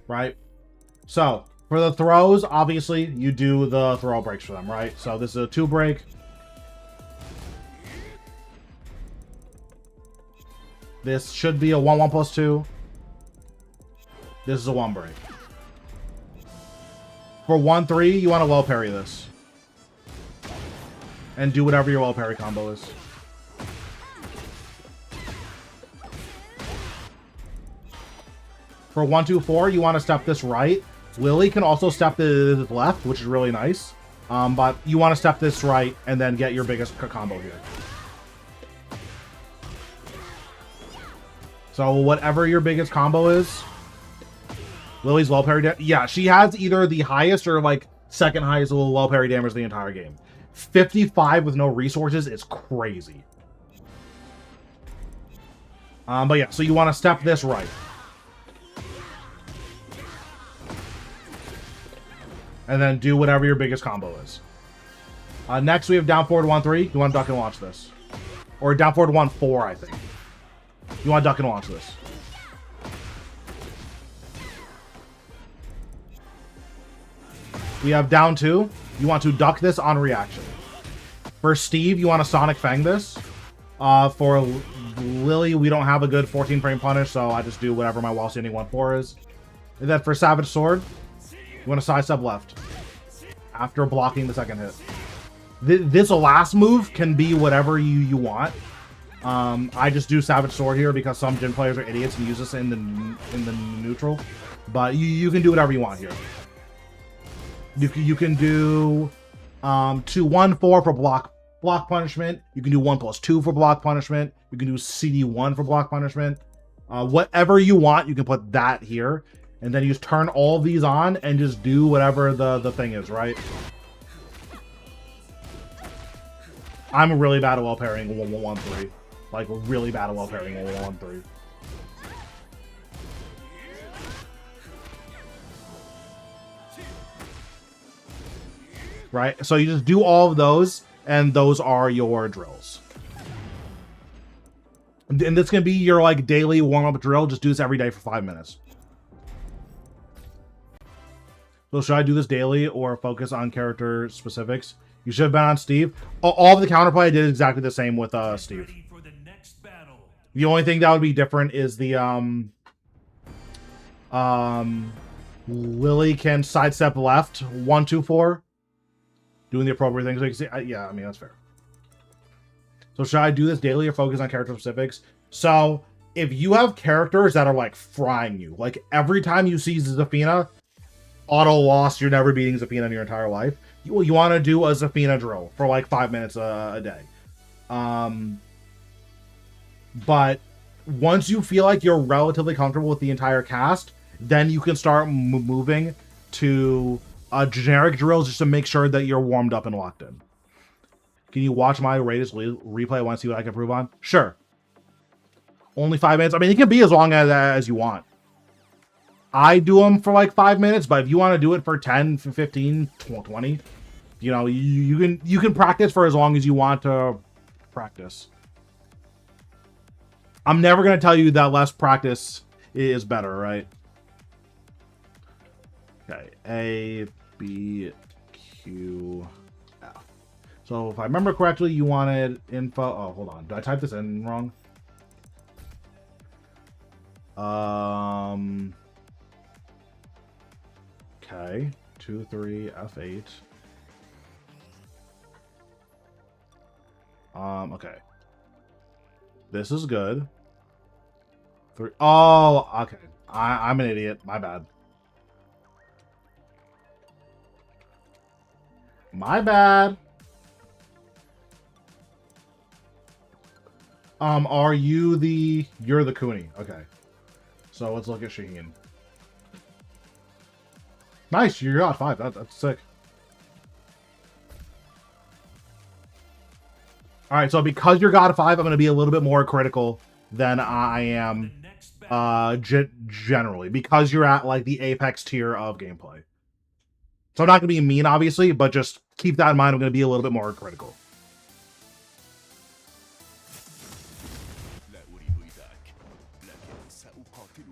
S1: Right? So, for the throws, obviously, you do the throw breaks for them, right? So, this is a 2 break. This should be a 1-1+2. This is a 1 break. For 1-3, you want to low parry this. And do whatever your low parry combo is. For 1-2-4, you want to step this right. Lily can also step this left, which is really nice. But you want to step this right and then get your biggest combo here. So whatever your biggest combo is, Lily's low parry damage. Yeah, she has either the highest or like second highest low parry damage the entire game. 55 with no resources is crazy. But yeah, so you want to step this right. And then do whatever your biggest combo is. Next we have down forward 1-3. You want to duck and launch this. Or down forward 1-4, I think. You want to duck and launch this. We have down 2. You want to duck this on reaction. For Steve, you want to Sonic Fang this. For Lily, we don't have a good 14 frame punish, so I just do whatever my while standing 1-4 is. And then for Savage Sword, you want to sidestep left. After blocking the second hit. This last move can be whatever you want. I just do Savage Sword here because some Jin players are idiots and use this in the neutral. But you can do whatever you want here. You can do 2-1-4 for block punishment. You can do 1+2 for block punishment. You can do CD1 for block punishment. Whatever you want, you can put that here. And then you just turn all these on and just do whatever the thing is, right? I'm really bad at well parrying 1-1-3. Like, really bad at well parrying 1-1-3. Right? So you just do all of those, and those are your drills. And this can be your, like, daily warm-up drill. Just do this every day for 5 minutes. So should I do this daily or focus on character specifics? You should have been on Steve. All of the counterplay I did exactly the same with Steve.
S2: Ready for the next battle.
S1: The only thing that would be different is the Lily can sidestep left 1, 2, 4, doing the appropriate things. So you can see, yeah, I mean that's fair. So should I do this daily or focus on character specifics? So if you have characters that are like frying you, like every time you see Zafina, auto loss, you're never beating Zafina in your entire life. You want to do a Zafina drill for like 5 minutes a day. But once you feel like you're relatively comfortable with the entire cast, then you can start moving to generic drills just to make sure that you're warmed up and locked in. Can you watch my latest replay? I want to see what I can improve on? Sure. Only 5 minutes. I mean, it can be as long as you want. I do them for like 5 minutes, but if you want to do it for 10, 15, 20, you know, you can practice for as long as you want to practice. I'm never going to tell you that less practice is better, right? Okay, A, B, Q, F. So if I remember correctly, you wanted info. Oh, hold on. Did I type this in wrong? Okay, 2, 3, F8. Okay. This is good. 3. Oh, okay. I'm an idiot. My bad. My bad. Are you the... You're the Kuni. Okay. So let's look at Shaheen. Nice, you got 5. That's sick. Alright, so because you're God of 5, I'm going to be a little bit more critical than I am generally. Because you're at, like, the apex tier of gameplay. So I'm not going to be mean, obviously, but just keep that in mind. I'm going to be a little bit more critical.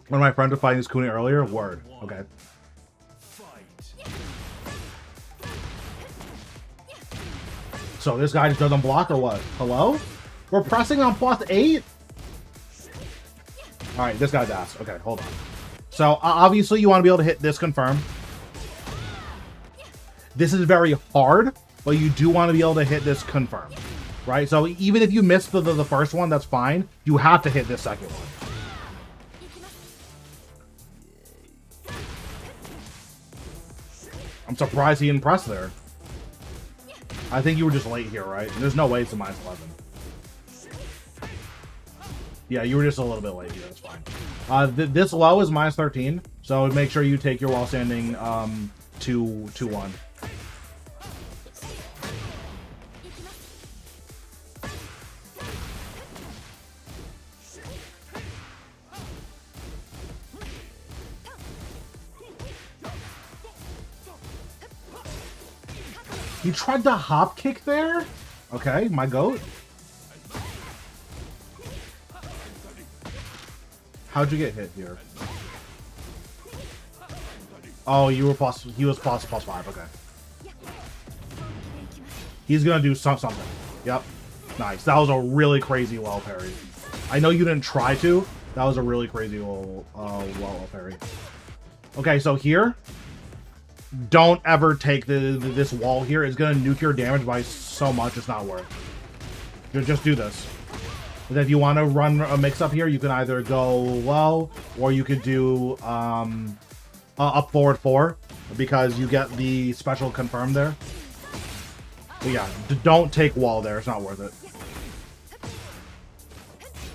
S1: One of my friends was fighting this Kuni earlier. Word. Okay. So this guy just doesn't block or what? Hello? We're pressing on +8? Alright, this guy dies. Okay, hold on. So obviously you want to be able to hit this confirm. This is very hard, but you do want to be able to hit this confirm. Right? So even if you miss the first one, that's fine. You have to hit this second one. I'm surprised he didn't press there. I think you were just late here, right? There's no way it's a -11. Yeah, you were just a little bit late here. That's fine. This low is -13, so make sure you take your while standing 2-1. He tried to hop kick there? Okay, my goat. How'd you get hit here? Oh, you were plus, he was +5, okay. He's gonna do something. Yep. Nice. That was a really crazy well parry. I know you didn't try to. That was a really crazy well parry. Okay, so here, don't ever take this wall here. It's gonna nuke your damage by so much. It's not worth it. Just do this. And if you want to run a mix-up here, you can either go low or you could do up forward 4 because you get the special confirm there. But yeah, don't take wall there. It's not worth it.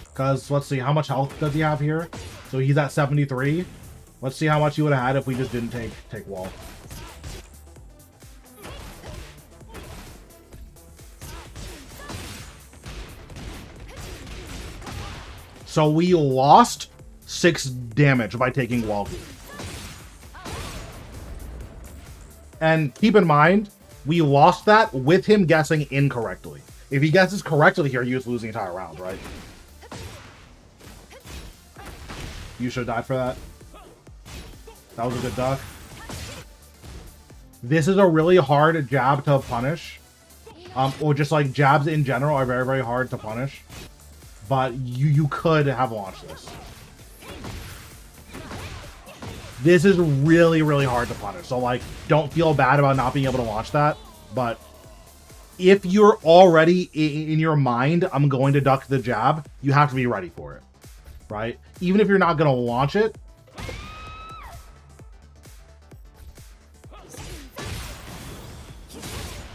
S1: Because let's see, how much health does he have here? So he's at 73. Let's see how much he would have had if we just didn't take wall. So we lost 6 damage by taking wall here. And keep in mind, we lost that with him guessing incorrectly. If he guesses correctly here, he was losing the entire round, right? You should have died for that. That was a good duck. This is a really hard jab to punish. Or just like jabs in general are very, very hard to punish. But you could have launched this. This is really, really hard to punish. So like, don't feel bad about not being able to launch that. But if you're already in your mind, I'm going to duck the jab, you have to be ready for it. Right? Even if you're not going to launch it.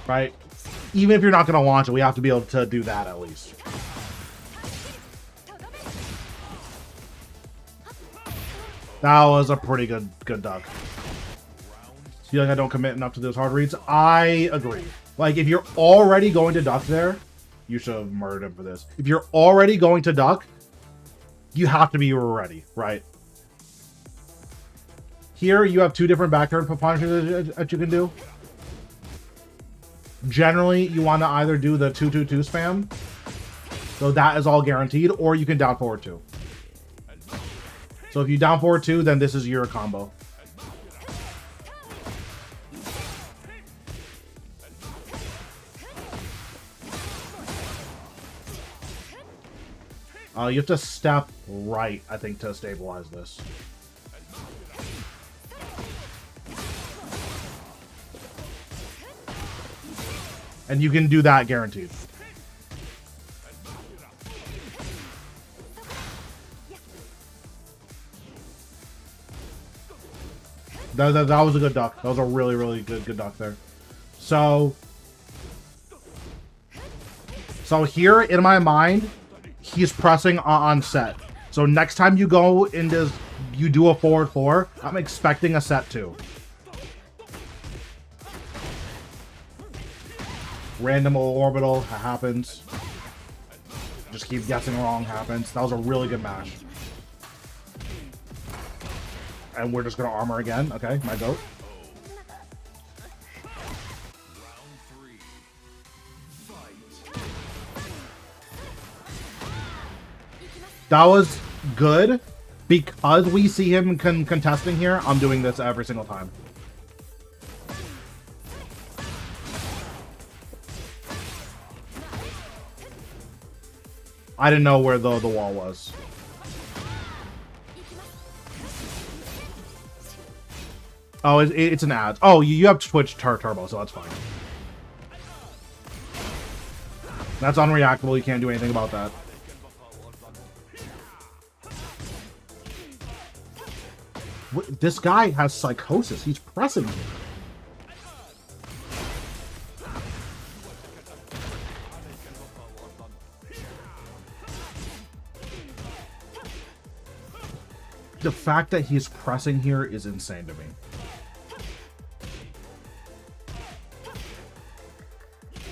S1: Right? Even if you're not going to launch it, we have to be able to do that at least. That was a pretty good duck. Feel like I don't commit enough to those hard reads? I agree. Like, if you're already going to duck there, you should have murdered him for this. If you're already going to duck, you have to be ready, right? Here, you have 2 different back turn punishes that you can do. Generally, you want to either do the 2-2-2 spam, so that is all guaranteed, or you can down forward 2. So if you down forward 2, then this is your combo. You have to step right, I think, to stabilize this. And you can do that guaranteed. That was a good duck. That was a really, really good duck there. So here, in my mind, he's pressing on set. So next time you go into, you do a forward 4, I'm expecting a set 2. Random orbital happens. Just keep guessing wrong happens. That was a really good match. And we're just gonna armor again. Okay, my goat. That was good. Because we see him contesting here, I'm doing this every single time. I didn't know where the wall was. Oh, it's an ad. Oh, you have Twitch Turbo, so that's fine. That's unreactable. You can't do anything about that. This guy has psychosis. He's pressing me. The fact that he's pressing here is insane to me.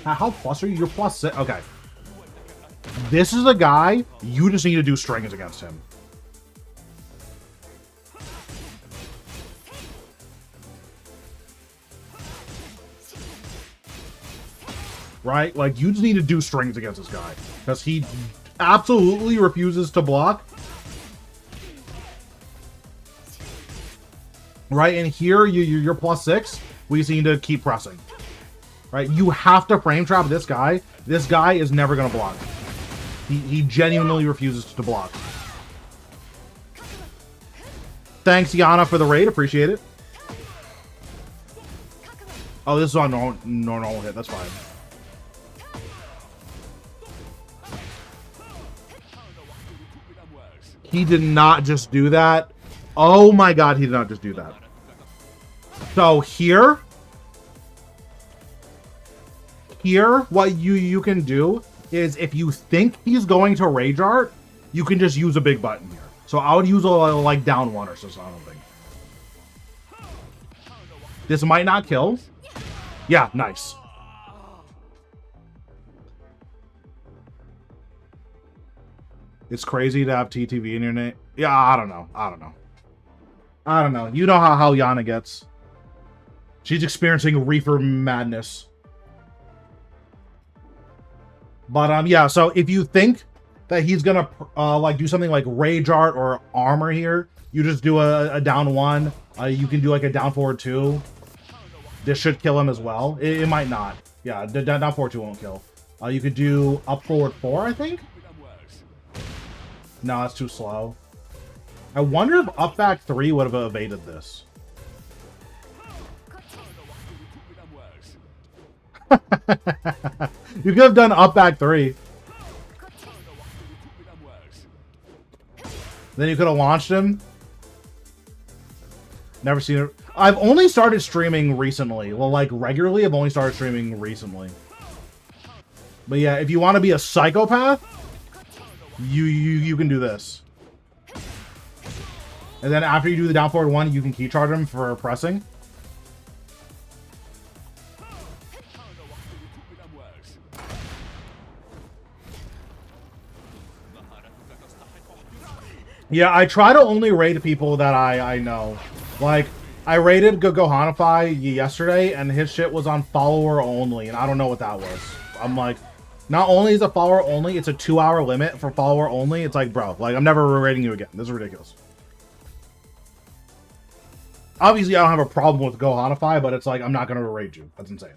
S1: How plus are you? You're plus 6. Okay. This is a guy, you just need to do strings against him. Right? Like, you just need to do strings against this guy. Because he absolutely refuses to block. Right? And here, you're plus 6. We just need to keep pressing. Right? You have to frame trap this guy. This guy is never going to block. He genuinely refuses to block. Thanks, Yana, for the raid. Appreciate it. Oh, this is on normal hit. That's fine. He did not just do that. Oh my god, he did not just do that. So here, what you can do is if you think he's going to Rage Art, you can just use a big button here. So I would use a like down one or something. This might not kill. Yeah, nice. It's crazy to have TTV in your name. Yeah, I don't know. I don't know. I don't know. You know how Yana gets. She's experiencing reefer madness. But yeah, so if you think that he's gonna like do something like Rage Art or Armor here, you just do a down 1. You can do like a down forward 2. This should kill him as well. It might not. Yeah, down forward 2 won't kill. You could do up forward 4, I think. No, that's too slow. I wonder if up back 3 would have evaded this. You could have done up back 3. Then you could have launched him. Never seen it. I've only started streaming recently. Well, like regularly, I've only started streaming recently. But yeah, if you want to be a psychopath, you can do this. And then after you do the down forward 1, you can key charge him for pressing. Yeah, I try to only raid people that I know. Like, I raided Gohanify yesterday, and his shit was on follower only, and I don't know what that was. I'm like, not only is it follower only, it's a 2-hour limit for follower only. It's like, bro, like, I'm never raiding you again. This is ridiculous. Obviously, I don't have a problem with Gohanify, but it's like, I'm not going to raid you. That's insane.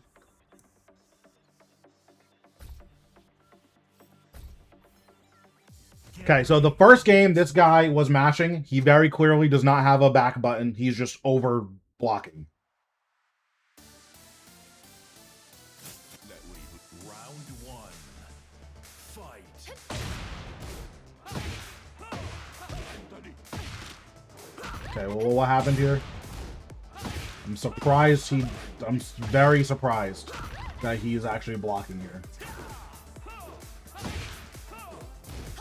S1: Okay, so the first game, this guy was mashing. He very clearly does not have a back button. He's just over blocking.
S2: Round 1. Fight.
S1: Okay, well, what happened here? I'm surprised I'm very surprised that he's actually blocking here.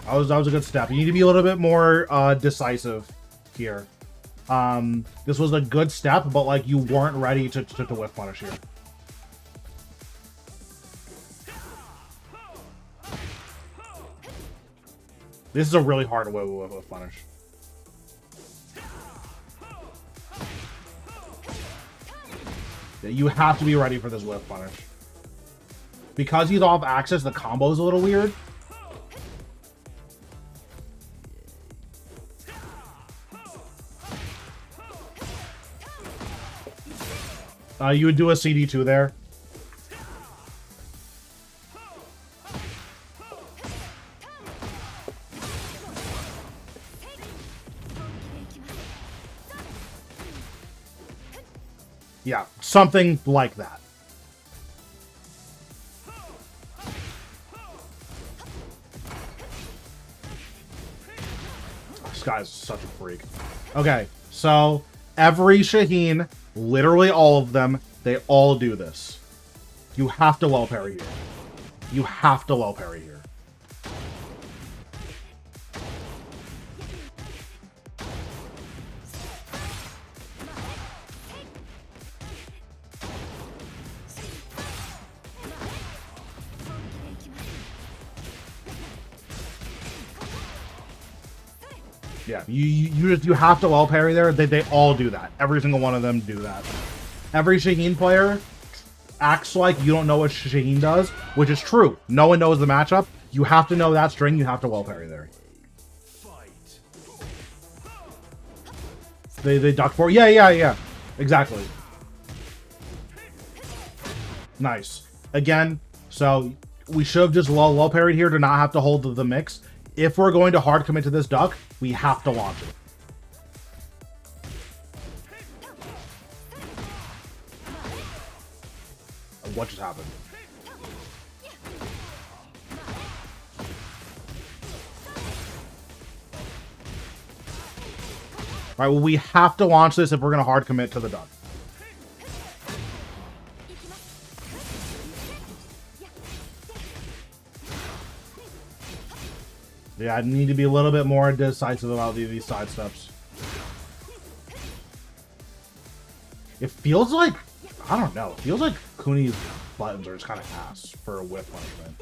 S1: That was a good step. You need to be a little bit more decisive here. This was a good step, but like you weren't ready to whiff punish here. This is a really hard whiff punish. You have to be ready for this whiff punish. Because he's off axis, the combo's a little weird. You would do a CD2 there. Yeah, something like that. This guy's such a freak. Okay, so every Shaheen, literally all of them, they all do this. You have to low parry here. You have to low parry here. Yeah, you have to low parry there. They all do that. Every single one of them do that. Every Shaheen player acts like you don't know what Shaheen does, which is true. No one knows the matchup. You have to know that string. You have to low parry there. They duck for. Yeah. Exactly. Nice. Again, so we should have just low parried here to not have to hold the mix. If we're going to hard commit to this duck, we have to launch it. What just happened? Alright, well, we have to launch this if we're going to hard commit to the duck. Yeah, I need to be a little bit more decisive about these side steps. It feels like, I don't know, it feels like Kuni's buttons are just kind of ass for a whiff punishment.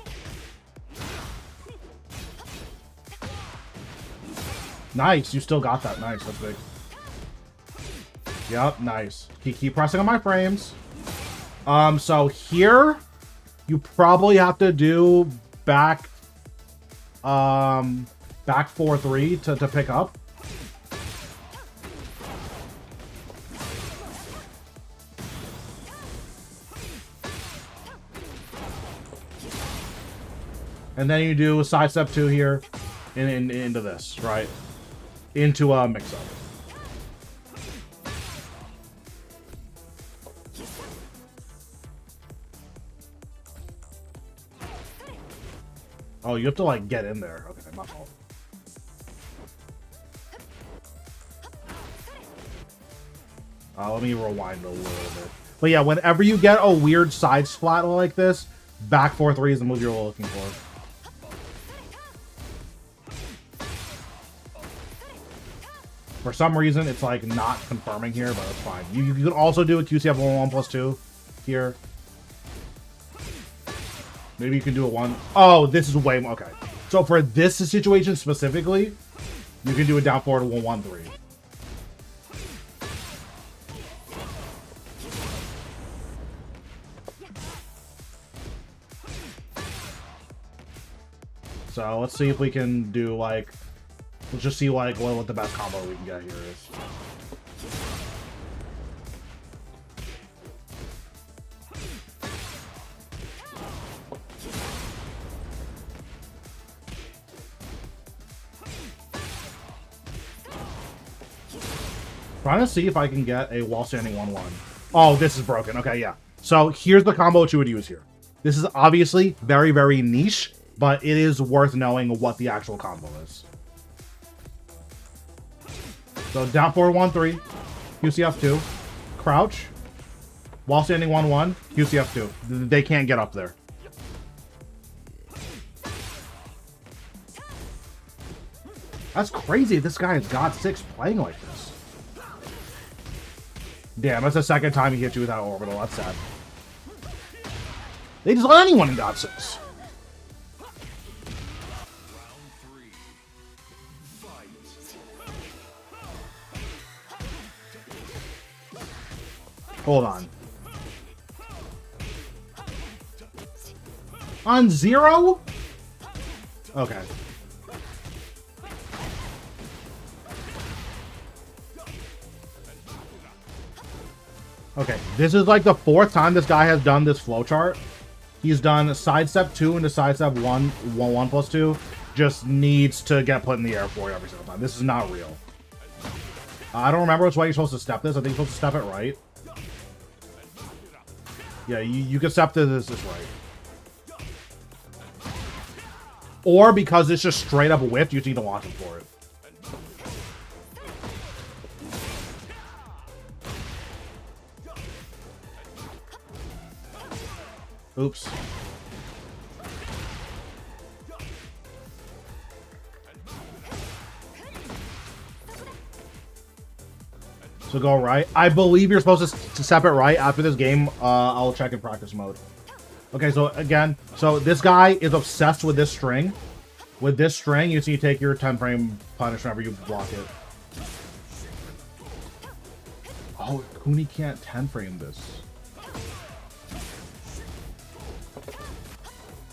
S1: Nice, you still got that. Nice, that's big. Yep, nice. Keep pressing on my frames. So here, you probably have to do back 4-3 to pick up. And then you do a side step 2 here into this, right? Into a mix-up. Oh, you have to, like, get in there. Okay, my fault. Let me rewind a little bit. But yeah, whenever you get a weird side splat like this, back 4-3 is the move you're looking for. For some reason, it's like not confirming here, but it's fine. You can also do a QCF 1-1+2 here. Maybe you can do a 1. Oh, this is way more. Okay. So for this situation specifically, you can do a down 4 to 1-1-3. So let's see if we can do like, let's just see like what the best combo we can get here is. Trying to see if I can get a wall standing 1-1. Oh, this is broken. Okay, yeah. So here's the combo that you would use here. This is obviously very, very niche, but it is worth knowing what the actual combo is. So down 4-1-3, QCF2, crouch, while standing 1-1, QCF2. They can't get up there. That's crazy. This guy is God 6 playing like this. Damn, that's the second time he hit you with that orbital. That's sad. They just let anyone in God 6. Hold on. On 0? Okay. Okay, this is like the 4th time this guy has done this flowchart. He's done sidestep 2 into sidestep 1+2. Just needs to get put in the air for you every single time. This is not real. I don't remember which way you're supposed to step this. I think you're supposed to step it right. Yeah, you can step this right. Or because it's just straight up whiffed, you just need to launch him for it. Oops. So go right. I believe you're supposed to step it right after this game. I'll check in practice mode. Okay, so again, so this guy is obsessed with this string. With this string, you see you take your 10 frame punish whenever you block it. Oh, Kuni can't 10 frame this.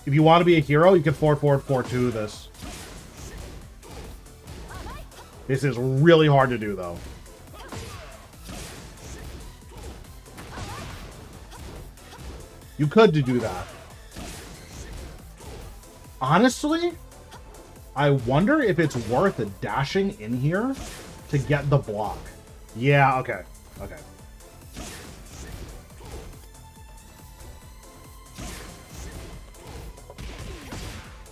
S1: If you want to be a hero, you can 4-4-4-2 this. This is really hard to do, though. You could do that. Honestly, I wonder if it's worth dashing in here to get the block. Yeah, okay. Okay.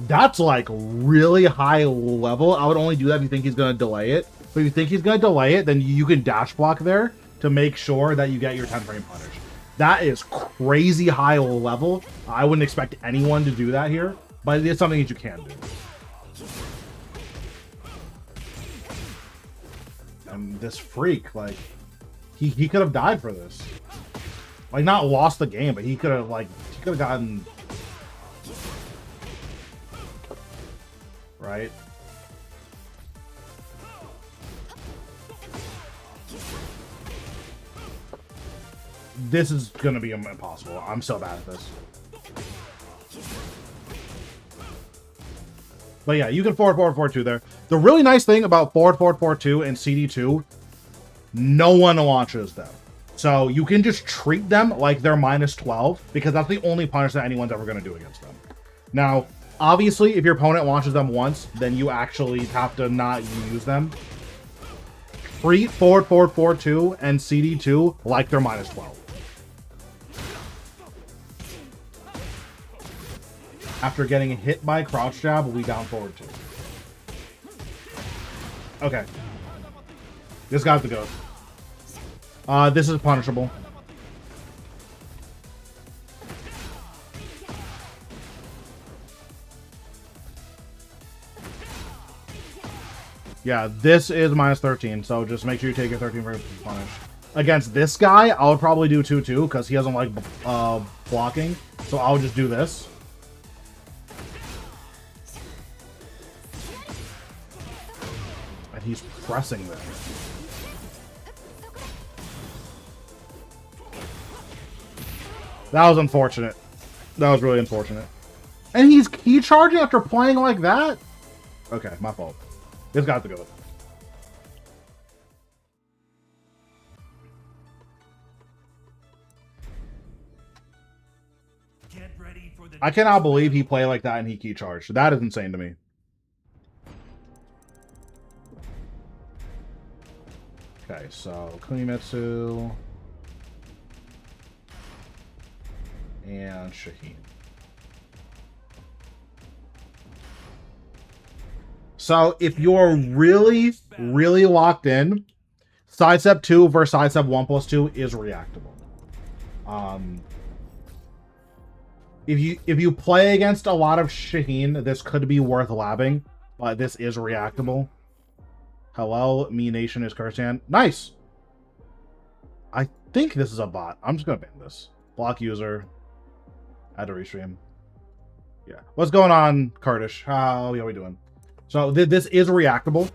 S1: That's like really high level. I would only do that if you think he's going to delay it. But if you think he's going to delay it, then you can dash block there to make sure that you get your 10 frame punish. That is crazy high level. I wouldn't expect anyone to do that here, but it is something that you can do. And this freak, like, He could have died for this. Like, not lost the game, but he could have, like, he could have gotten... Right? This is gonna be impossible. I'm so bad at this. But yeah, you can forward, forward, forward 2 there. The really nice thing about forward, forward, forward 2 and CD2, no one launches them. So you can just treat them like they're -12, because that's the only punish that anyone's ever going to do against them. Now, obviously, if your opponent launches them once, then you actually have to not use them. Treat forward, forward, forward 2 and CD2 like they're -12. After getting hit by crouch jab, we down forward 2. Okay. This got the ghost. This is punishable. Yeah, this is -13, so just make sure you take your 13 for punish. Against this guy, I would probably do 2-2, because he doesn't like blocking, so I'll just do this. And he's pressing there. That was unfortunate. That was really unfortunate. And he's key charging after playing like that? Okay, my fault. This got to go.
S2: Get ready for the
S1: I cannot believe he played like that and he key charged. That is insane to me. Okay, so Kunimitsu and Shaheen. So if you're really, really locked in, sidestep 2 versus sidestep 1+2 is reactable. If you play against a lot of Shaheen, this could be worth labbing, but this is reactable. Hello, Me Nation is Kirsan. Nice. I think this is a bot. I'm just gonna ban this. Block user. Add to restream. Yeah. What's going on, Kurdish? How are we doing? So this is reactable.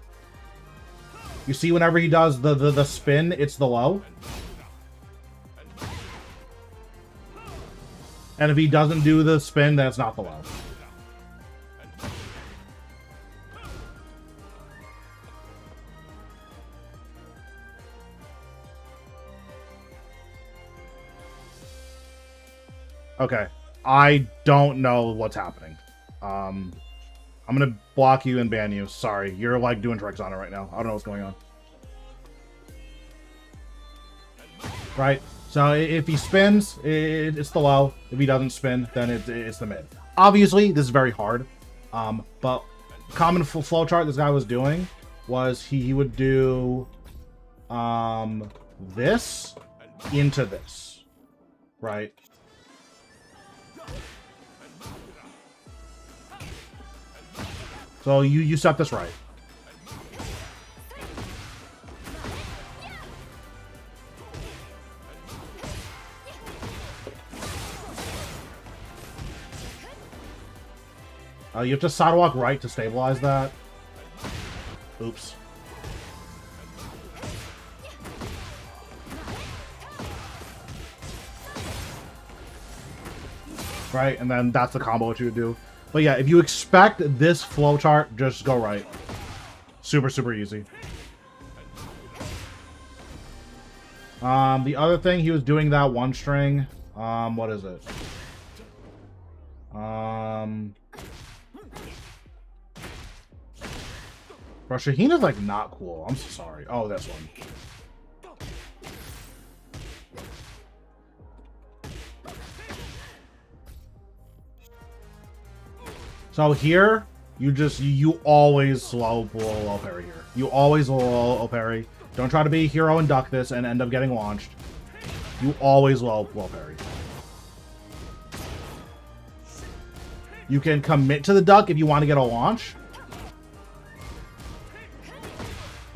S1: You see, whenever he does the spin, it's the low. And if he doesn't do the spin, then it's not the low. Okay. I don't know what's happening. I'm gonna block you and ban you. Sorry, you're like doing tricks on it right now. I don't know what's going on. Right? So if he spins, it's the low. If he doesn't spin, then it's the mid. Obviously, this is very hard. But common flow chart this guy was doing was he would do this into this. Right? So you set this right. You have to sidewalk right to stabilize that. Oops. Right, and then that's the combo what you would do. But yeah, if you expect this flowchart, just go right. Super, super easy. The other thing, he was doing that one string. What is it? Bro, Shaheen is like not cool. I'm so sorry. Oh, this one. So here, you always slow pull low parry here. You always low parry. Don't try to be a hero and duck this and end up getting launched. You always low parry. You can commit to the duck if you want to get a launch.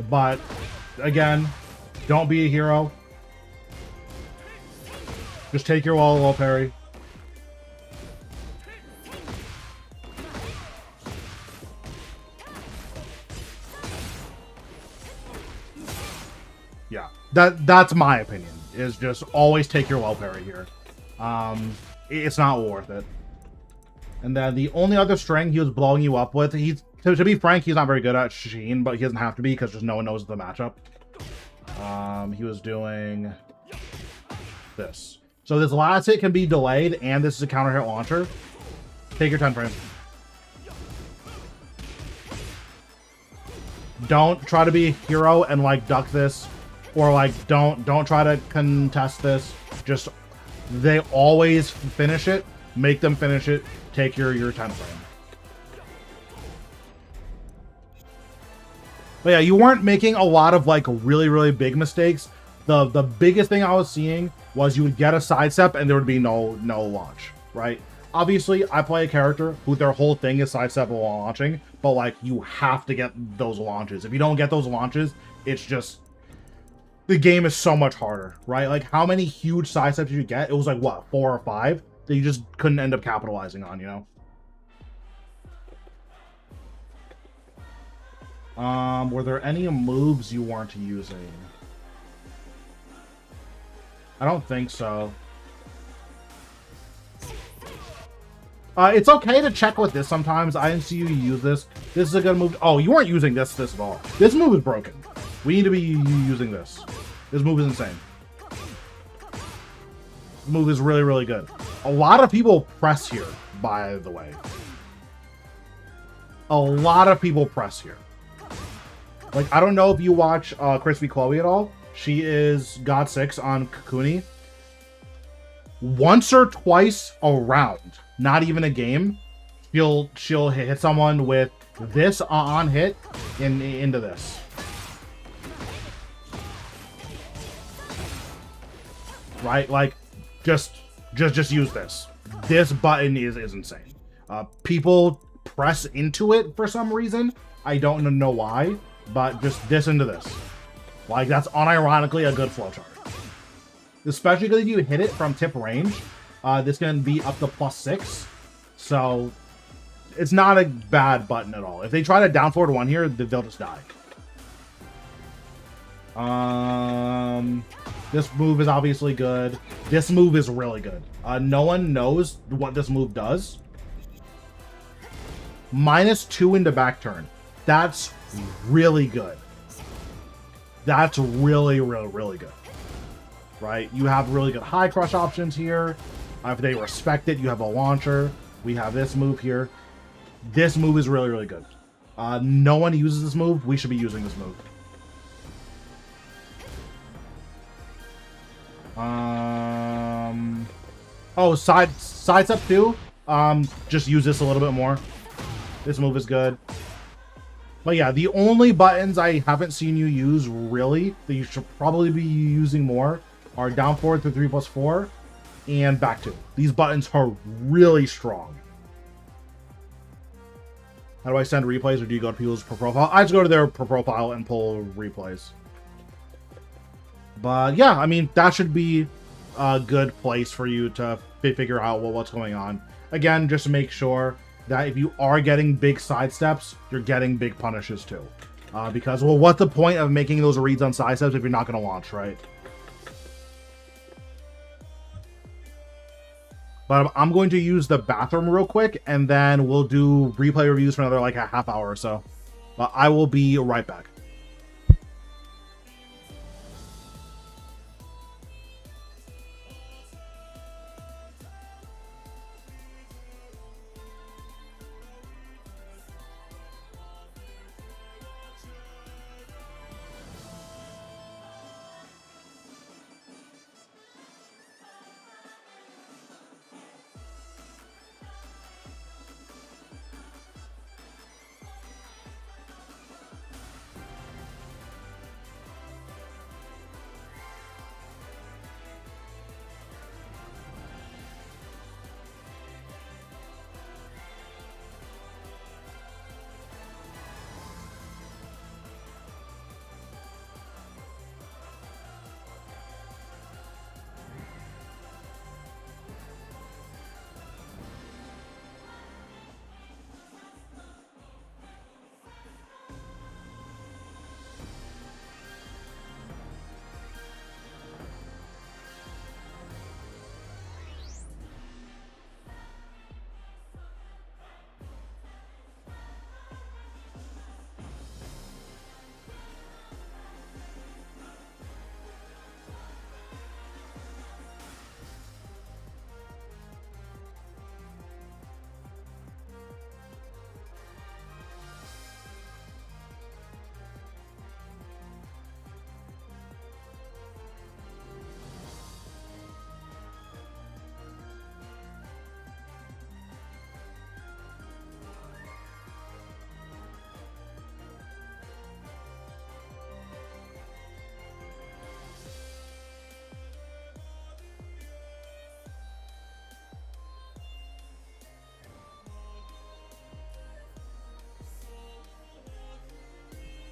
S1: But, again, don't be a hero. Just take your wall parry. Yeah, that's my opinion. Is just always take your wall parry here. It's not worth it. And then the only other string he was blowing you up with, to be frank, he's not very good at Sheen, but he doesn't have to be because just no one knows the matchup. He was doing this. So this last hit can be delayed, and this is a counter hit launcher. Take your 10 frame. Don't try to be a hero and like duck this, or like don't try to contest this. Just they always finish it. Make them finish it. Take your 10 frame. But yeah, you weren't making a lot of like really big mistakes. The biggest thing I was seeing was you would get a sidestep and there would be no launch, right? Obviously, I play a character who their whole thing is sidestep while launching, but like you have to get those launches. If you don't get those launches, it's just the game is so much harder, right? Like how many huge sidesteps did you get? It was like what, 4 or 5 that you just couldn't end up capitalizing on, you know? Were there any moves you weren't using? I don't think so. It's okay to check with this sometimes. I didn't see you use this. This is a good move. Oh, you weren't using this at all. This move is broken. We need to be using this. This move is insane. This move is really good. A lot of people press here, by the way. A lot of people press here. Like, I don't know if you watch Crispy Chloe at all. She is God 6 on Kakuni. Once or twice a round, not even a game, she'll hit someone with this on hit into this. Right? Like, just use this. This button is insane. People press into it for some reason. I don't know why, but just this into this. Like, that's unironically a good flowchart. Especially because if you hit it from tip range, this can be up to +6. So, it's not a bad button at all. If they try to down forward 1 here, they'll just die. This move is obviously good. This move is really good. No one knows what this move does. -2 into back turn. That's really good. That's really good. Right? You have really good high crush options here. If they respect it, you have a launcher. We have this move here. This move is really good. No one uses this move. We should be using this move. Oh, sidestep too. Just use this a little bit more. This move is good. But yeah, the only buttons I haven't seen you use really that you should probably be using more are down forward to 3+4 and back 2. These buttons are really strong. How do I send replays, or do you go to people's per profile? I just go to their per profile and pull replays. But yeah, I mean, that should be a good place for you to figure out what's going on. Again, just to make sure that if you are getting big sidesteps, you're getting big punishes too. Because, well, what's the point of making those reads on sidesteps if you're not going to launch, right? But I'm going to use the bathroom real quick, and then we'll do replay reviews for another like a half hour or so. But I will be right back.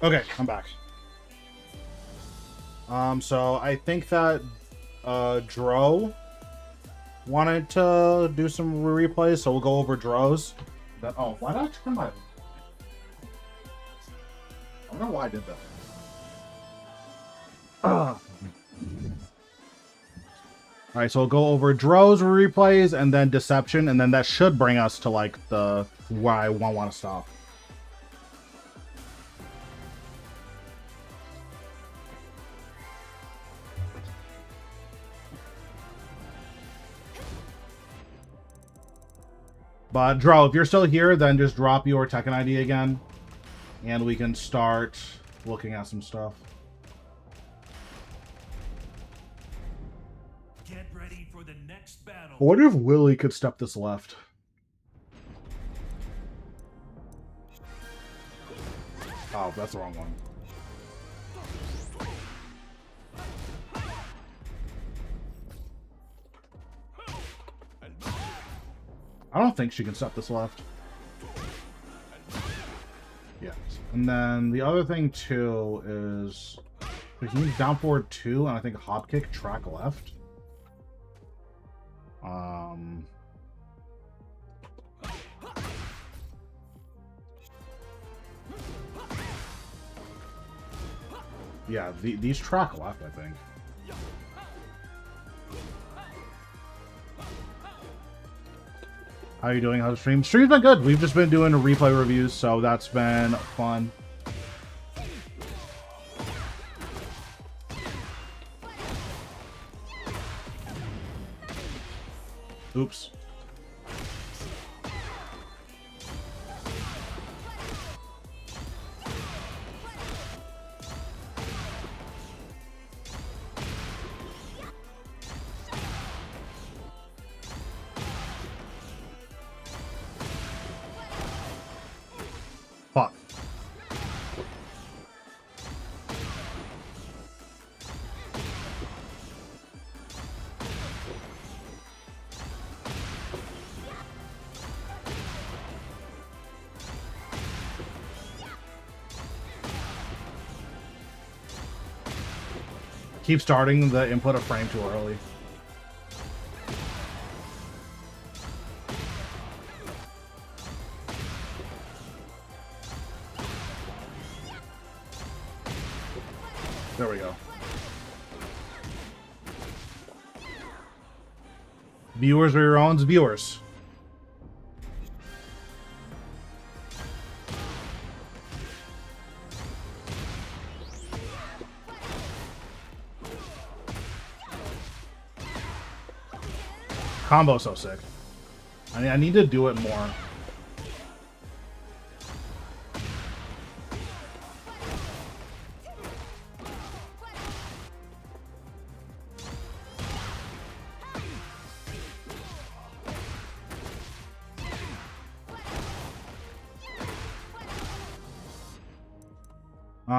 S1: Okay, I'm back. So I think that Dro wanted to do some replays, so we'll go over Dro's. Oh, why did I turn my... I don't know why I did that. Alright, so we'll go over Dro's replays and then Deception, and then that should bring us to, like, the... where I want to stop. But, Dro, if you're still here, then just drop your Tekken ID again. And we can start looking at some stuff.
S2: Get ready for the next battle.
S1: I wonder if Willie could step this left. Oh, that's the wrong one. I don't think she can step this left. Yes. And then the other thing, too, is... he needs down forward 2, and I think hop kick, track left. Yeah, these track left, I think. How are you doing? How's the stream? Stream's been good. We've just been doing replay reviews, so that's been fun. Oops. Fuck. Keep starting the input a frame too early. There we go. Viewers are your own viewers. Combo's so sick. I need to do it more.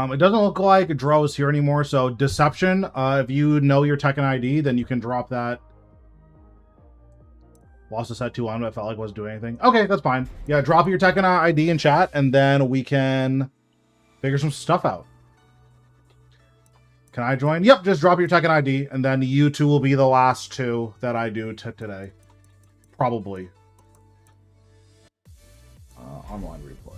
S1: It doesn't look like Dro is here anymore, so Deception, if you know your Tekken ID, then you can drop that. Lost a set 2 on, but I felt like I wasn't doing anything. Okay, that's fine. Yeah, drop your Tekken ID in chat, and then we can figure some stuff out. Can I join? Yep, just drop your Tekken ID, and then you two will be the last 2 that I do today. Probably. Online replay.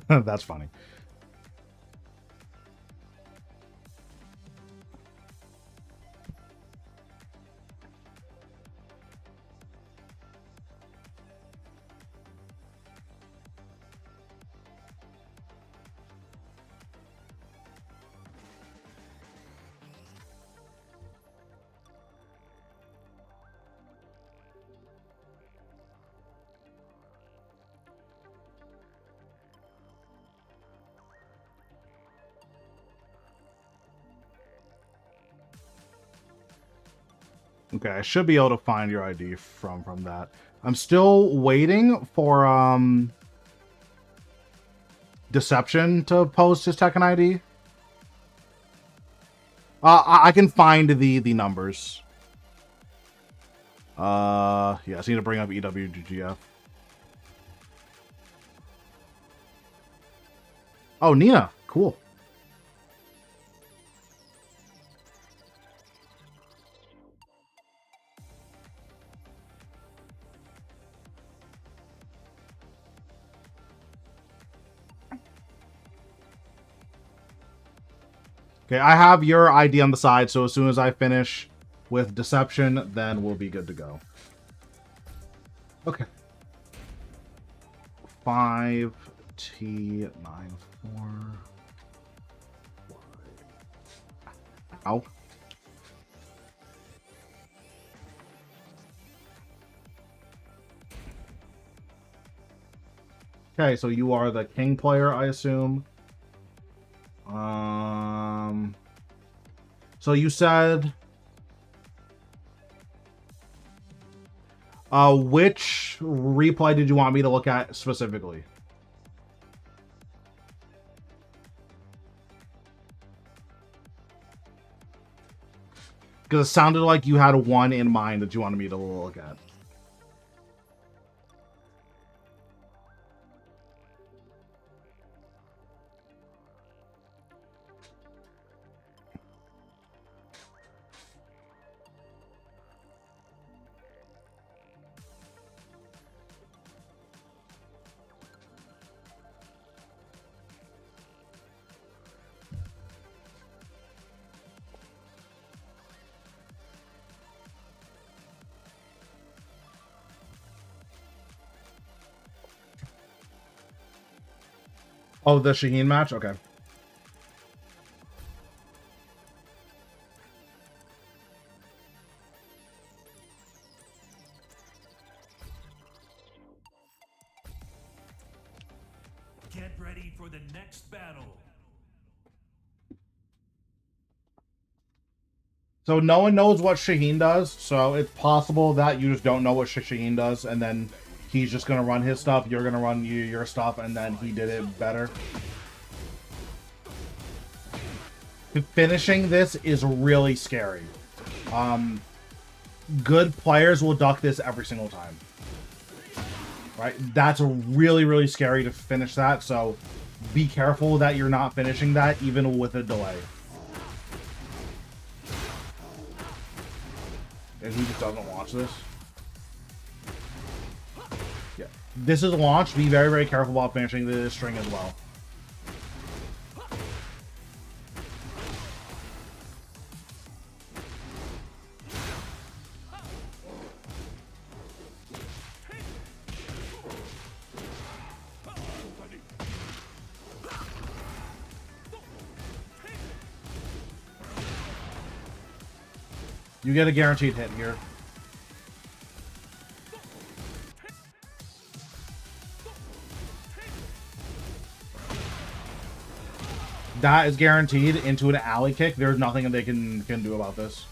S1: That's funny. Okay, I should be able to find your ID from that. I'm still waiting for Deception to post his Tekken ID. I can find the numbers. Yeah, I just need to bring up EWGGF. Oh, Nina, cool. Okay, I have your ID on the side, so as soon as I finish with Deception, then we'll be good to go. Okay. 5T94. Ow. Okay, so you are the King player, I assume. So you said which replay did you want me to look at specifically? Because it sounded like you had one in mind that you wanted me to look at. Oh, the Shaheen match? Okay.
S2: Get ready for the next battle.
S1: So no one knows what Shaheen does, so it's possible that you just don't know what Shaheen does, and then he's just gonna run his stuff, you're gonna run your stuff, and then he did it better. Finishing this is really scary. Good players will duck this every single time. Right? That's really, really scary to finish that, so be careful that you're not finishing that, even with a delay. And he just doesn't watch this. Yeah. This is launch. Be very, very careful about finishing the string as well. You get a guaranteed hit here. That is guaranteed into an alley kick. There's nothing they can do about this.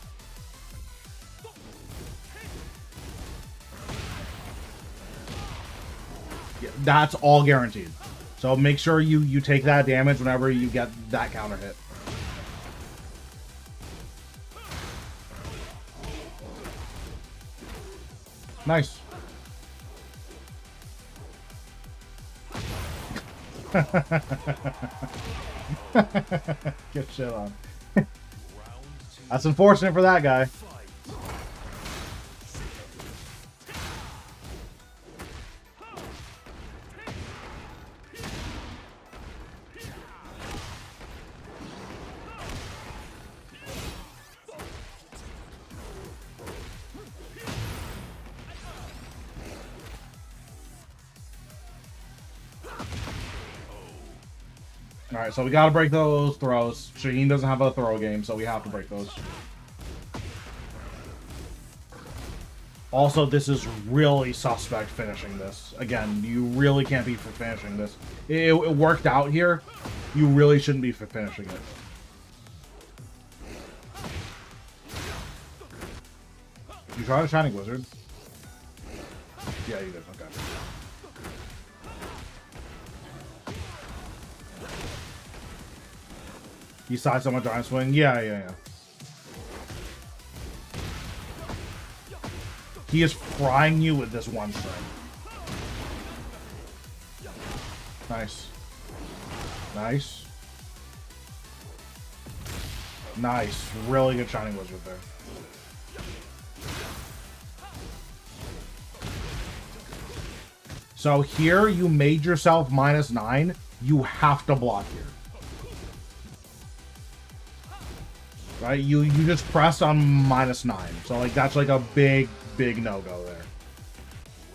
S1: Yeah, that's all guaranteed. So make sure you take that damage whenever you get that counter hit. Nice. Get shit on. That's unfortunate for that guy. Alright, so we gotta break those throws. Shaheen doesn't have a throw game, so we have to break those. Also, this is really suspect finishing this. Again, you really can't be for finishing this. It worked out here. You really shouldn't be for finishing it. You tried a Shining Wizard? Yeah, you did. Okay. You size on a Giant Swing? Yeah. He is frying you with this one string. Nice. Nice. Nice. Really good Shining Wizard there. So here, you made yourself -9. You have to block here. Right? You just press on -9. So, like, that's like a big no-go there.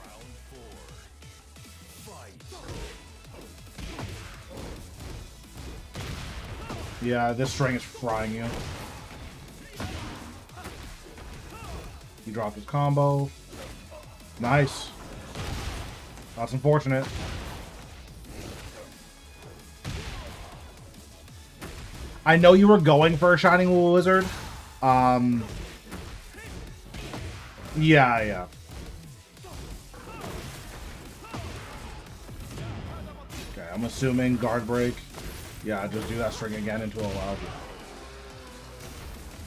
S2: Round 4. Fight.
S1: Yeah, this string is frying you. You drop his combo. Nice. That's unfortunate. I know you were going for a Shining Wizard. Yeah. Okay, I'm assuming guard break. Yeah, just do that string again into a loud.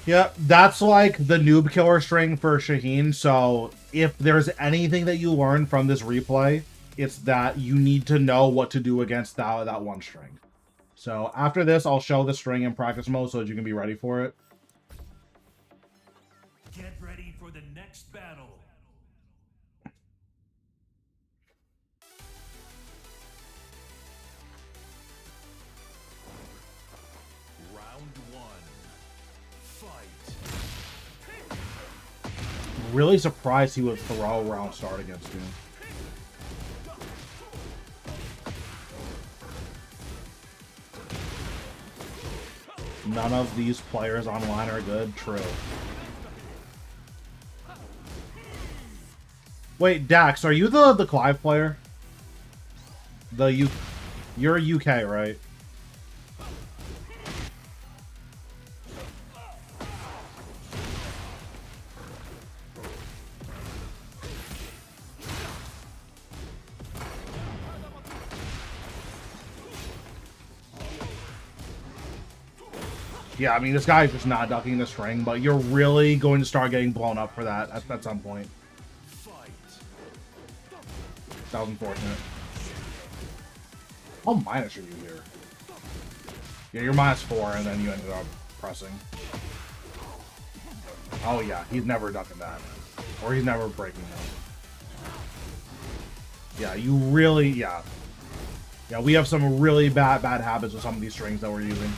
S1: Yeah, that's like the noob killer string for Shaheen. So if there's anything that you learn from this replay, it's that you need to know what to do against that one string. So after this, I'll show the string in practice mode so that you can be ready for it.
S2: Get ready for the next battle. Round 1. Fight.
S1: Really surprised he would throw round start against you. None of these players online are good. True. Wait, Dax, are you the Clive player? You're UK, right? Yeah, I mean, this guy's just not ducking the string, but you're really going to start getting blown up for that at some point. That was unfortunate. How minus are you here? Yeah, you're -4, and then you ended up pressing. Oh yeah, he's never ducking that. Or he's never breaking that. Yeah, you really, yeah. Yeah, we have some really bad habits with some of these strings that we're using.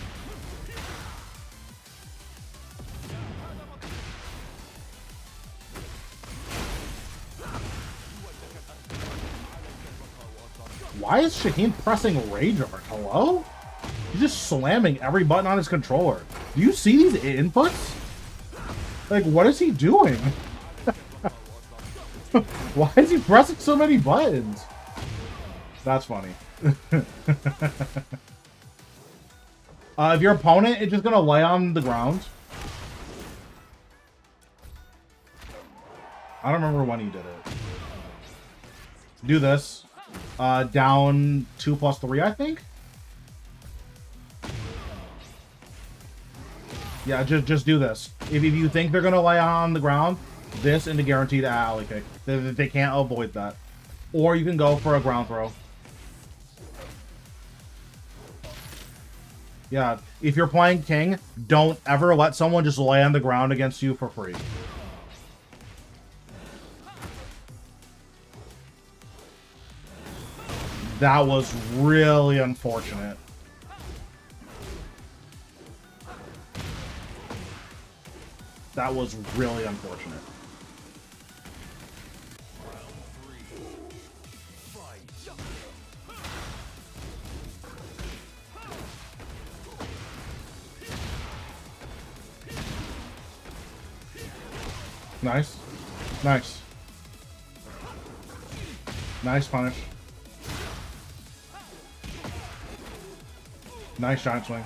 S1: Why is Shaheen pressing Rage Art? Hello? He's just slamming every button on his controller. Do you see these inputs? Like, what is he doing? Why is he pressing so many buttons? That's funny. If your opponent is just gonna lay on the ground. I don't remember when he did it. Do this. Down 2+3, I think. Yeah, just do this. If you think they're gonna lay on the ground, this into guaranteed alley kick. They can't avoid that. Or you can go for a ground throw. Yeah, if you're playing King, don't ever let someone just lay on the ground against you for free. That was really unfortunate. That was really unfortunate. Nice. Nice. Nice punish. Nice giant swing.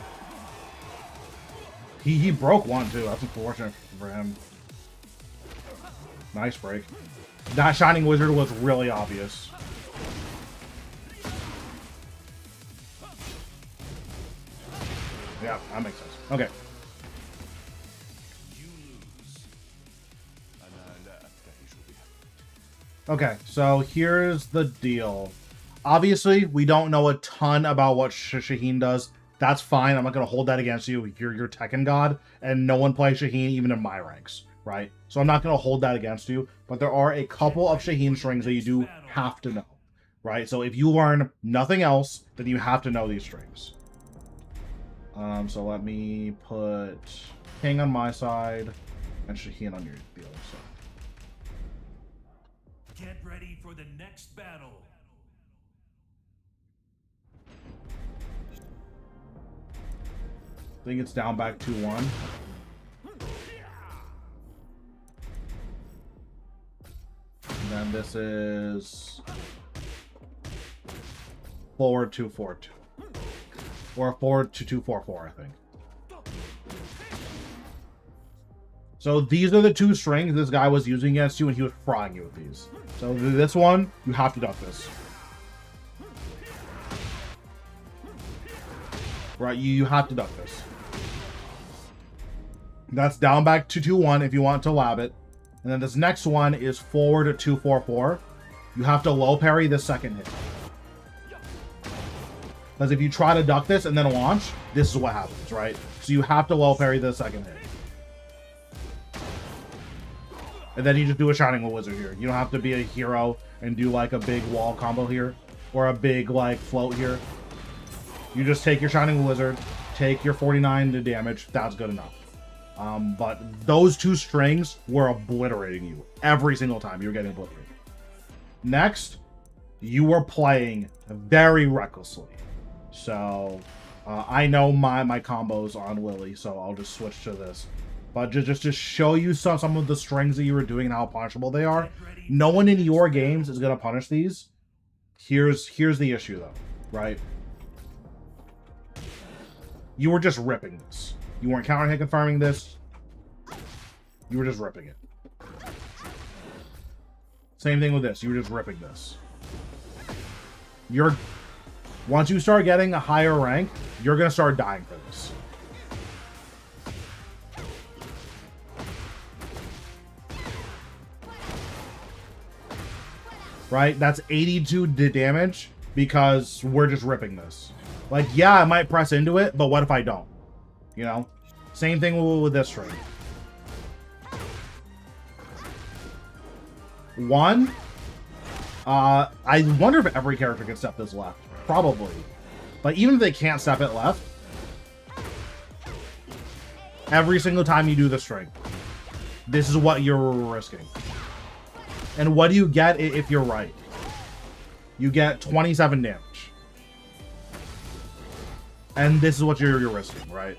S1: He broke one too. That's unfortunate for him. Nice break. That Shining Wizard was really obvious. Yeah, that makes sense. Okay. Okay, so here's the deal. Obviously, we don't know a ton about what Shaheen does. That's fine. I'm not going to hold that against you. You're Tekken God, and no one plays Shaheen even in my ranks, right? So I'm not going to hold that against you, but there are a couple of Shaheen strings that you do have to know, right? So if you learn nothing else, then you have to know these strings. So let me put King on my side and Shaheen on the other side.
S2: Get ready for the next battle.
S1: I think it's down back 2-1. And then this is forward 2-4-2. Or forward to 2-4-4, I think. So these are the two strings this guy was using against you, and he was frying you with these. So this one, you have to duck this. Right, you have to duck this. That's down back to 2-1 if you want to lab it. And then this next one is forward to 2-4-4. You have to low parry the second hit. Because if you try to duck this and then launch, this is what happens, right? So you have to low parry the second hit. And then you just do a Shining Wizard here. You don't have to be a hero and do like a big wall combo here. Or a big like float here. You just take your Shining Wizard, take your 49 to damage. That's good enough. But those two strings were obliterating you. Every single time you were getting obliterated. Next, you were playing very recklessly. So, I know my combos on Lily, so I'll just switch to this. But just to show you some of the strings that you were doing and how punishable they are. No one in your games is going to punish these. Here's the issue, though, right? You were just ripping this. You weren't counter hit confirming this. You were just ripping it. Same thing with this. You were just ripping this. Once you start getting a higher rank, you're going to start dying for this. Right? That's 82 damage because we're just ripping this. Like, yeah, I might press into it, but what if I don't? You know? Same thing with this string. One. I wonder if every character can step this left. Probably. But even if they can't step it left, every single time you do the string, this is what you're risking. And what do you get if you're right? You get 27 damage. And this is what you're risking, right?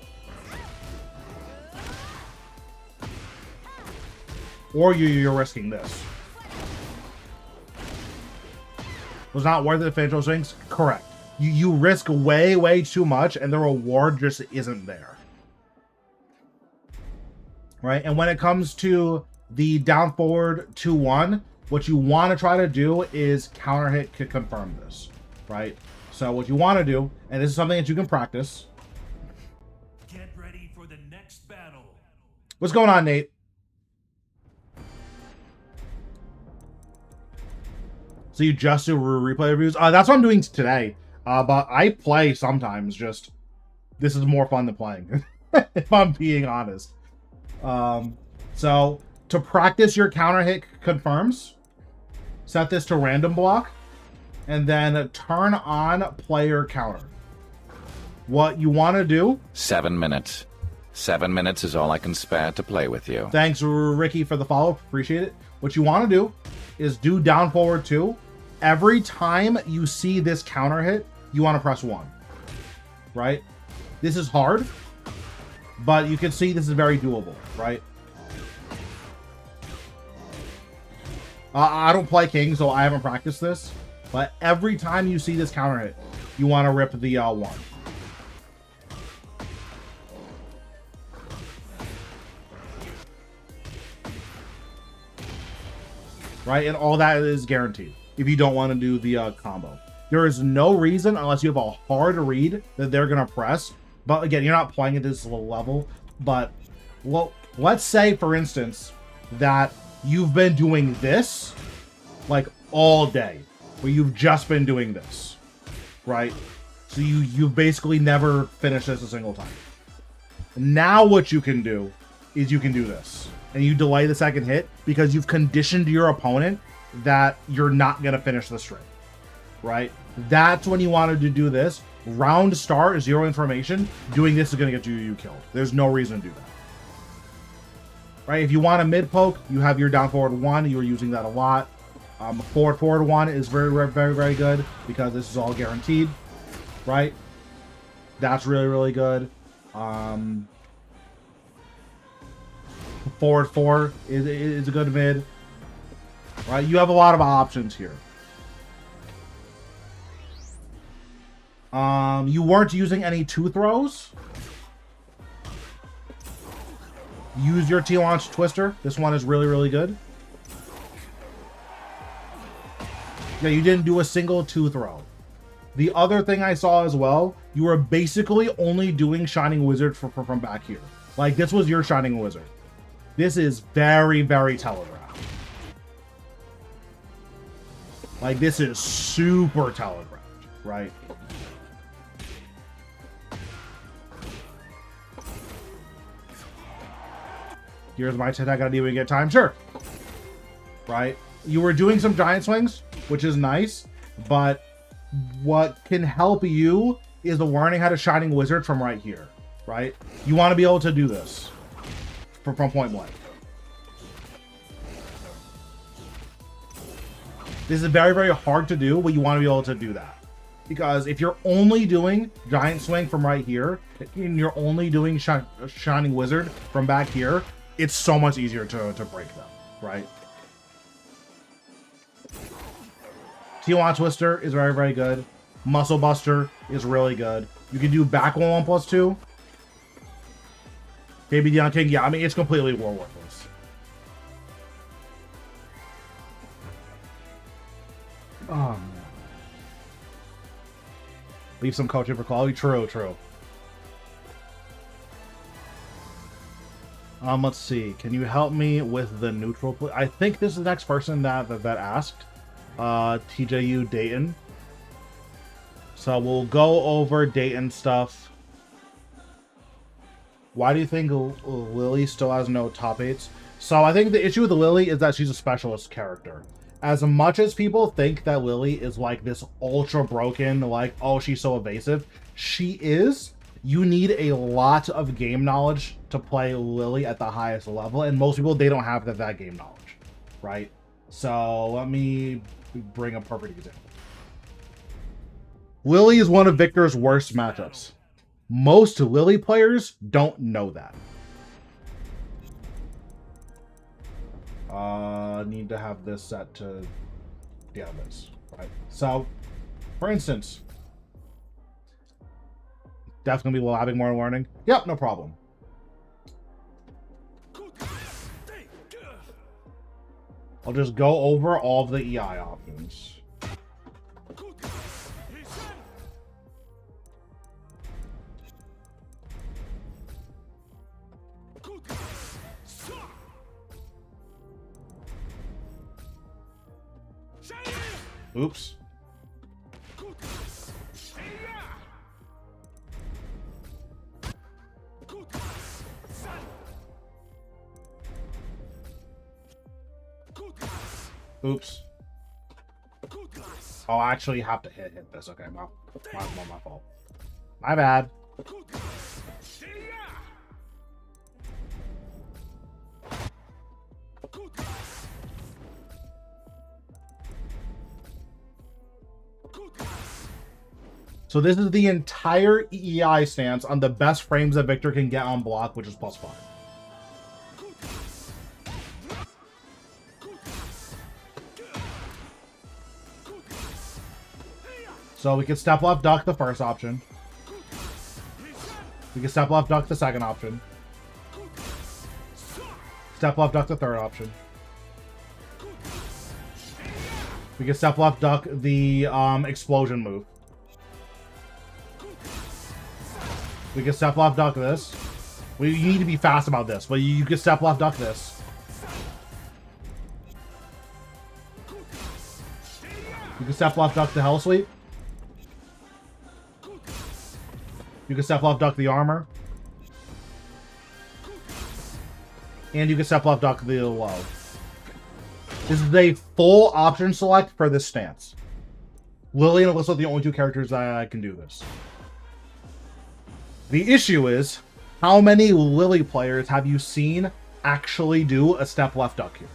S1: Or you're risking this. Was not worth it to finish those things? Correct. You risk way too much, and the reward just isn't there. Right? And when it comes to the down forward 2-1, what you want to try to do is counter hit to confirm this. Right? So what you want to do, and this is something that you can practice.
S2: Get ready for the next battle.
S1: What's going on, Nate? So you just do replay reviews? That's what I'm doing today. But I play sometimes, just this is more fun than playing, if I'm being honest. So to practice your counter hit confirms, set this to random block, and then turn on player counter. What you want to do...
S3: 7 minutes. 7 minutes is all I can spare to play with you.
S1: Thanks, Ricky, for the follow. Appreciate it. What you want to do is do down forward 2. Every time you see this counter hit, you want to press 1. Right? This is hard, but you can see this is very doable, right? I don't play King, so I haven't practiced this. But every time you see this counter hit, you want to rip the 1. right? And all that is guaranteed if you don't want to do the combo. There is no reason, unless you have a hard read, that they're going to press. But again, you're not playing at this level. But well, let's say, for instance, that you've been doing this like all day, where you've just been doing this, right? So you've basically never finished this a single time. Now what you can do is you can do this. And you delay the second hit because you've conditioned your opponent that you're not going to finish the string, right? That's when you wanted to do this. Round start, 0 information. Doing this is going to get you killed. There's no reason to do that. Right? If you want a mid poke, you have your down forward 1. You were using that a lot. Forward 1 is very good because this is all guaranteed, right? That's really good. Forward 4 is a good mid, right? You have a lot of options here. You weren't using any 2 throws. Use your T-Launch Twister. This one is really good. Yeah, you didn't do a single 2 throw. The other thing I saw as well, you were basically only doing Shining Wizard from back here. Like, this was your Shining Wizard. This is very telegraphed. Like, this is super telegraphed, right? Here's my attack. I gotta do it get time. Sure. Right? You were doing some giant swings, which is nice, but what can help you is learning how to Shining Wizard from right here, right? You want to be able to do this from point blank. This is very hard to do, but you want to be able to do that. Because if you're only doing giant swing from right here, and you're only doing Shining Wizard from back here, it's so much easier to break them, right? T1 Twister is very good. Muscle Buster is really good. You can do back 1/1+2. Baby Dion King, yeah, I mean, it's completely worthless. Oh, man. Leave some coaching for quality. True. Let's see. Can you help me with the neutral play? I think this is the next person that asked. TJU Dayton. So we'll go over Dayton stuff. Why do you think Lily still has no top 8s? So I think the issue with Lily is that she's a specialist character. As much as people think that Lily is like this ultra broken, like, oh, she's so evasive, she is. You need a lot of game knowledge to play Lily at the highest level, and most people, they don't have that game knowledge, right? So let me bring a perfect example. Lily is one of Victor's worst matchups. Most Lily players don't know that. Need to have this set to, yeah, this, right? So, for instance, Def's gonna be labbing more and learning. Yep, no problem. I'll just go over all of the EI options. Oops. Oops. Oh, I actually have to hit this. Okay, my fault. My bad. So this is the entire EI stance on the best frames that Victor can get on block, which is +5. So we can step left duck the first option. We can step left duck the second option. Step left duck the third option. We can step left duck the explosion move. We can step left duck this. You need to be fast about this, but you can step left duck this. You can step left duck the hell sweep. You can step left duck the armor. And you can step left duck the low. This is a full option select for this stance. Lily and Alyssa are the only two characters that can do this. The issue is, how many Lily players have you seen actually do a step left duck here?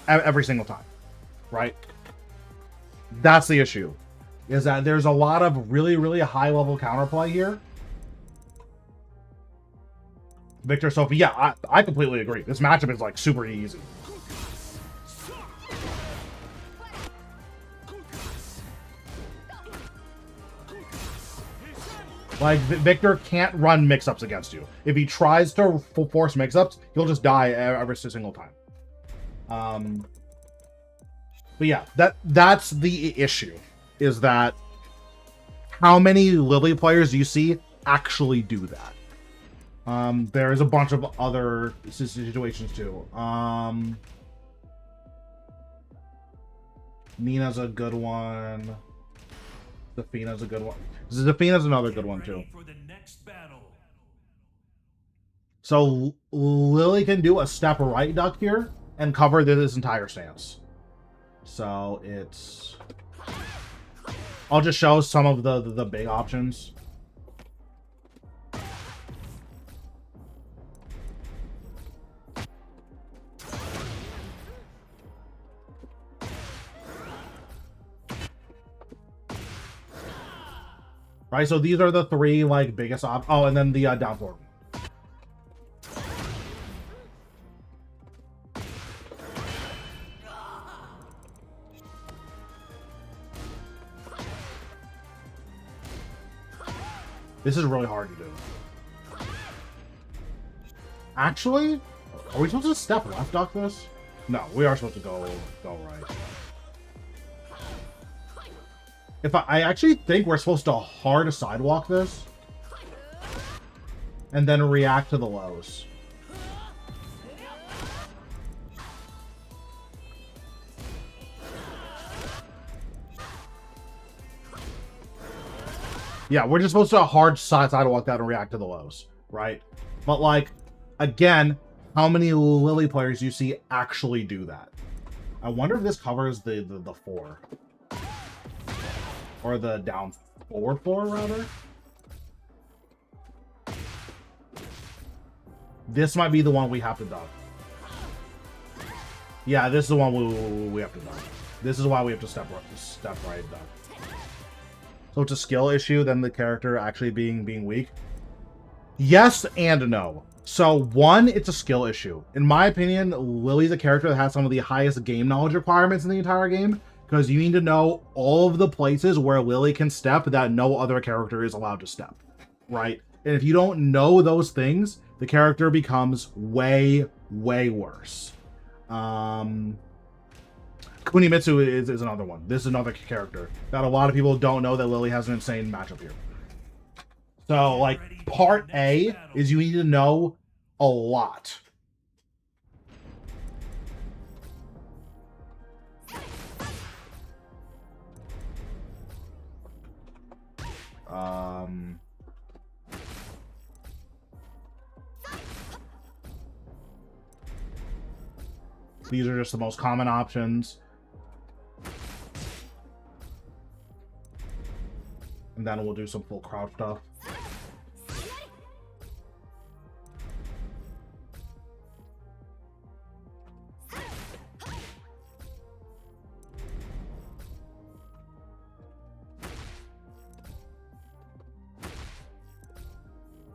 S1: Every single time, right? That's the issue. Is that there's a lot of really, really high level counterplay here. Victor, Sophie, yeah, I completely agree. This matchup is like super easy. Like, Victor can't run mix-ups against you. If he tries to force mix-ups, he'll just die every single time. But yeah, that's the issue. Is that how many Lily players do you see actually do that? There's a bunch of other situations too. Nina's a good one. Zafina's a good one. Zafina's another good one too.
S2: For the next battle.
S1: So Lily can do a step right duck here and cover this entire stance. So it's... I'll just show some of the big options. Right, so these are the three like biggest oh, and then the down forward. This is really hard to do. Actually, are we supposed to step left duck this? No, we are supposed to go right. If I actually think we're supposed to hard sidewalk this and then react to the lows. Yeah, we're just supposed to hard sidewalk that and react to the lows, right? But like, again, how many Lily players do you see actually do that? I wonder if this covers the 4. Or the down forward 4, rather. This might be the one we have to duck. Yeah, this is the one we have to duck. This is why we have to step right duck. So it's a skill issue than the character actually being weak. Yes and no. So one, it's a skill issue. In my opinion, Lily's a character that has some of the highest game knowledge requirements in the entire game. Because you need to know all of the places where Lily can step that no other character is allowed to step, right? And if you don't know those things, the character becomes way, way worse. Kunimitsu is another one. This is another character that a lot of people don't know that Lily has an insane matchup here. So, like, part A is you need to know a lot. These are just the most common options. And then we'll do some full crouch stuff.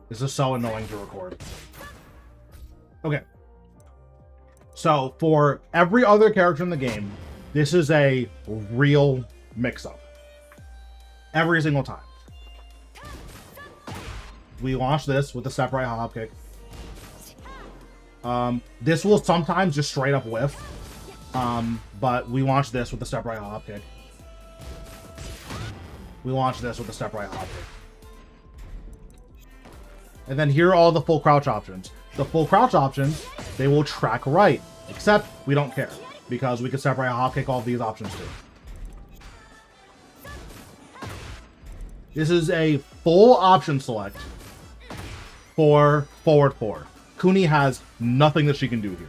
S1: This is so annoying to record. Okay. So, for every other character in the game, this is a real mix-up. Every single time. We launch this with the step right hop kick. This will sometimes just straight up whiff. But we launched this with the step right hop kick. We launched this with the step right hop kick. And then here are all the full crouch options. The full crouch options, they will track right, except we don't care because we can step right hop kick all of these options too. This is a full option select for forward 4. Kuni has nothing that she can do here.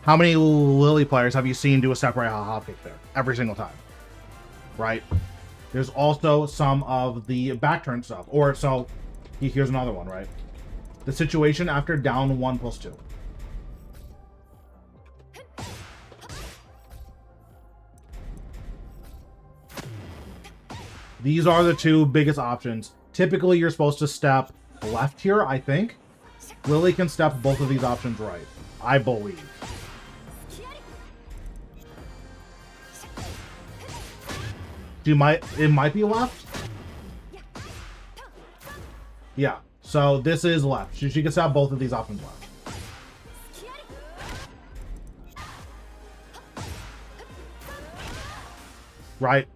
S1: How many Lily players have you seen do a step right hop kick there? Every single time. Right? There's also some of the back turn stuff. Or so, here's another one, right? The situation after down 1+2. These are the two biggest options. Typically, you're supposed to step left here, I think. Lily can step both of these options right, I believe. It might be left. Yeah, so this is left. She can step both of these options left. Right?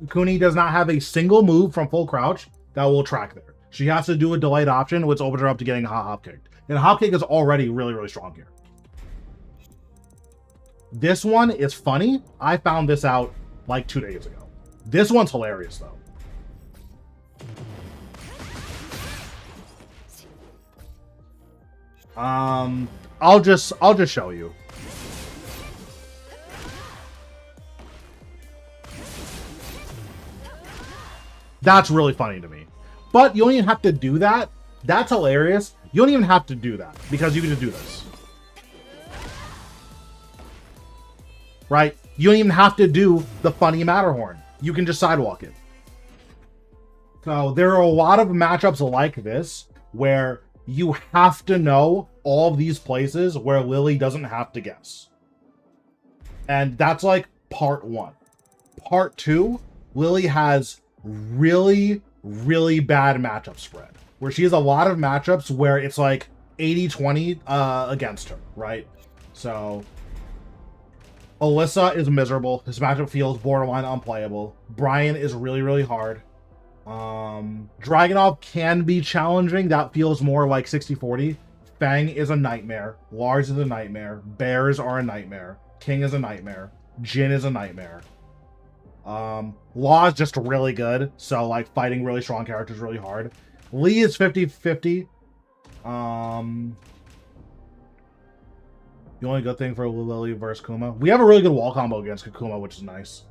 S1: Kuni does not have a single move from full crouch that will track there. She has to do a delayed option, which opens her up to getting a hop kick. And hop kick is already really, really strong here. This one is funny. I found this out like 2 days ago. This one's hilarious though. I'll just show you. That's really funny to me. But you don't even have to do that. That's hilarious. You don't even have to do that because you can just do this. Right? You don't even have to do the funny Matterhorn. You can just sidewalk it. So there are a lot of matchups like this where you have to know all of these places where Lily doesn't have to guess. And that's like part 1. Part 2, Lily has really, really bad matchup spread. Where she has a lot of matchups where it's like 80-20 against her, right? So Alyssa is miserable. This matchup feels borderline unplayable. Brian is really, really hard. Dragunov can be challenging. That feels more like 60-40. Fang is a nightmare. Lars is a nightmare. Bears are a nightmare. King is a nightmare. Jin is a nightmare. Law is just really good. So like fighting really strong characters really hard. Lee is 50-50. The only good thing for Lily versus Kuma. We have a really good wall combo against Kakuma, which is nice.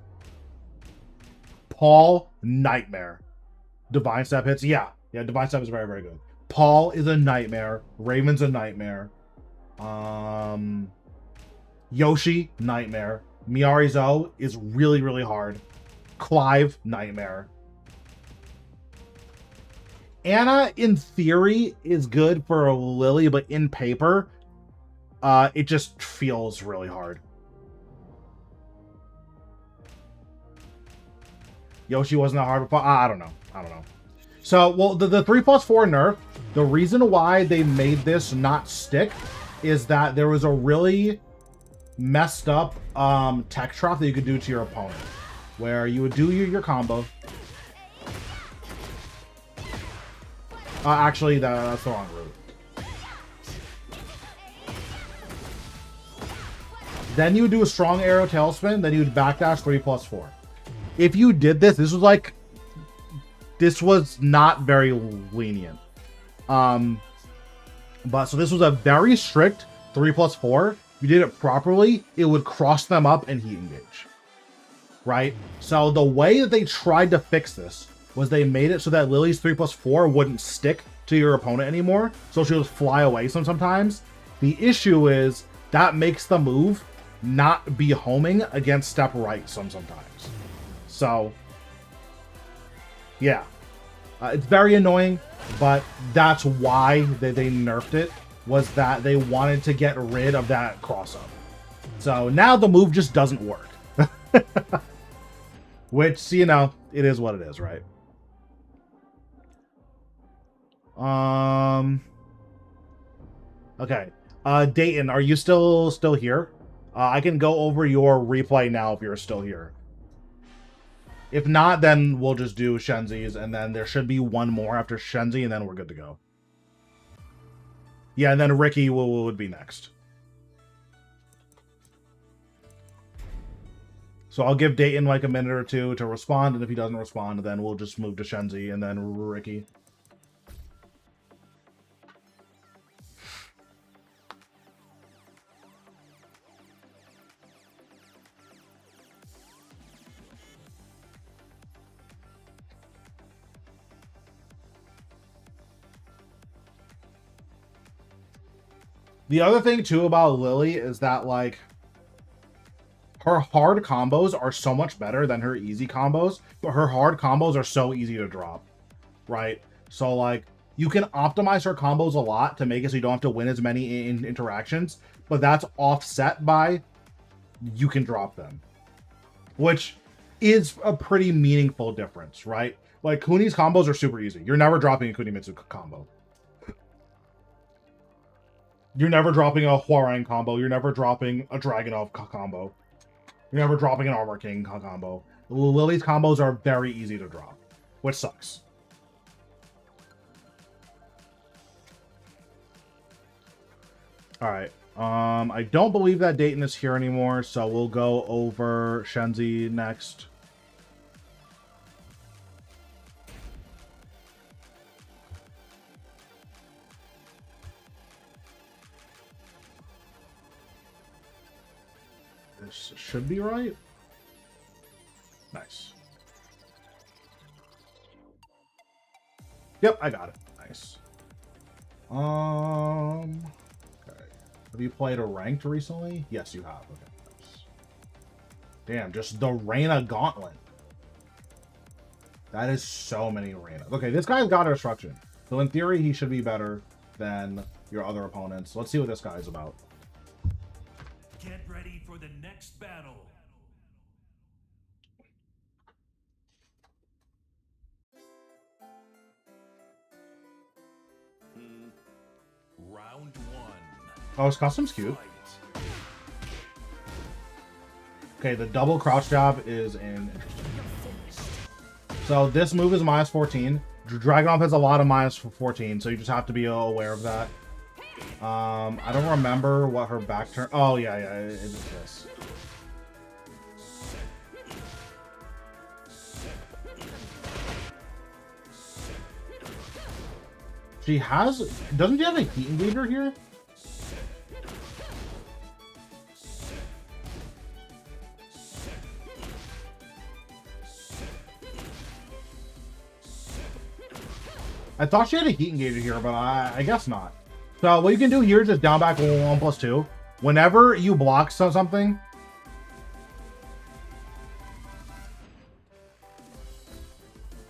S1: Paul, nightmare. Divine Step hits. Yeah, Divine Step is very, very good. Paul is a nightmare. Raven's a nightmare. Yoshi, nightmare. Miyari-Zo is really, really hard. Clive, nightmare. Anna, in theory, is good for Lily, but in paper, it just feels really hard. Yoshi wasn't that hard before. I don't know. So, well, the 3+4 nerf, the reason why they made this not stick is that there was a really messed up tech trap that you could do to your opponent, where you would do your combo. Actually, that's the wrong route. Then you would do a strong arrow tailspin, then you would backdash 3+4. If you did this, this was not very lenient. But so this was a very strict 3+4. If you did it properly, it would cross them up and heat engage. Right? So the way that they tried to fix this was they made it so that Lily's 3+4 wouldn't stick to your opponent anymore. So she'll just fly away sometimes. The issue is that makes the move not be homing against step right sometimes. So, yeah. It's very annoying, but that's why they nerfed it, was that they wanted to get rid of that cross-up. So now the move just doesn't work. Which, you know, it is what it is, right? Okay. Dayton, are you still here? I can go over your replay now if you're still here. If not, then we'll just do Shenzi's, and then there should be one more after Shenzi, and then we're good to go. Yeah, and then Ricky would be next. So I'll give Dayton like a minute or two to respond, and if he doesn't respond, then we'll just move to Shenzi and then Ricky. The other thing, too, about Lily is that, like, her hard combos are so much better than her easy combos, but her hard combos are so easy to drop, right? So, like, you can optimize her combos a lot to make it so you don't have to win as many interactions, but that's offset by you can drop them, which is a pretty meaningful difference, right? Like, Kuni's combos are super easy. You're never dropping a Kunimitsu combo. You're never dropping a Hwoarang combo. You're never dropping a Dragunov combo. You're never dropping an Armor King combo. Lily's combos are very easy to drop, which sucks. Alright. I don't believe that Dayton is here anymore, so we'll go over Shenzi next. This should be right. Nice. Yep, I got it. Nice. Okay. Have you played a ranked recently? Yes, you have. Okay. Nice. Damn, just the Reyna Gauntlet. That is so many Reynas. Okay, this guy's got a destruction. So in theory, he should be better than your other opponents. Let's see what this guy's about.
S2: Get ready for the next battle. Round one.
S1: Oh, his custom's cute. Okay, the double crouch jab is interesting. So this move is minus 14. Dragunov has a lot of minus 14, so you just have to be aware of that. I don't remember what her back turn. Oh yeah, it is this. She has. Doesn't she have a heat engager here? I thought she had a heat engager here, but I guess not. So what you can do here is just down back 1/2. Whenever you block something,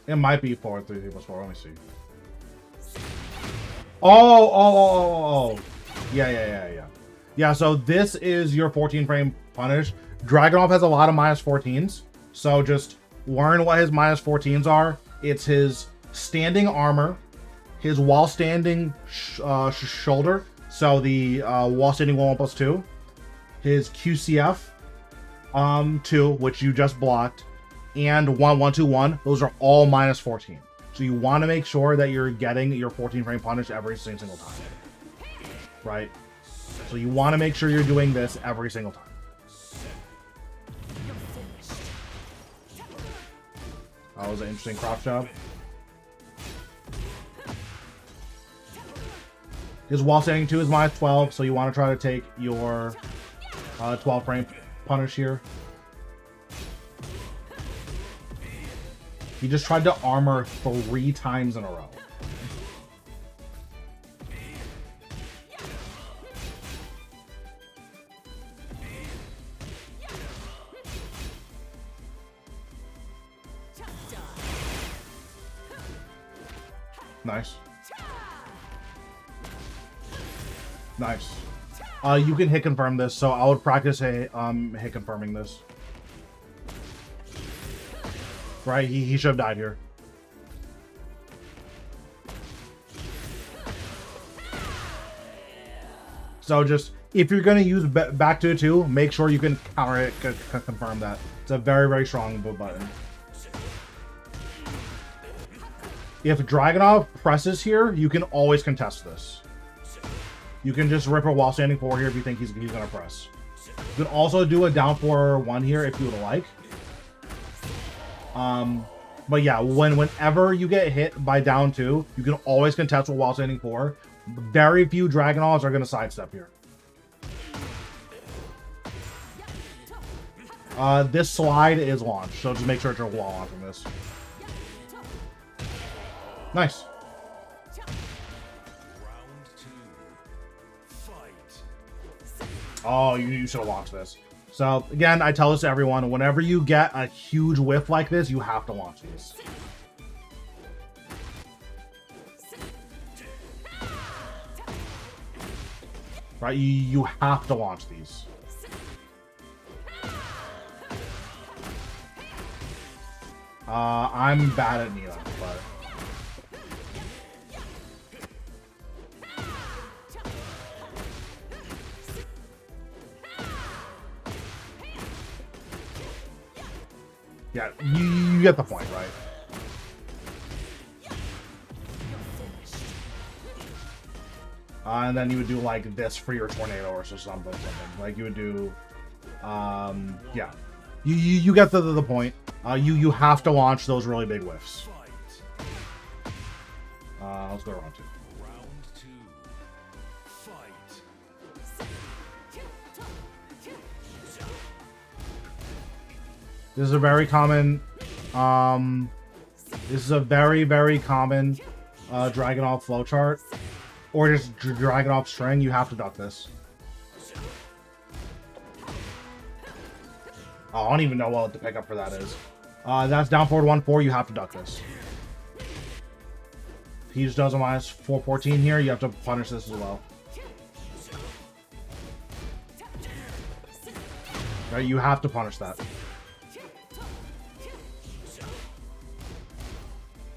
S1: it might be 4 3 3 +4. Let me see. Oh. Yeah, so this is your 14 frame punish. Dragunov has a lot of minus 14s. So just learn what his minus 14s are. It's his standing armor, his while standing shoulder, so the while standing 1/2, his QCF 2, which you just blocked, and 1/1/2/1. Those are all minus 14. So you want to make sure that you're getting your 14 frame punish every single time, right? So you want to make sure you're doing this every single time. That was an interesting crop job. His wall standing 2 is minus 12, so you want to try to take your 12 frame punish here. He just tried to armor 3 times in a row. Nice. Nice. You can hit confirm this, so I would practice hit confirming this. Right, he should have died here. So just if you're going to use back to 2, make sure you can counter it, confirm that. It's a very, very strong button. If Dragunov presses here, you can always contest this. You can just rip it while standing forward here if you think he's going to press. You can also do a down 4-1 here if you would like. But yeah, whenever you get hit by down 2, you can always contest while standing 4. Very few Dragunovs are going to sidestep here. This slide is launched, so just make sure you're wall on from this. Nice. Oh, you should have launched this. So, again, I tell this to everyone, whenever you get a huge whiff like this, you have to launch these. Right? You have to launch these. I'm bad at Neo, but... Yeah, you get the point, right? And then you would do like this for your tornado or something. Like you would do, yeah. You get the point. You have to launch those really big whiffs. Let's go round 2. This is a very common, this is a very, very common Dragunov flowchart. Or just Dragunov string. You have to duck this. Oh, I don't even know what the pickup for that is. That's down forward 1-4. You have to duck this. He just does a minus 4-14 here. You have to punish this as well. Right, you have to punish that.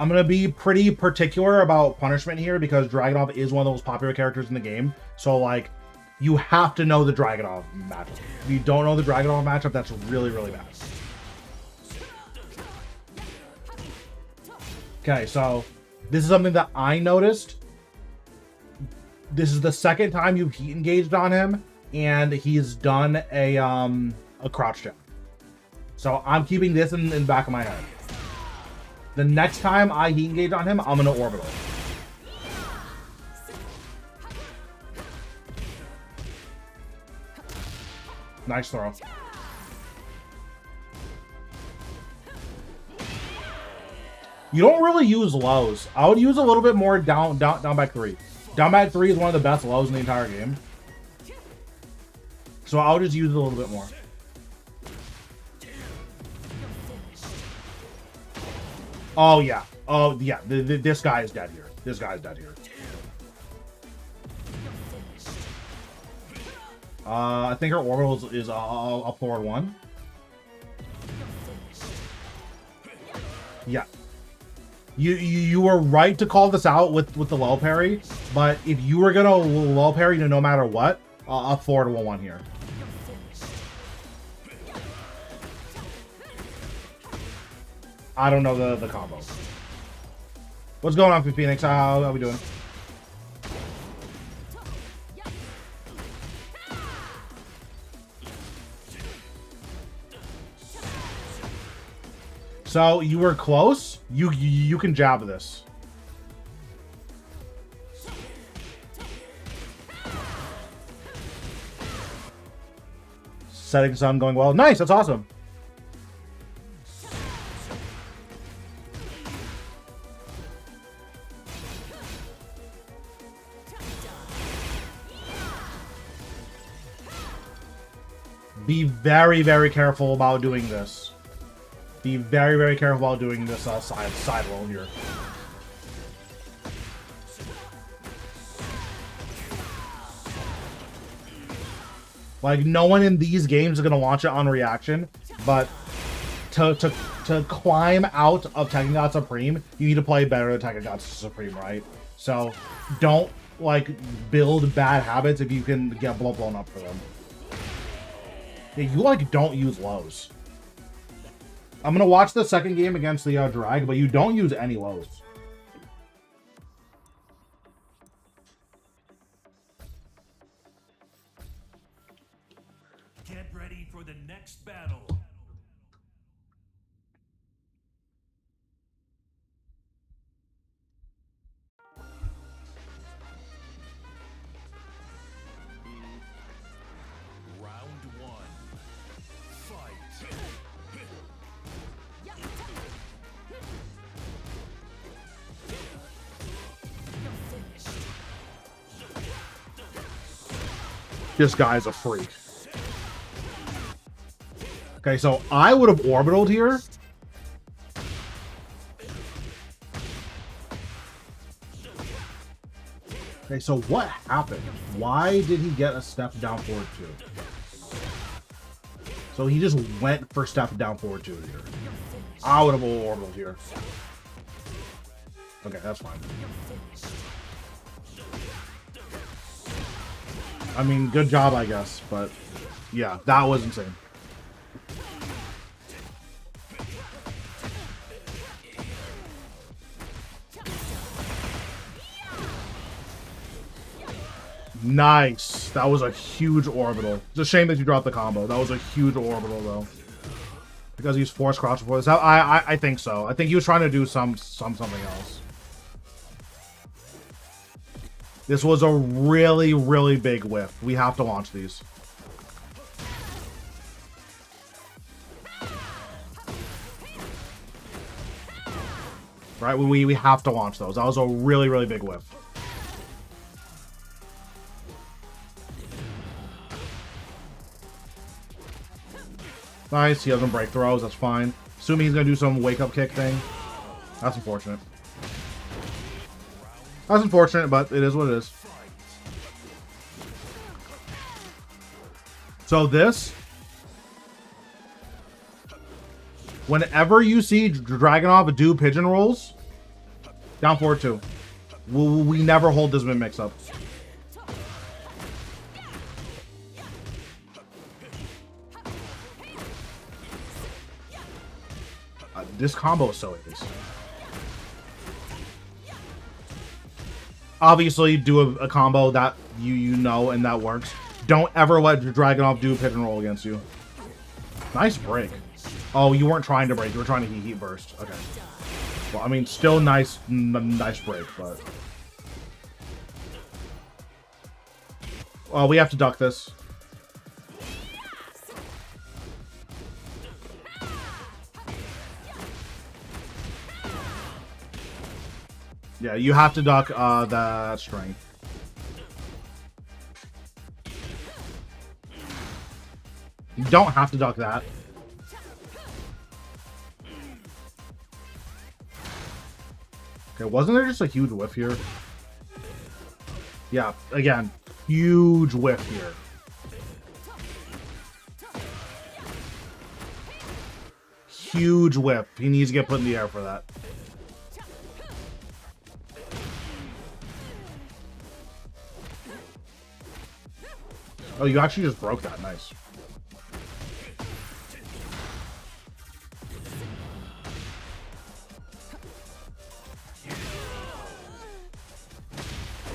S1: I'm going to be pretty particular about punishment here because Dragunov is one of those popular characters in the game. So, like, you have to know the Dragunov matchup. If you don't know the Dragunov matchup, that's really, really bad. Okay, so this is something that I noticed. This is the second time you've heat engaged on him, and he's done a crouch jab. So I'm keeping this in the back of my head. The next time I heat engage on him, I'm going to orbital. Nice throw. You don't really use lows. I would use a little bit more down back 3. Down back 3 is one of the best lows in the entire game. So I'll just use it a little bit more. Oh, yeah. Oh, yeah. This guy is dead here. This guy is dead here. I think her orbital is up forward 1. Yeah. You were right to call this out with the low parry, but if you were going to low parry no matter what, up forward 1-1 here. I don't know the combo. What's going on, Phoenix? How are we doing? So you were close. You can jab this. Setting sun going well. Nice. That's awesome. Be very, very careful about doing this. Be very, very careful about doing this side roll here. Like, no one in these games is going to launch it on reaction, but to climb out of Tekken God Supreme, you need to play better than Tekken God Supreme, right? So, don't like build bad habits if you can get blown up for them. Yeah, you like don't use lows. I'm gonna watch the second game against the Drag, but you don't use any lows.
S2: Get ready for the next battle. Round one. Fight.
S1: This guy's a freak. Okay, so I would have orbitaled here. Okay, so what happened? Why did he get a step down forward 2? So he just went for step down forward 2 here. I would have orbitaled here. Okay, that's fine. I mean, good job, I guess, but yeah, that was insane. Nice. That was a huge orbital. It's a shame that you dropped the combo. That was a huge orbital, though. Because he's forced crouch before this. I think so. I think he was trying to do something else. This was a really, really big whiff. We have to launch these. Right? We have to launch those. That was a really, really big whiff. Nice. He doesn't break throws. That's fine. Assuming he's going to do some wake-up kick thing. That's unfortunate. That's unfortunate, but it is what it is. So this, whenever you see Dragunov do pigeon rolls, down forward 2. We never hold this mix up. This combo is so ace. Obviously, do a combo that you know and that works. Don't ever let Dragunov do a pigeon roll against you. Nice break. Oh, you weren't trying to break. You were trying to heat burst. Okay. Well, I mean, still nice break, but... Well, we have to duck this. Yeah, you have to duck that strength. You don't have to duck that. Okay, wasn't there just a huge whiff here? Yeah, again, huge whiff here. Huge whiff. He needs to get put in the air for that. Oh, you actually just broke that. Nice.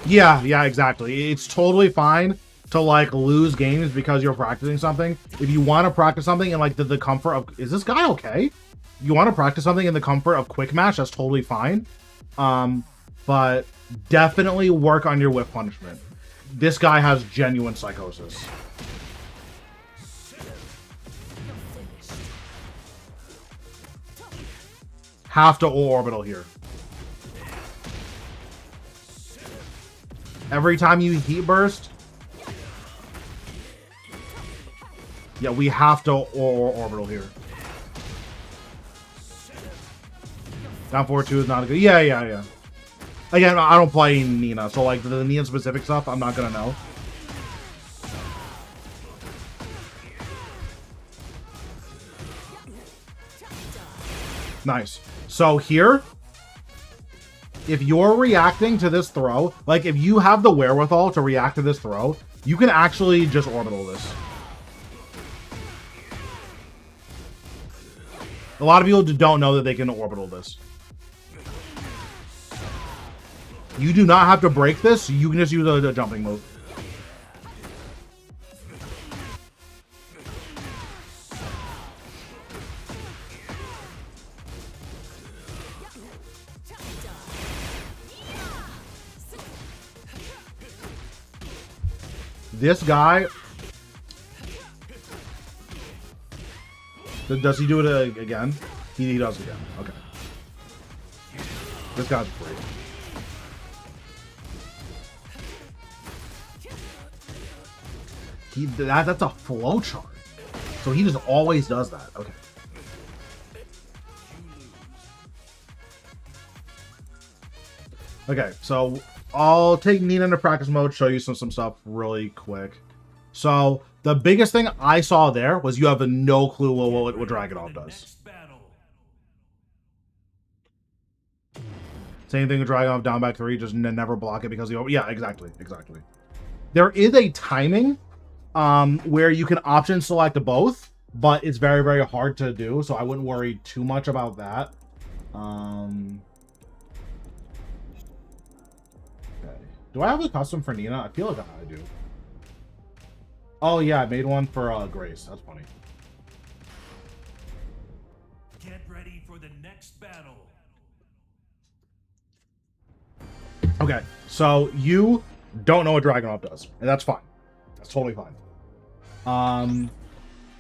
S1: Yeah, exactly. It's totally fine to, like, lose games because you're practicing something. If you want to practice something in, like, the comfort of... Is this guy okay? You want to practice something in the comfort of quick match, that's totally fine. But definitely work on your whip punishment. This guy has genuine psychosis. Have to orbital here. Every time you heat burst. Yeah, we have to orbital here. Down 4-2 is not a good... Yeah. Again, I don't play Nina, so like the Nina specific stuff, I'm not gonna know. Nice. So here, if you're reacting to this throw, like if you have the wherewithal to react to this throw, you can actually just orbital this. A lot of people don't know that they can orbital this. You do not have to break this. You can just use a jumping move. This guy... Does he do it again? He does again. Okay. This guy's great. That's a flow chart. So he just always does that. Okay. Okay, so I'll take Nina into practice mode, show you some stuff really quick. So the biggest thing I saw there was you have no clue what Dragunov does. Same thing with Dragunov down back 3, just never block it because yeah, exactly. There is a timing where you can option select both, but it's very, very hard to do, so I wouldn't worry too much about that. Okay. Do I have a custom for Nina? I feel like I do. Oh yeah, I made one for Grace. That's funny.
S2: Get ready for the next battle.
S1: Okay, so you don't know what Dragunov does, and that's fine. That's totally fine.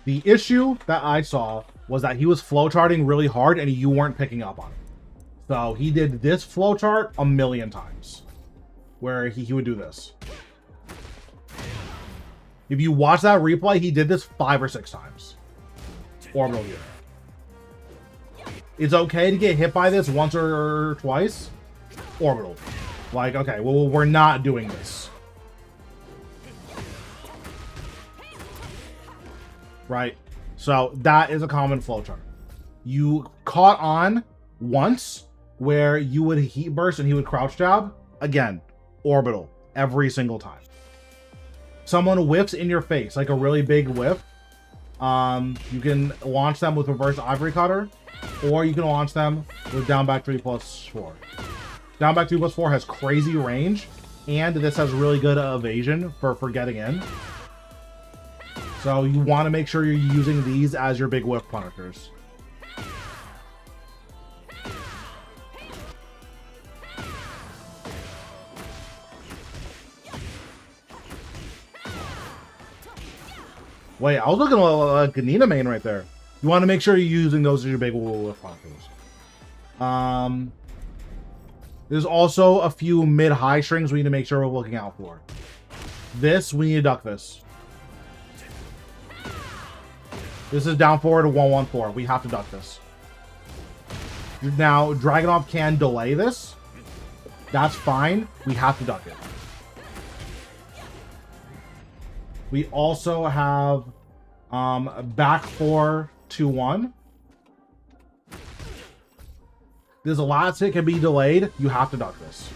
S1: The issue that I saw was that he was flowcharting really hard and you weren't picking up on it. So he did this flowchart a million times, where he would do this. If you watch that replay, he did this 5 or 6 times. Orbital here. It's okay to get hit by this once or twice. Orbital. Like, okay, well, we're not doing this. Right? So that is a common flowchart. You caught on once where you would heat burst and he would crouch jab. Again, orbital every single time. Someone whiffs in your face, like a really big whiff. You can launch them with reverse ivory cutter, or you can launch them with down back 3+4. Down back 2+4 has crazy range, and this has really good evasion for getting in. So you want to make sure you're using these as your big whiff punishers. Wait, I was looking at like a Nina main right there. You want to make sure you're using those as your big whiff punishers. There's also a few mid-high strings we need to make sure we're looking out for. This, we need to duck this. This is down forward to 114. We have to duck this. Now, Dragunov can delay this. That's fine. We have to duck it. We also have back 4-2-1. There's a lot that can be delayed. You have to duck this.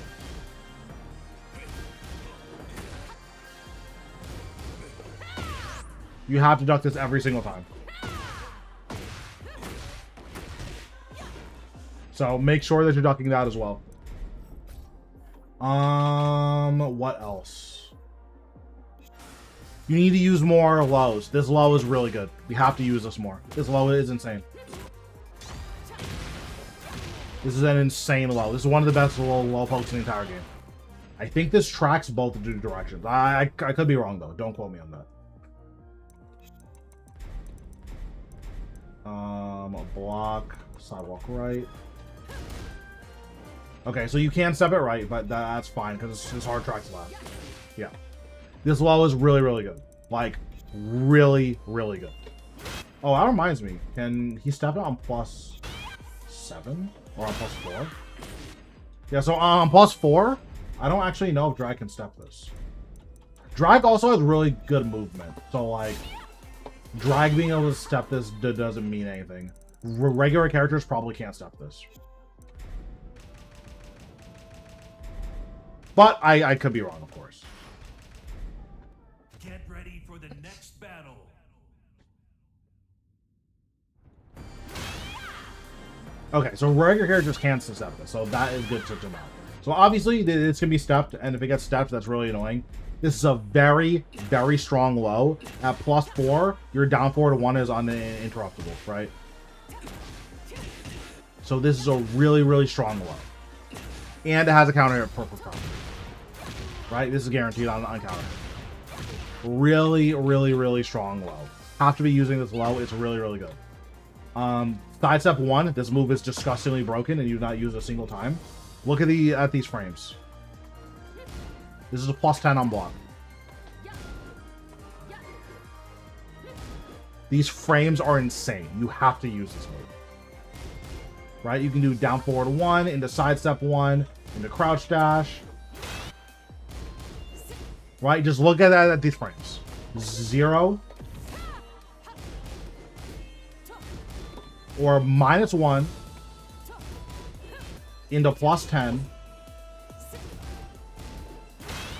S1: You have to duck this every single time. So make sure that you're ducking that as well. What else? You need to use more lows. This low is really good. We have to use this more. This low is insane. This is an insane low. This is one of the best low pokes in the entire game. I think this tracks both directions. I could be wrong, though. Don't quote me on that. A block, sidewalk right. Okay, so you can step it right, but that's fine because it's hard tracks left. Yeah. This low is really, really good. Like, really, really good. Oh, that reminds me. Can he step it on +7? Or on +4? Yeah, so on +4, I don't actually know if Drag can step this. Drag also has really good movement. So, like, Drag being able to step this doesn't mean anything. Regular characters probably can't step this. But I could be wrong, of course.
S2: Get ready for the next battle.
S1: Okay, so regular characters can't step this, so that is good to know. So obviously, it's going to be stepped, and if it gets stepped, that's really annoying. This is a very, very strong low. At +4, your down 4 to 1 is uninterruptible, right? So this is a really, really strong low. And it has a counter hit purple counter. Right? This is guaranteed on counter hit. Really, really, really strong low. Have to be using this low. It's really, really good. Sidestep 1, this move is disgustingly broken and you've not used a single time. Look at these frames. This is a +10 on block. These frames are insane. You have to use this move. Right? You can do down forward 1, into sidestep 1, into crouch dash. Right? Just look at these frames. 0. Or -1 into +10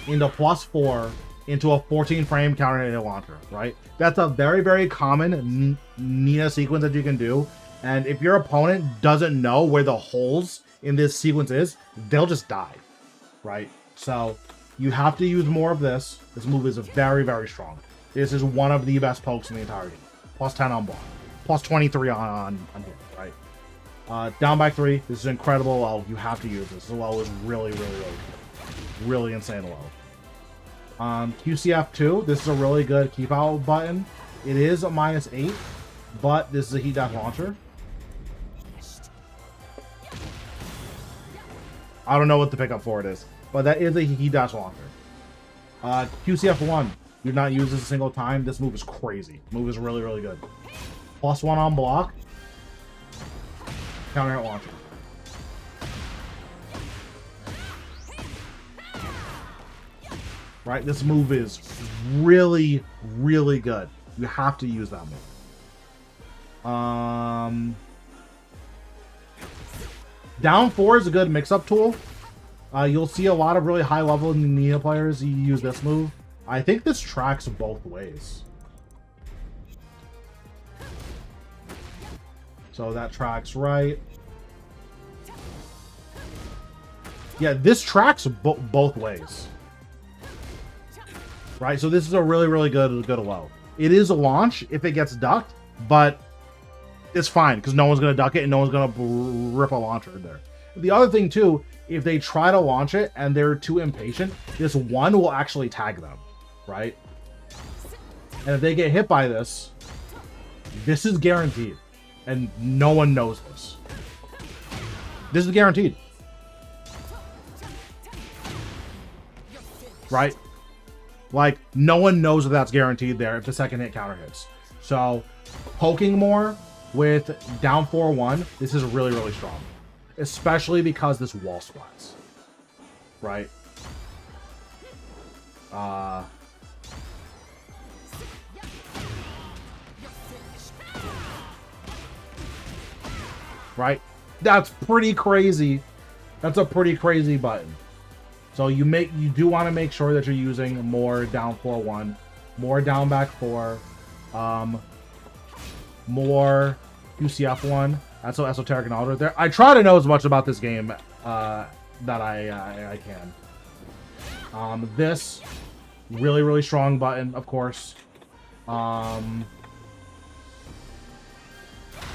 S1: into +4 into a 14 frame counter hit launcher, right? That's a very, very common Nina sequence that you can do. And if your opponent doesn't know where the holes in this sequence is, they'll just die, right? So you have to use more of this. This move is very, very strong. This is one of the best pokes in the entire game. +10 on block. +23 on hit, right? Down back 3. This is incredible low. You have to use this. The low is really, really, really good. Really insane low. QCF2. This is a really good keep out button. It is a -8, but this is a heat dash launcher. I don't know what the pickup for it is, but that is a heat dash launcher. QCF1. Do not use this a single time. This move is crazy. Move is really, really good. +1 on block. Counter hit launcher. Right? This move is really, really good. You have to use that move. Down 4 is a good mix-up tool. You'll see a lot of really high-level Nina players use this move. I think this tracks both ways. So that tracks right. Yeah, this tracks both ways. Right, so this is a really, really good low. It is a launch if it gets ducked, but it's fine because no one's going to duck it and no one's going to rip a launcher in there. The other thing too, if they try to launch it and they're too impatient, this 1 will actually tag them, right? And if they get hit by this, this is guaranteed. And no one knows this. This is guaranteed. Right? Like, no one knows that that's guaranteed there if the second hit counter hits. So, poking more with down 4-1, this is really, really strong. Especially because this wall splats. Right? Right? That's pretty crazy. That's a pretty crazy button. So you do want to make sure that you're using more down 4-1, more down back 4, more QCF1. That's so esoteric and all right there. I try to know as much about this game that I can. This really, really strong button, of course.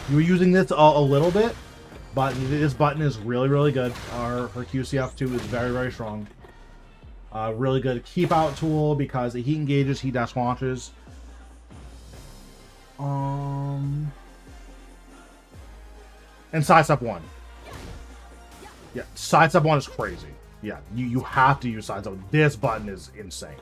S1: You were using this a little bit, but this button is really, really good. Her QCF2 is very, very strong. Really good keep out tool because it heat engages, heat dash launches. And sidestep 1. Yeah, sidestep 1 is crazy. Yeah, you have to use sidestep. This button is insane.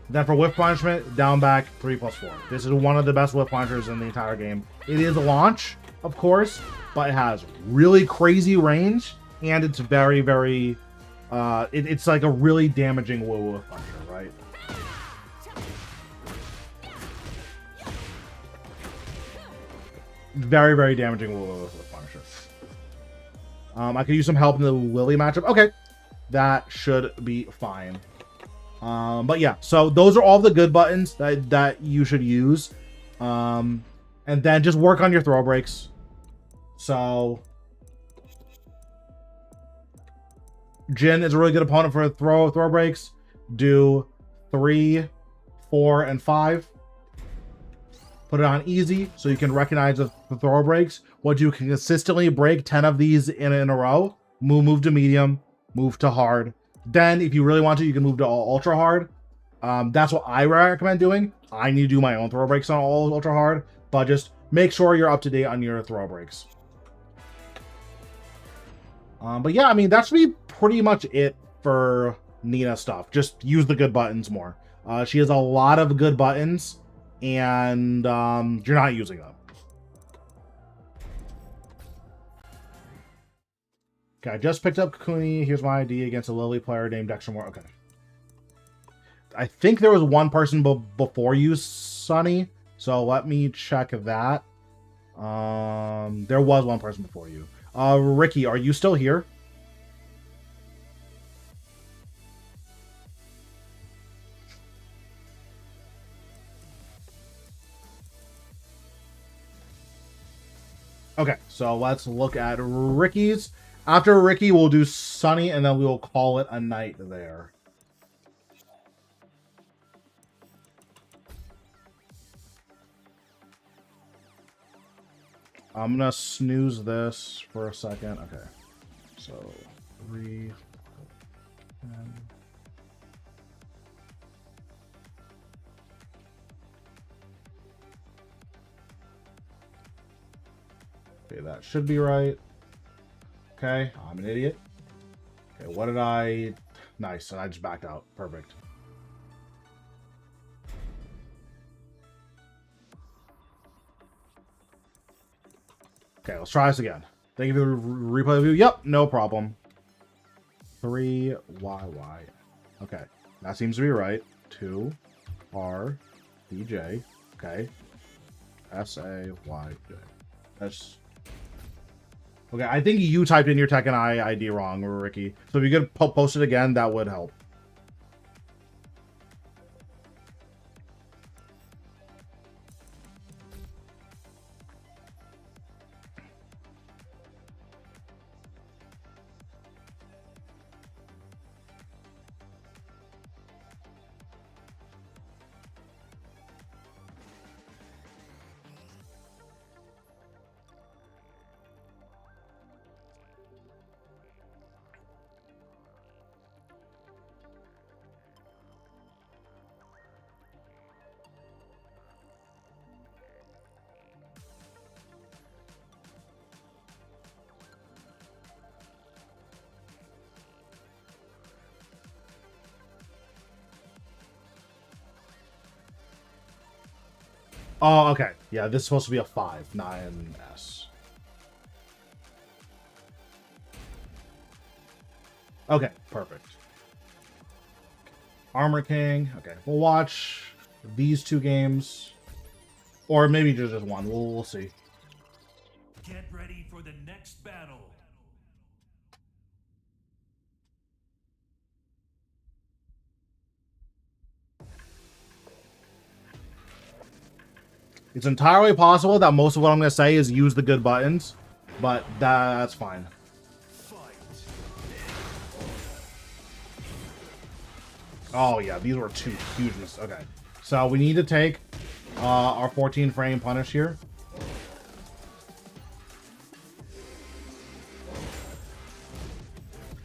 S1: Then for whiff punishment, down back 3+4. This is one of the best whiff punishers in the entire game. It is a launch, of course, but it has really crazy range, and it's very, very, it's like a really damaging whiff punisher, right? Very, very damaging whiff punisher. I could use some help in the Lily matchup. Okay. that should be fine. But yeah, so those are all the good buttons that you should use. And then just work on your throw breaks. So Jhin is a really good opponent for throw breaks. Do 3, 4, and 5. Put it on easy so you can recognize the throw breaks. Once you can consistently break 10 of these in a row, move to medium, move to hard. Then if you really want to, you can move to ultra hard. That's what I recommend doing. I need to do my own throw breaks on all ultra hard, but just make sure you're up to date on your throw breaks. But yeah, I mean, that should be pretty much it for Nina stuff. Just use the good buttons more. She has a lot of good buttons, and you're not using them. Okay, I just picked up Kakuni. Here's my ID against a Lily player named Dexter Moore. Okay. I think there was one person before you, Sunny. So let me check that. There was one person before you. Ricky, are you still here? Okay, so let's look at Ricky's. After Ricky, we'll do Sunny, and then we will call it a night there. I'm gonna snooze this for a second. Okay, so 3, 10. Okay, that should be right. Okay, I'm an idiot. Okay, what did I... Nice, and I just backed out. Perfect. Okay, let's try this again. Thank you for the replay review. Yep, no problem. 3YY. Okay, that seems to be right. 2RDJ. Okay. SAYJ. That's... Okay, I think you typed in your Tekken ID wrong, Ricky. So if you could post it again, that would help. Oh, okay. Yeah, this is supposed to be a 5, not an S. Okay, perfect. Armor King. Okay, we'll watch these 2 games. Or maybe just one. We'll see.
S2: Get ready for the next battle.
S1: It's entirely possible that most of what I'm going to say is use the good buttons, but that's fine. Oh yeah, these were 2 huge mistakes. Okay, so we need to take our 14 frame punish here.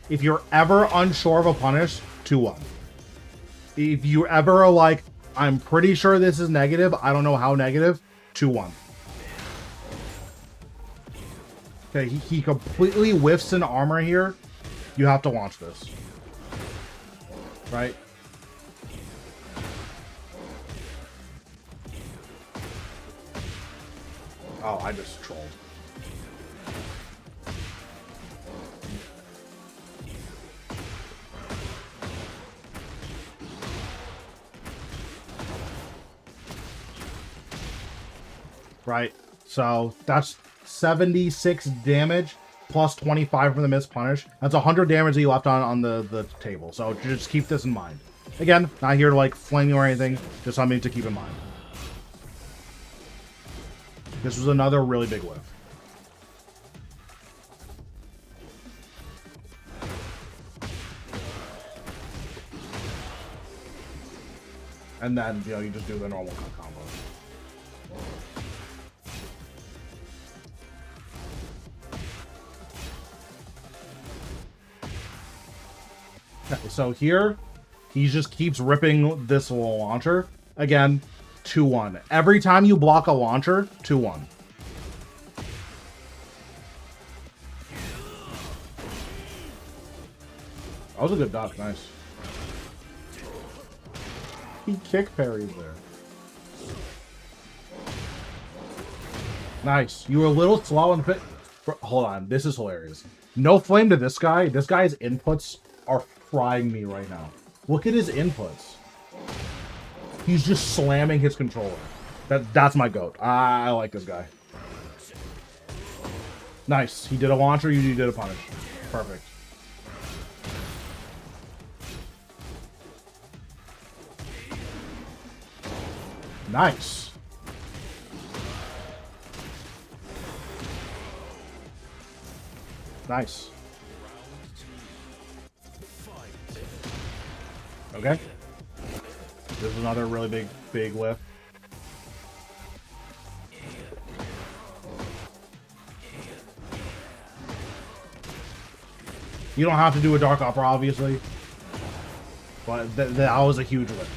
S1: If you're ever unsure of a punish, 2-1. If you ever are like, I'm pretty sure this is negative, I don't know how negative, 2-1. Okay, he completely whiffs an armor here. You have to launch this. Right? Oh, I just trolled. Right, so that's 76 damage. plus 25 from the missed punish. That's 100 damage that you left on the table. So just keep this in mind. Again, not here to like flame you or anything, just something to keep in mind. This was another really big whiff. And then, you know, you just do the normal combo. Okay, so here, he just keeps ripping this little launcher. Again, 2-1. Every time you block a launcher, 2-1. That was a good duck, nice. He kick parries there. Nice. You were a little slow and fit. Hold on, this is hilarious. No flame to this guy. This guy's inputs are frying me right now. Look at his inputs. He's just slamming his controller. That's my goat. I like this guy. Nice. He did a launcher, you did a punish. Perfect. Nice. Nice. Okay. This is another really big whiff. You don't have to do a Dark Opera, obviously. But that was a huge whiff.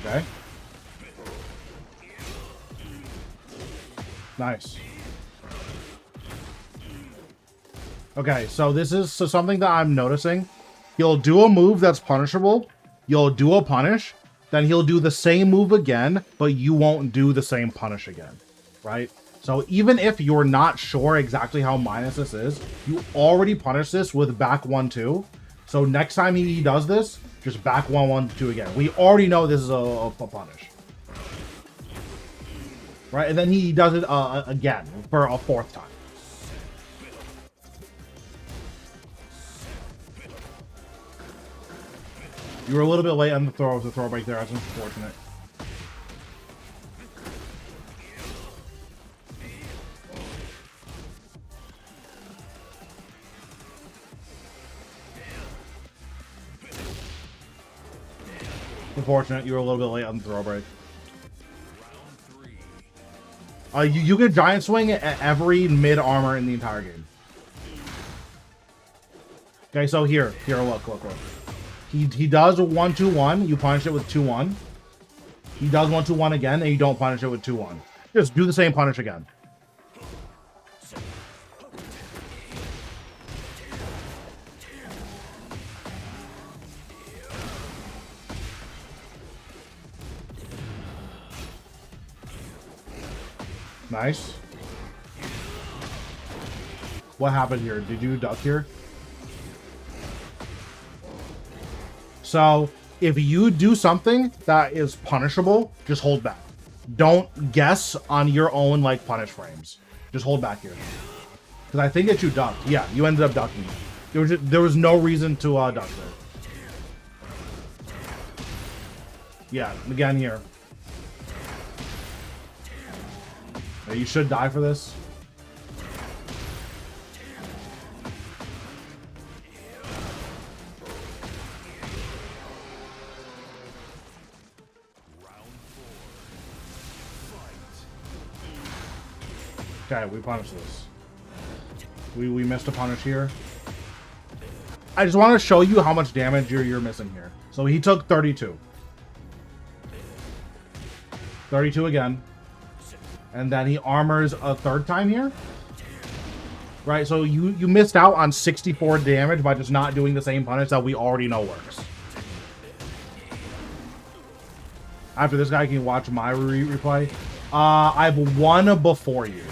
S1: Okay. Nice. Okay, so this is something that I'm noticing. He'll do a move that's punishable. You'll do a punish. Then he'll do the same move again, but you won't do the same punish again. Right? So even if you're not sure exactly how minus this is, you already punish this with back 1-2. So next time he does this, just back 1-1-2 again. We already know this is a punish. Right? And then he does it again for a 4th time. You were a little bit late on the throw break there. That's unfortunate. Unfortunate, you were a little bit late on the throw break. You get Giant Swing at every mid armor in the entire game. Okay, so here, look. He does a 1-2-1. You punish it with 2-1. He does 1-2-1 again, and you don't punish it with 2-1. Just do the same punish again. Nice. What happened here? Did you duck here? So, if you do something that is punishable, just hold back. Don't guess on your own, like, punish frames. Just hold back here. Because I think that you ducked. Yeah, you ended up ducking. There was no reason to duck there. Yeah, again here. You should die for this. Okay, we punish this. We missed a punish here. I just want to show you how much damage you're missing here. So he took 32. 32 again. And then he armors a 3rd time here. Right, so you missed out on 64 damage by just not doing the same punish that we already know works. After this guy can watch my replay. I've won before you.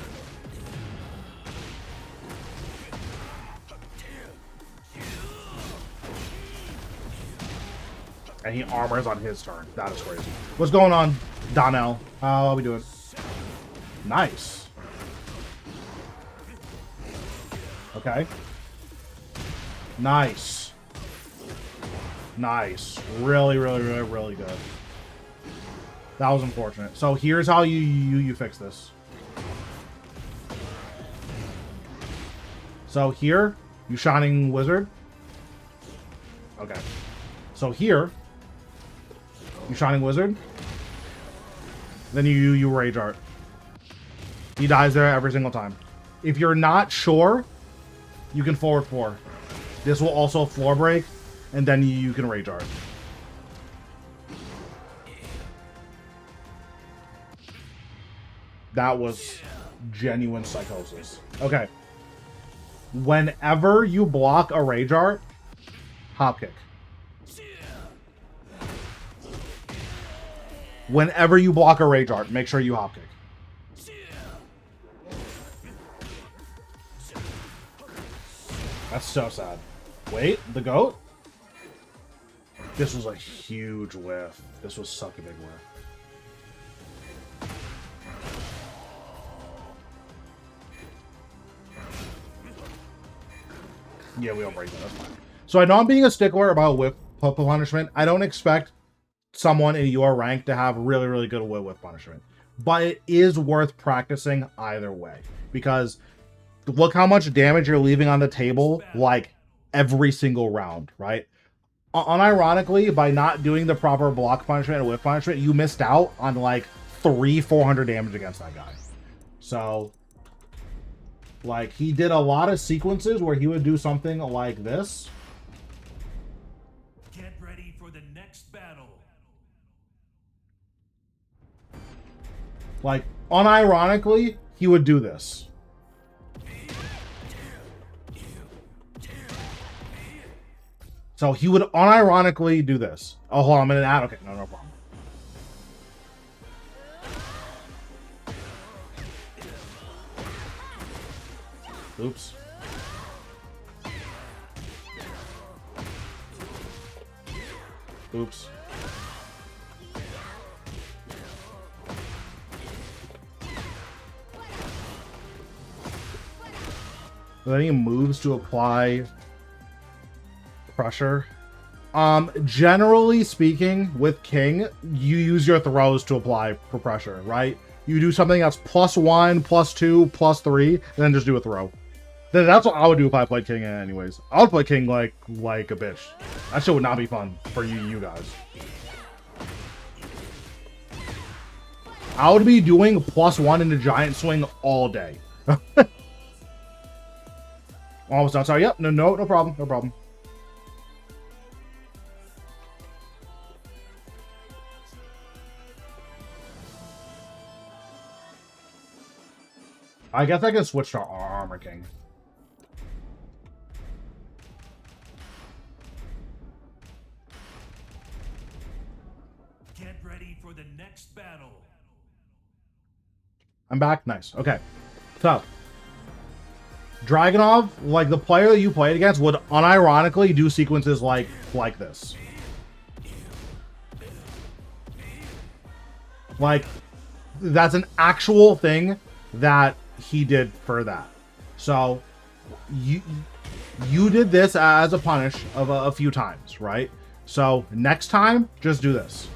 S1: And he armors on his turn. That is crazy. What's going on, Donnell? How are we doing? Nice. Okay. Nice. Nice. Really, really, really, really good. That was unfortunate. So here's how you fix this. So here, you Shining Wizard. Okay. So here, you Shining Wizard. Then you Rage Art. He dies there every single time. If you're not sure, you can forward 4. This will also floor break, and then you can Rage Art. That was genuine psychosis. Okay. Whenever you block a Rage Art, hop kick. Whenever you block a Rage Art, make sure you hop kick. That's so sad. Wait, the goat? This was a huge whiff. This was such a big whiff. Yeah, we don't break that. That's fine. So I know I'm being a stickler about whip punishment. I don't expect someone in your rank to have really, really good whip punishment. But it is worth practicing either way. Because look how much damage you're leaving on the table, like, every single round, right? Unironically, by not doing the proper block punishment and whip punishment, you missed out on, like, 400 damage against that guy. So, like, he did a lot of sequences where he would do something like this.
S2: Get ready for the next battle.
S1: Like, unironically, he would do this. So he would unironically do this. Oh, hold on, I'm in an ad. Okay, no problem. Oops. Oops. Are there any moves to apply pressure? Generally speaking, with King, you use your throws to apply for pressure, right? You do something that's +1, +2, +3, and then just do a throw. Then that's what I would do if I played King anyways. I would play King like a bitch. That shit would not be fun for you guys. I would be doing +1 in the giant swing all day. Almost done. Sorry. Yep. No problem. No problem. I guess I can switch to Armor King.
S2: Get ready for the next battle.
S1: I'm back. Nice. Okay. So, Dragunov, like the player that you played against, would unironically do sequences like this. Like, that's an actual thing that he did for that. So, you did this as a punish of a few times, right? So, next time, just do this.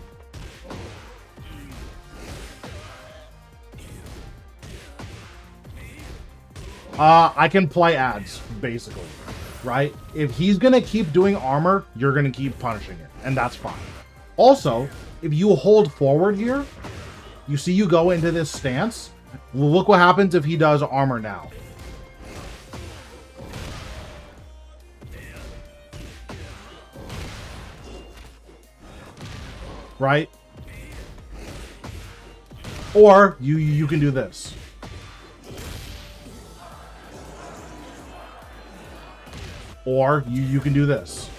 S1: I can play ads, basically, right? If he's gonna keep doing armor, you're gonna keep punishing it, and that's fine. Also, if you hold forward here, you see you go into this stance. Well, look what happens if he does armor now. Right? Or you can do this. Or you can do this.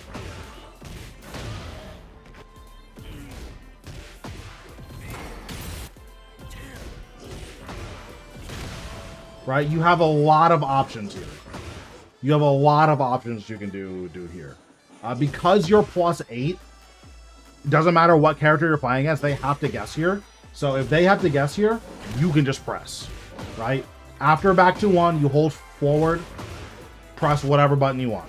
S1: Right? You have a lot of options here. You have a lot of options you can do here. Because you're +8, It doesn't matter what character you're playing against, they have to guess here. So if they have to guess here, you can just press, right? After back to 1, you hold forward, press whatever button you want.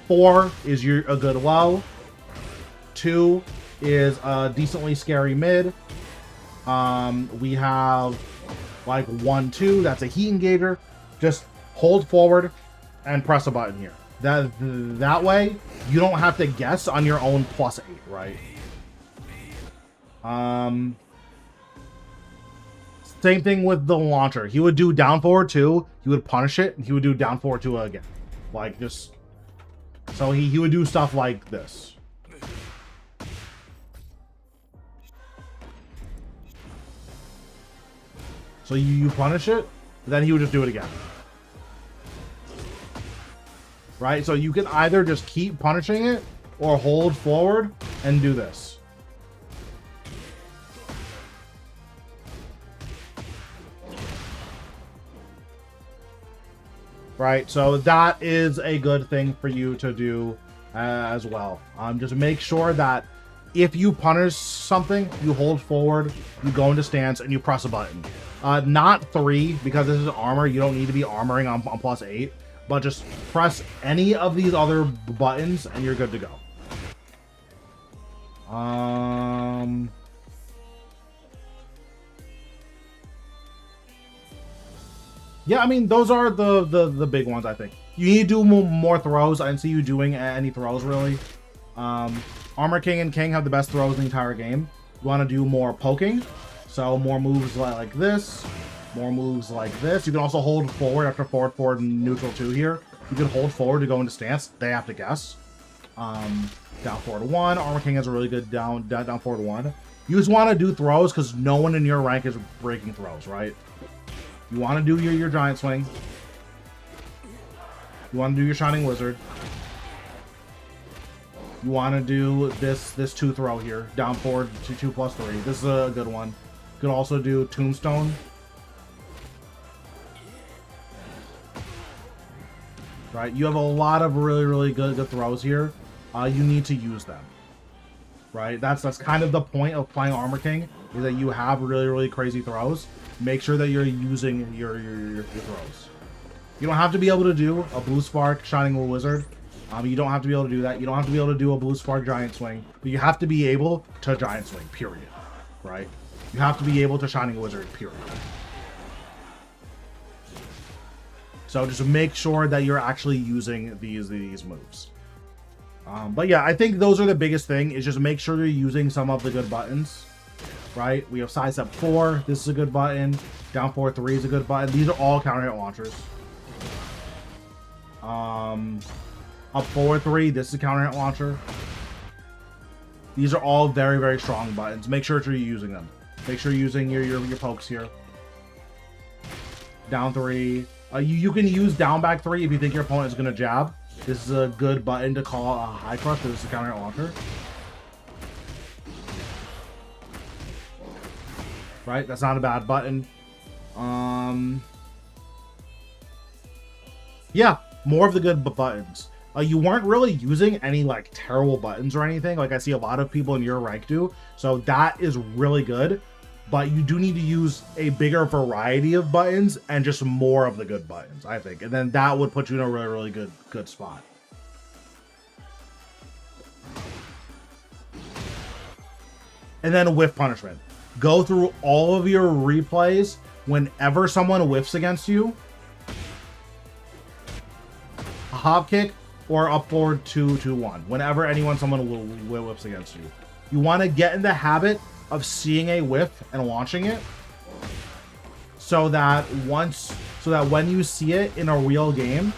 S1: 4 is a good low. 2 is a decently scary mid. We have like 1, 2, that's a heat engager. Just hold forward and press a button here. That way, you don't have to guess on your own +8, right? Same thing with the launcher. He would do down forward 2, he would punish it, and he would do down forward 2 again. Like, just... So he would do stuff like this. So you punish it, then he would just do it again. Right? So you can either just keep punishing it, or hold forward and do this. Right, so that is a good thing for you to do as well. Just make sure that if you punish something, you hold forward, you go into stance, and you press a button. Not 3, because this is armor. You don't need to be armoring on +8, but just press any of these other buttons, and you're good to go. Yeah, I mean, those are the big ones, I think. You need to do more throws. I didn't see you doing any throws, really. Armor King and King have the best throws in the entire game. You want to do more poking. So more moves like this. More moves like this. You can also hold forward after forward, and neutral 2 here. You can hold forward to go into stance. They have to guess. Down forward 1. Armor King has a really good down forward 1. You just want to do throws because no one in your rank is breaking throws, right? You want to do your giant swing. You want to do your shining wizard. You want to do this 2 throw here, down forward to 2+3. This is a good one. You can also do tombstone. Right, you have a lot of really good throws here. You need to use them. Right, that's kind of the point of playing Armor King, is that you have really crazy throws. Make sure that you're using your throws. You don't have to be able to do a Blue Spark Shining Wizard. You don't have to be able to do that. You don't have to be able to do a Blue Spark Giant Swing. But you have to be able to Giant Swing, period. Right? You have to be able to Shining Wizard, period. So just make sure that you're actually using these moves. But yeah, I think those are the biggest thing, is just make sure you're using some of the good buttons. Right? We have Sidestep 4. This is a good button. Down forward 3 is a good button. These are all counter hit launchers. Up forward 3. This is a counter hit launcher. These are all very strong buttons. Make sure you're using them. Make sure you're using your pokes here. Down 3. You can use down back 3 if you think your opponent is going to jab. This is a good button to call a high crush, because this is a counter hit launcher. Right? That's not a bad button. Yeah, more of the good buttons. You weren't really using any like terrible buttons or anything. Like I see a lot of people in your rank do. So that is really good. But you do need to use a bigger variety of buttons and just more of the good buttons, I think. And then that would put you in a really good spot. And then whiff punishment. Go through all of your replays. Whenever someone whiffs against you, a hop kick or up forward 2-1. Whenever someone whiffs against you, you want to get in the habit of seeing a whiff and launching it, so that when you see it in a real game,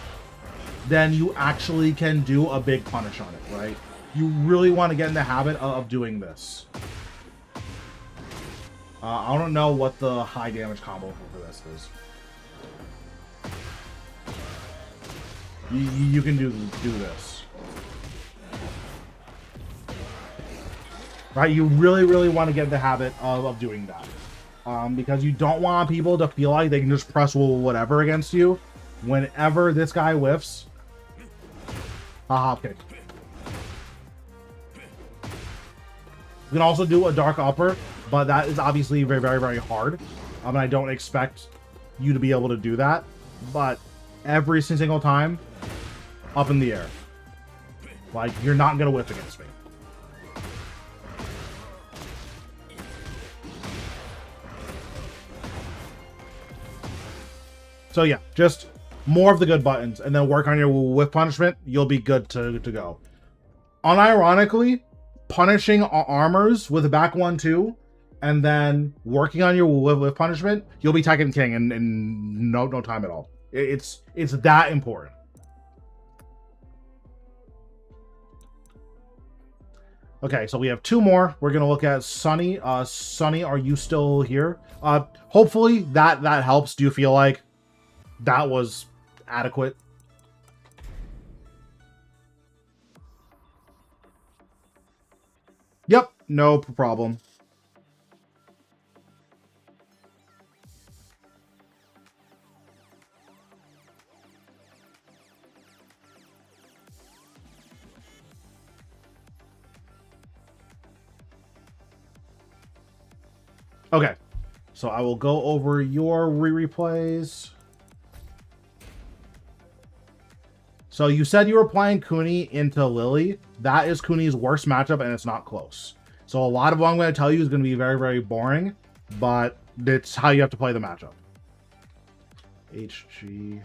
S1: then you actually can do a big punish on it, right? You really want to get in the habit of doing this. I don't know what the high damage combo for this is. You can do this. Right? You really want to get in the habit of doing that. Because you don't want people to feel like they can just press whatever against you. Whenever this guy whiffs, a hop kick. You can also do a dark upper, but that is obviously very, very, very hard. And I don't expect you to be able to do that. But every single time, up in the air. Like, you're not going to whiff against me. So yeah, just more of the good buttons, and then work on your whiff punishment. You'll be good to go. Unironically, punishing armors with a back 1-2, and then working on your whiff punishment, you'll be Tekken King in no time at all. It's that important. Okay, so we have 2 more. We're gonna look at Sunny. Sunny, are you still here? Hopefully that helps. Do you feel like that was adequate? Yep, no problem. Okay, so I will go over your replays. So you said you were playing Kuni into Lily. That is Kuni's worst matchup, and it's not close. So a lot of what I'm going to tell you is going to be very, very boring, but it's how you have to play the matchup. HG.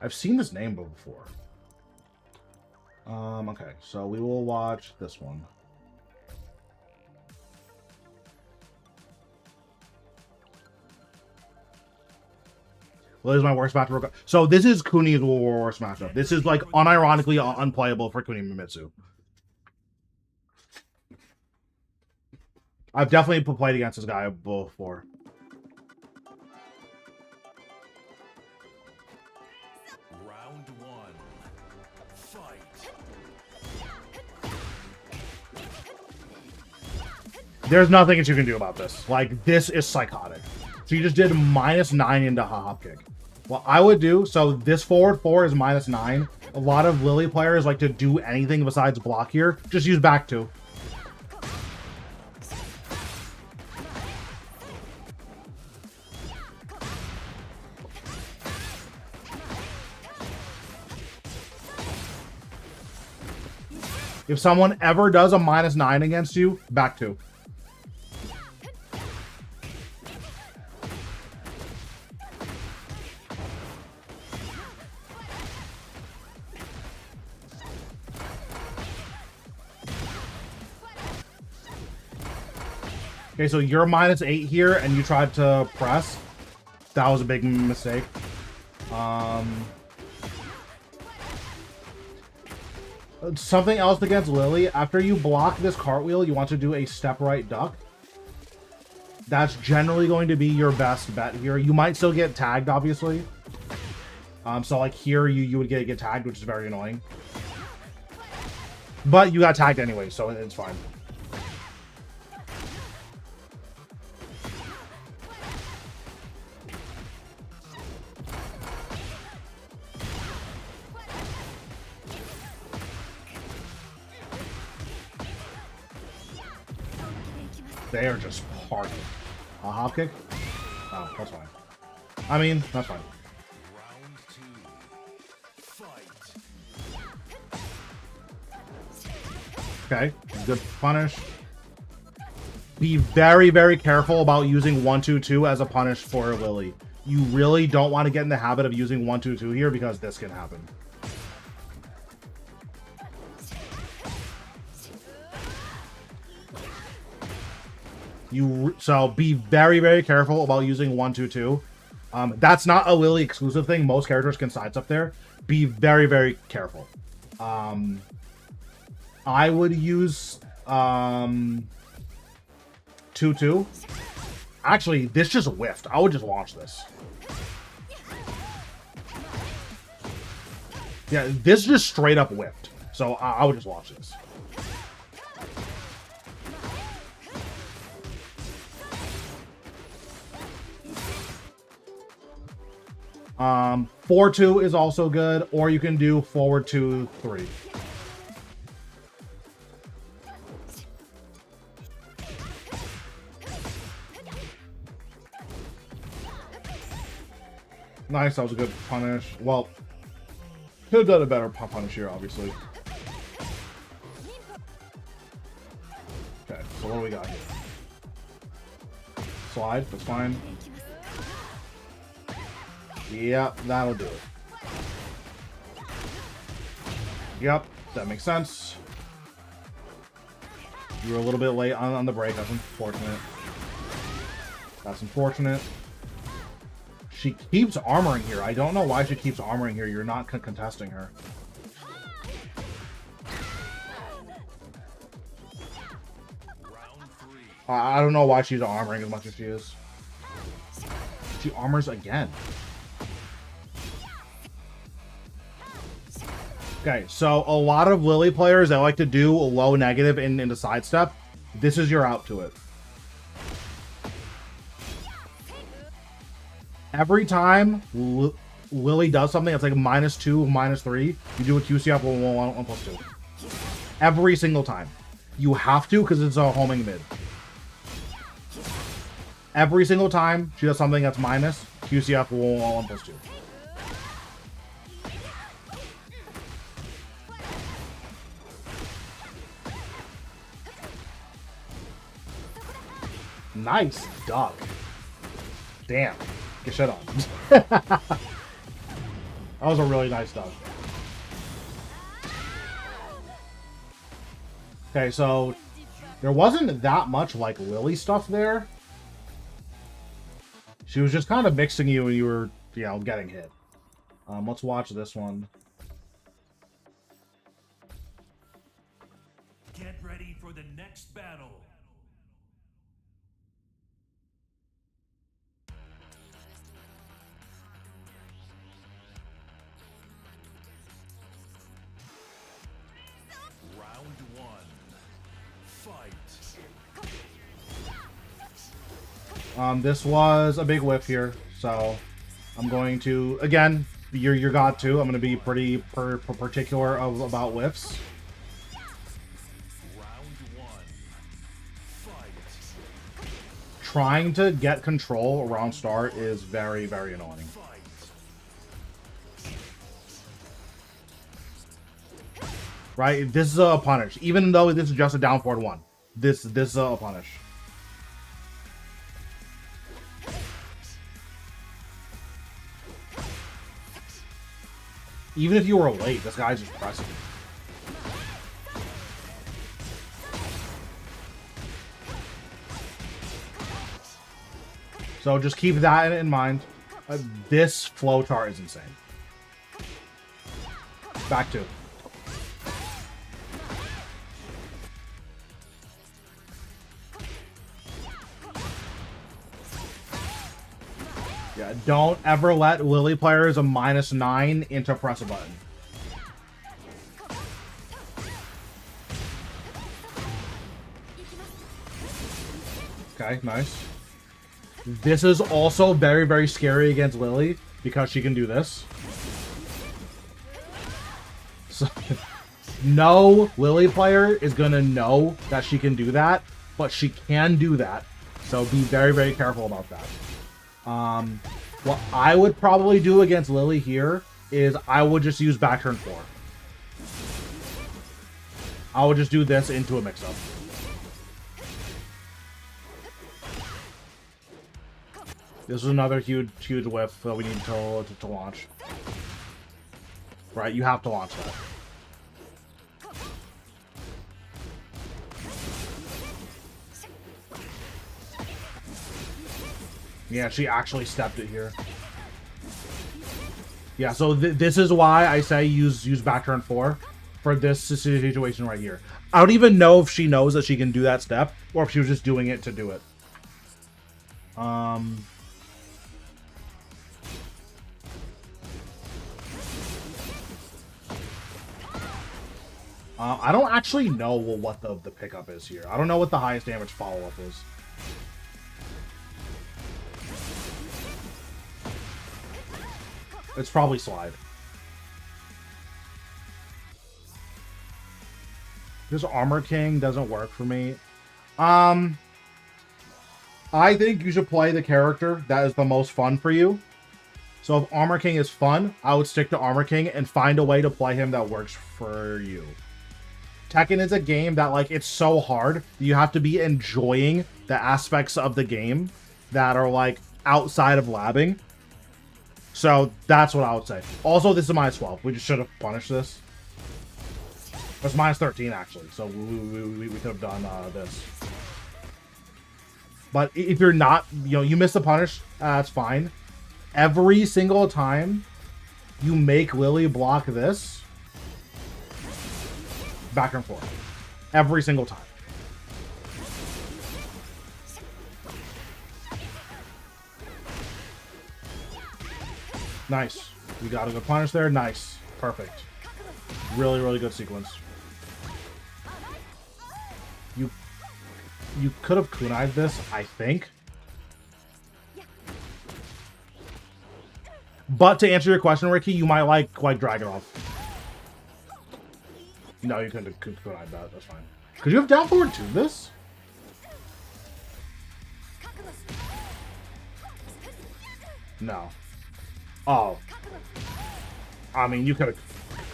S1: I've seen this name before. Okay, so we will watch this one. Well, this is my worst matchup. So this is Kuni's worst matchup. This is like unironically unplayable for Kuni Mimitsu. I've definitely played against this guy before. There's nothing that you can do about this. Like, this is psychotic. So you just did -9 into hop kick. What I would do, so this forward 4 is -9. A lot of Lily players like to do anything besides block here. Just use back 2. If someone ever does a -9 against you, back 2. Okay, so you're -8 here, and you tried to press. That was a big mistake. Something else against Lily. After you block this cartwheel, you want to do a step right duck. That's generally going to be your best bet here. You might still get tagged, obviously. So like here, you would get tagged, which is very annoying. But you got tagged anyway, so it's fine. They are just partying. A hop kick? Oh, that's fine. I mean, that's fine. Okay, good punish. Be very, very careful about using 1-2-2 as a punish for Lily. You really don't want to get in the habit of using 1-2-2 here because this can happen. So be very, very careful about using 1-2-2. That's not a Lily exclusive thing. Most characters can sidestep there. Be very, very careful. I would use 2-2. Actually, this just whiffed. I would just launch this. Yeah, this just straight up whiffed. So I would just launch this. 4-2 is also good, or you can do forward 2-3. Nice, that was a good punish. Well, could have done a better punish here, obviously. Okay, so what do we got here? Slide, that's fine. Yep, that'll do it. Yep, that makes sense. You were a little bit late on the break. That's unfortunate. That's unfortunate. She keeps armoring here. I don't know why she keeps armoring here. You're not contesting her. I don't know why she's armoring as much as she is. She armors again. Okay, so a lot of Lily players, they like to do a low negative into sidestep. This is your out to it. Every time Lily does something that's like a -2, -3, you do a QC up 1+2. Every single time. You have to because it's a homing mid. Every single time she does something that's minus, QC up 1+2. Nice duck. Damn. Get shit on. That was a really nice duck. Okay, so there wasn't that much like Lily stuff there. She was just kind of mixing you and you were, you know, getting hit. Let's watch this one.
S2: Get ready for the next battle. Round 1. Fight.
S1: This was a big whiff here, so I'm going to, again, you're got to. I'm going to be pretty particular about whiffs.
S2: Round 1. Fight.
S1: Trying to get control around start is very, very annoying.
S2: Fight.
S1: Right? This is a punish. Even though this is just a down forward 1. This is a punish. Even if you were late, this guy's just pressing. So just keep that in mind. This flow chart is insane. Back to. Yeah, don't ever let Lily players a -9 into press a button. Okay, nice. This is also very, very scary against Lily because she can do this. So, no Lily player is gonna know that she can do that, but she can do that. So be very, very careful about that. What I would probably do against Lily here is I would just use back turn 4. I would just do this into a mix-up. This is another huge whiff that we need to launch. Right, you have to launch that. Yeah, she actually stepped it here. Yeah, so this is why I say use back turn 4 for this situation right here. I don't even know if she knows that she can do that step or if she was just doing it to do it. I don't actually know what the pickup is here. I don't know what the highest damage follow-up is. It's probably slide. This Armor King doesn't work for me. I think you should play the character that is the most fun for you. So if Armor King is fun, I would stick to Armor King and find a way to play him that works for you. Tekken is a game that, like, it's so hard. You have to be enjoying the aspects of the game that are, like, outside of labbing. So that's what I would say. Also, this is minus 12. We just should have punished this. It's minus 13, actually. So we could have done this. But if you're not, you know, you miss the punish, that's fine. Every single time you make Lily block this, back and forth. Every single time. Nice. We got a good punish there. Nice. Perfect. Really, really good sequence. You could have kunai'd this, I think. But to answer your question, Ricky, you might like Dragunov. No, you couldn't have kunai'd that. That's fine. Could you have down forward to this? No. Oh. I mean, you could have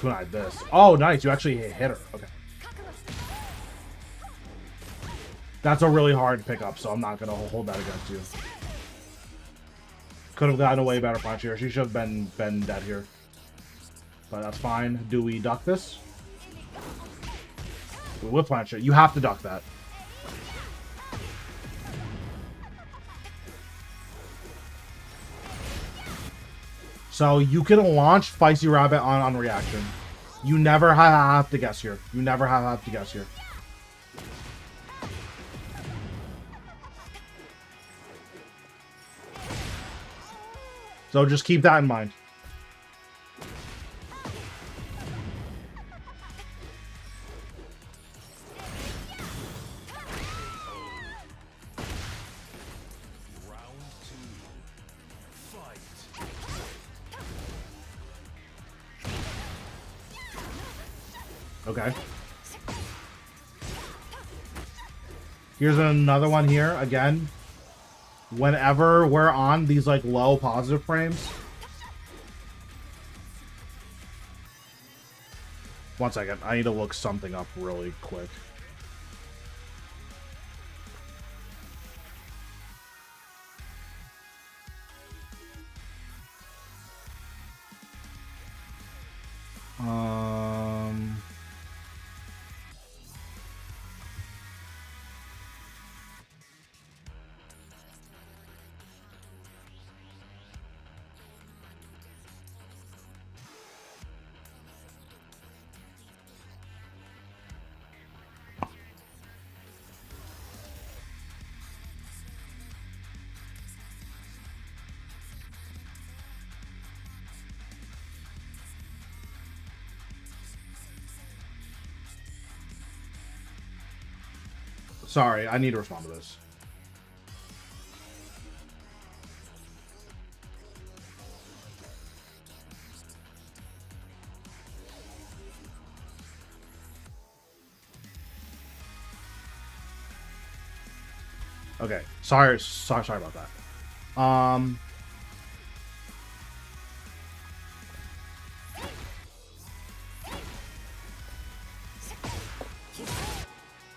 S1: kunai'd this. Oh, nice. You actually hit her. Okay. That's a really hard pickup, so I'm not going to hold that against you. Could have gotten a way better punch here. She should have been dead here. But that's fine. Do we duck this? We whip punch it. You have to duck that. So you can launch Feisty Rabbit on reaction. You never have to guess here. You never have to guess here. So just keep that in mind. Okay. Here's another one here. Again, whenever we're on these, like, low positive frames. One second. I need to look something up really quick. Sorry, I need to respond to this. Okay, sorry about that.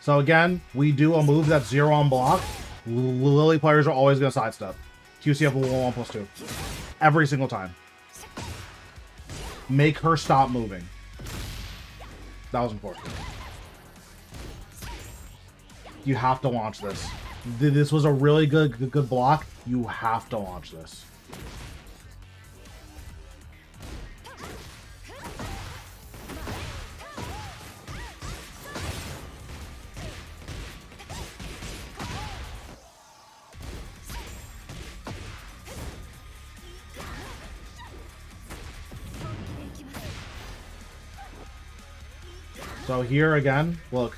S1: So again, we do a move that's 0 on block. Lily players are always going to sidestep. QCF will 1/+2. Every single time. Make her stop moving. That was important. You have to launch this. This was a really good block. You have to launch this. So here again, look.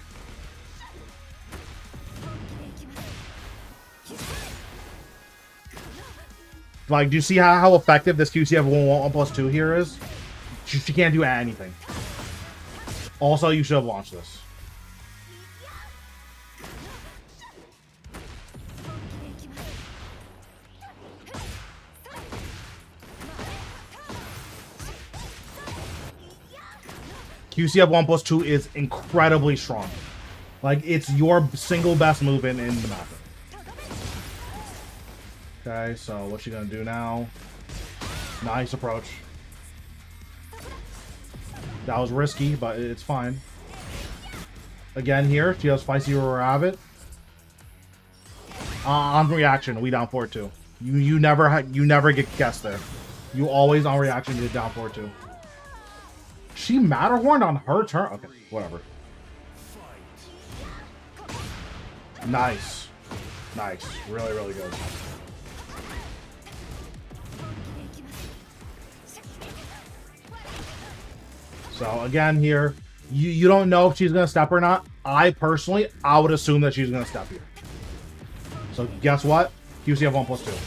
S1: Like, do you see how effective this QCF 1+2 here is? She can't do anything. Also, you should have launched this. QCF 1+2 is incredibly strong. Like, it's your single best move in the map. Okay, so what's she gonna do now? Nice approach. That was risky, but it's fine. Again here, she has Spicy Rabbit. On reaction, we down 4-2. You never get guessed there. You always on reaction get down 4-2. She Matterhorn on her turn? Okay, whatever. Nice. Nice. Really, really good. So again here, you don't know if she's gonna step or not. I would assume that she's gonna step here. So guess what? QCF 1+2.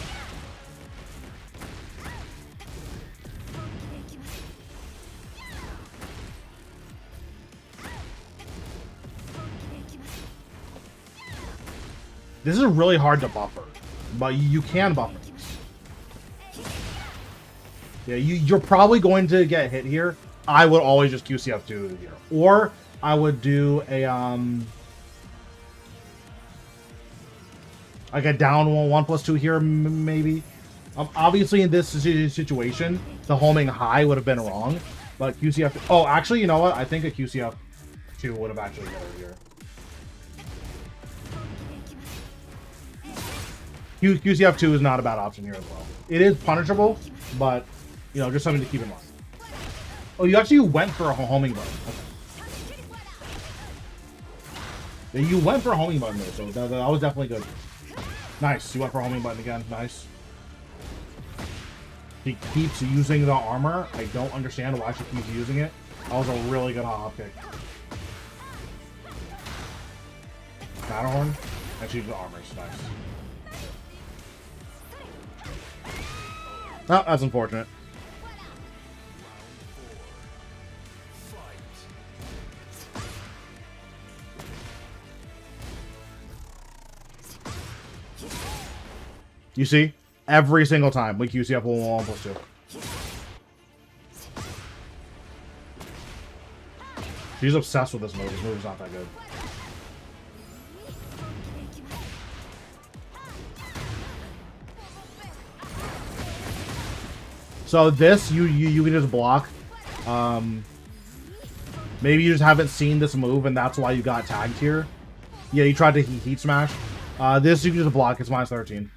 S1: This is really hard to buffer, but you can buffer. Yeah, you're probably going to get hit here. I would always just QCF2 here. Or I would do a like a down 1+2 here, maybe. Obviously in this situation, the homing high would have been wrong. But QCF... Oh, actually, you know what? I think a QCF2 would have actually got her here. QCF2 is not a bad option here as well. It is punishable, but, you know, just something to keep in mind. Oh, you actually went for a homing button. Okay. Yeah, you went for a homing button there, so that was definitely good. Nice. You went for a homing button again. Nice. She keeps using the armor. I don't understand why she keeps using it. That was a really good hop kick. Matterhorn. And she's the armor. Nice. Oh, that's unfortunate. You see? Every single time we QCF 1+2. She's obsessed with this move. This move is not that good. So this, you can just block. Maybe you just haven't seen this move and that's why you got tagged here. Yeah, you tried to heat smash. This you can just block. It's -13.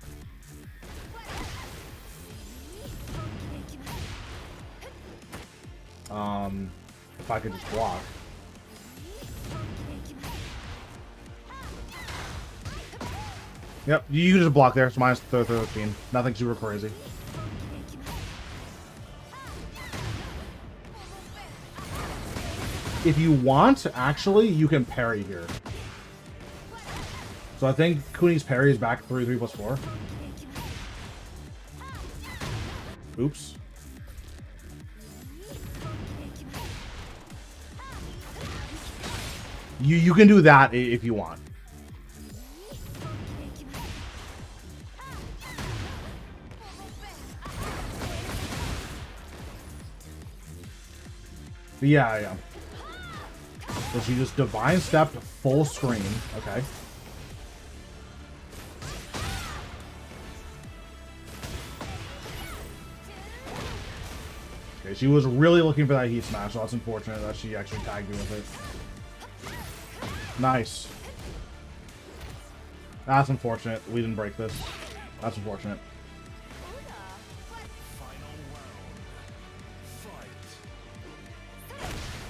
S1: If I could just block. Yep, you just block there. It's -13. Nothing super crazy. If you want, actually, you can parry here. So I think Kuni's parry is back 3/3+4. Oops. You can do that if you want. But yeah. So she just divine stepped full screen. Okay. Okay, she was really looking for that heat smash, so that's unfortunate that she actually tagged me with it. Nice. That's unfortunate. We didn't break this. That's unfortunate.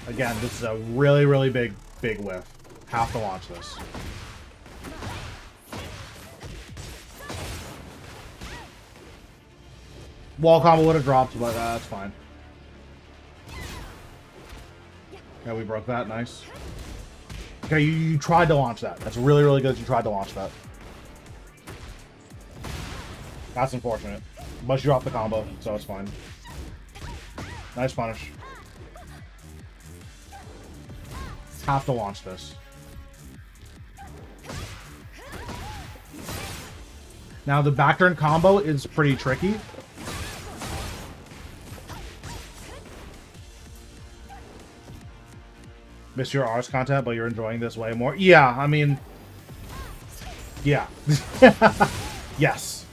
S1: Again, this is a really, really big whiff. Have to launch this. Wall combo would have dropped, but that's fine. Yeah, we broke that. Nice. Okay, you tried to launch that. That's really, really good. You tried to launch that. That's unfortunate. But you're off the combo, so it's fine. Nice punish. Have to launch this. Now the back turn combo is pretty tricky. Miss your Rs content, but you're enjoying this way more. Yeah, I mean, yeah. Yes.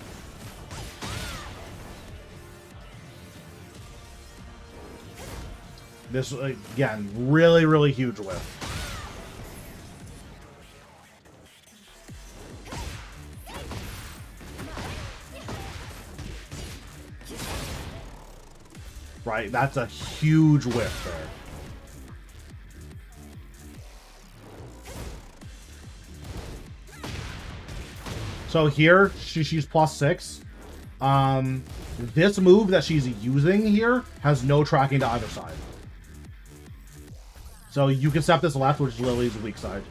S1: This, again, really, really huge whiff. Right, that's a huge whiff there. So here, she's +6. This move that she's using here has no tracking to either side. So you can step this left, which is Lily's weak side.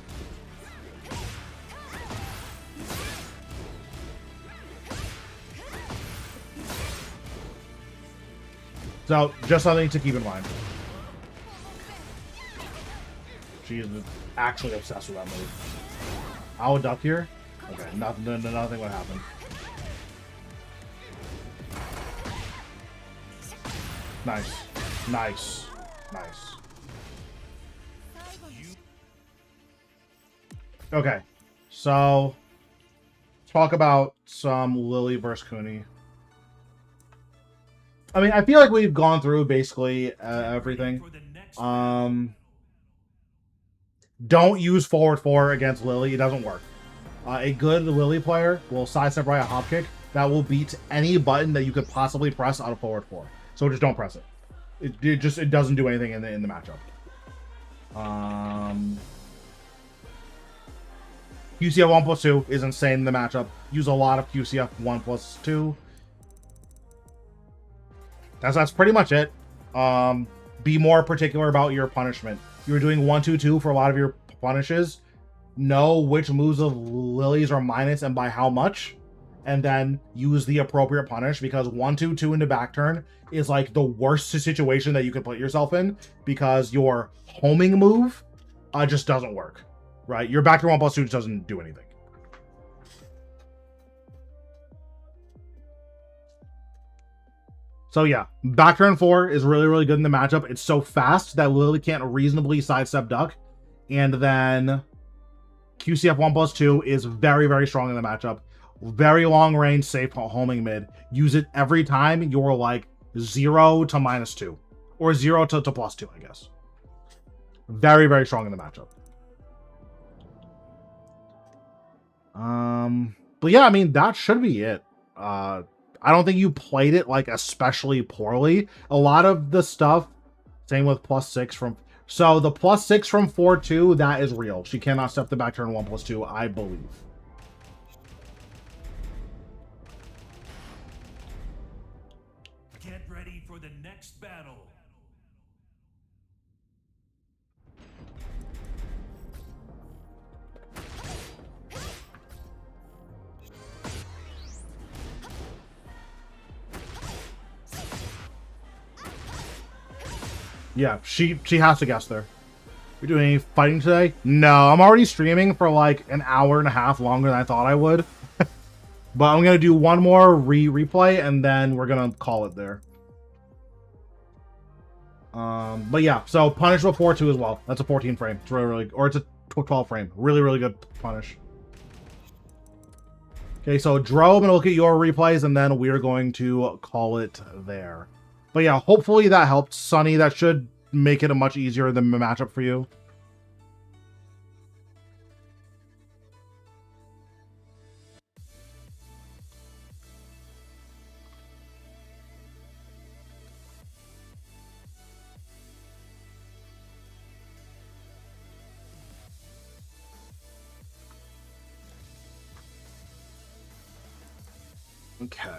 S1: So, just something to keep in mind. She is actually obsessed with that move. I would duck here. Okay, nothing would happen. Nice. Nice. Nice. Okay, so talk about some Lily versus Kuni. I mean, I feel like we've gone through basically everything. Don't use forward 4 against Lily. It doesn't work. A good Lily player will sidestep right a hop kick that will beat any button that you could possibly press out of forward 4. So just don't press it. It doesn't do anything in the matchup. QCF 1+2 is insane in the matchup. Use a lot of QCF 1+2. That's pretty much it. Be more particular about your punishment. You're doing 1-2-2 for a lot of your punishes. Know which moves of Lily's are minus and by how much, and then use the appropriate punish, because 1-2-2 into back turn is like the worst situation that you could put yourself in, because your homing move just doesn't work. Right? Your back turn 1+2 just doesn't do anything. So yeah, back turn 4 is really, really good in the matchup. It's so fast that Lily can't reasonably sidestep duck. And then QCF 1+2 is very, very strong in the matchup. Very long range, safe homing mid. Use it every time you're like 0 to -2. Or 0 to +2, I guess. Very, very strong in the matchup. But yeah, I mean, that should be it. I don't think you played it like especially poorly. A lot of the stuff, same with +6 from, so the +6 from 4-2, that is real. She cannot step the back turn 1+2, I believe.
S2: Get ready for the next battle.
S1: Yeah, she has to guess there. We're doing any fighting today? No, I'm already streaming for like an hour and a half longer than I thought I would. But I'm gonna do one more replay and then we're gonna call it there. But yeah, so punish with 4-2 as well. That's a 14 frame. It's really, really, or it's a 12 frame. Really, really good punish. Okay, so Dro, I'm gonna look at your replays and then we're going to call it there. But yeah, hopefully that helped. Sunny, that should make it a much easier than matchup for you. Okay.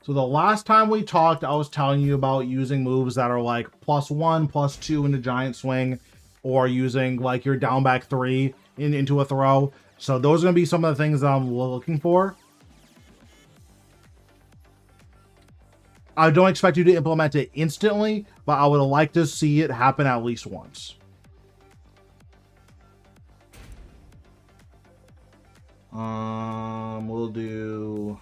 S1: So the last time we talked, I was telling you about using moves that are like +1, +2 into giant swing, or using like your down back 3 into a throw. So those are going to be some of the things that I'm looking for. I don't expect you to implement it instantly, but I would like to see it happen at least once. We'll do...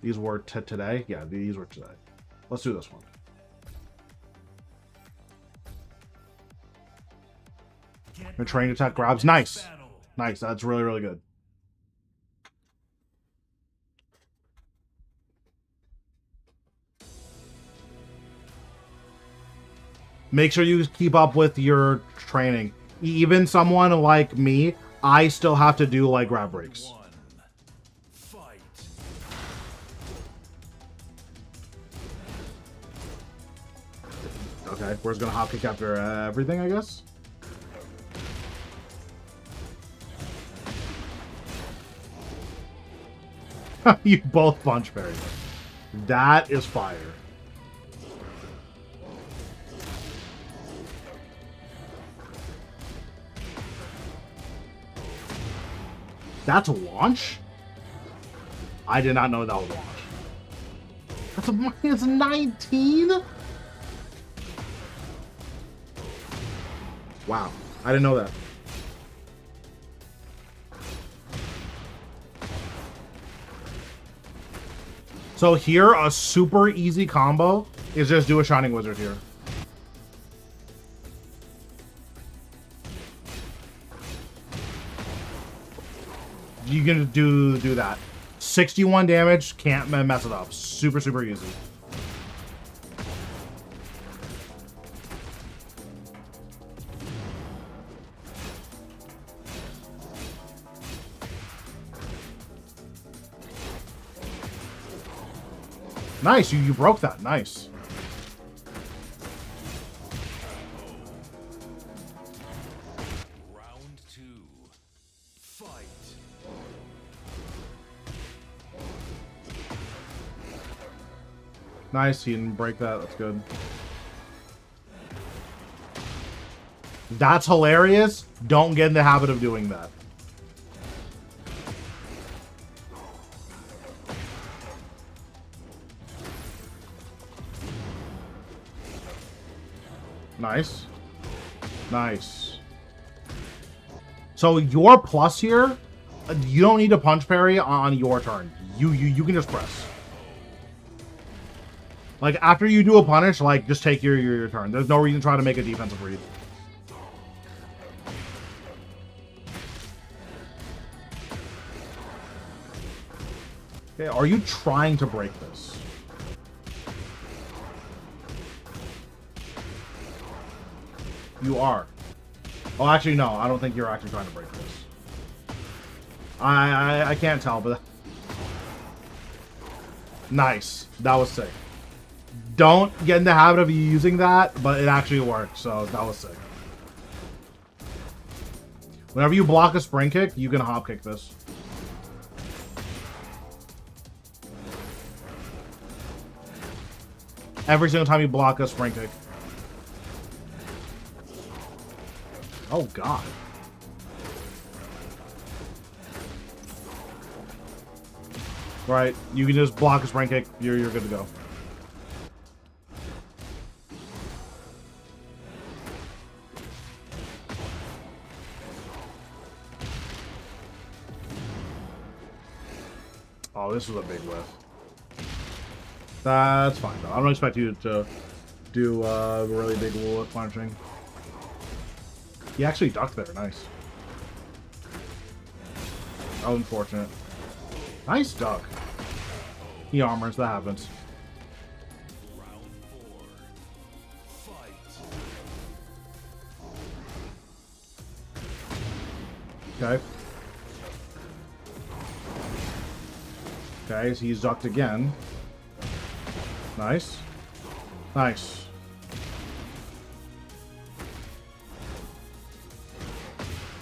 S1: These were today? Yeah, these were today. Let's do this one. The train attack grabs. Nice. Nice. That's really, really good. Make sure you keep up with your training. Even someone like me, I still have to do like grab breaks. Okay, we're just gonna hop kick after everything, I guess. You both punch parry. That is fire. That's a launch? I did not know that was a launch. That's a minus 19? Wow, I didn't know that. So here, a super easy combo is just do a Shining Wizard here. You can do that. 61 damage, can't mess it up. Super, super easy. Nice, you broke that. Nice.
S2: Round 2. Fight.
S1: Nice, you didn't break that. That's good. That's hilarious. Don't get in the habit of doing that. Nice. Nice. So your plus here, you don't need to punch parry on your turn. You can just press. Like, after you do a punish, like, just take your turn. There's no reason to try to make a defensive read. Okay, are you trying to break this? You are. Oh, actually, no. I don't think you're actually trying to break this. I can't tell, but... Nice. That was sick. Don't get in the habit of using that, but it actually worked, so that was sick. Whenever you block a spring kick, you can hop kick this. Every single time you block a spring kick. Oh, God. Right, you can just block a spring kick. You're good to go. Oh, this was a big whiff. That's fine, though. I don't expect you to do a really big whiff punching. He actually ducked there. Nice. Oh, unfortunate. Nice duck. He armors. That happens.
S2: Round 4. Fight.
S1: Okay. Okay, so he's ducked again. Nice. Nice.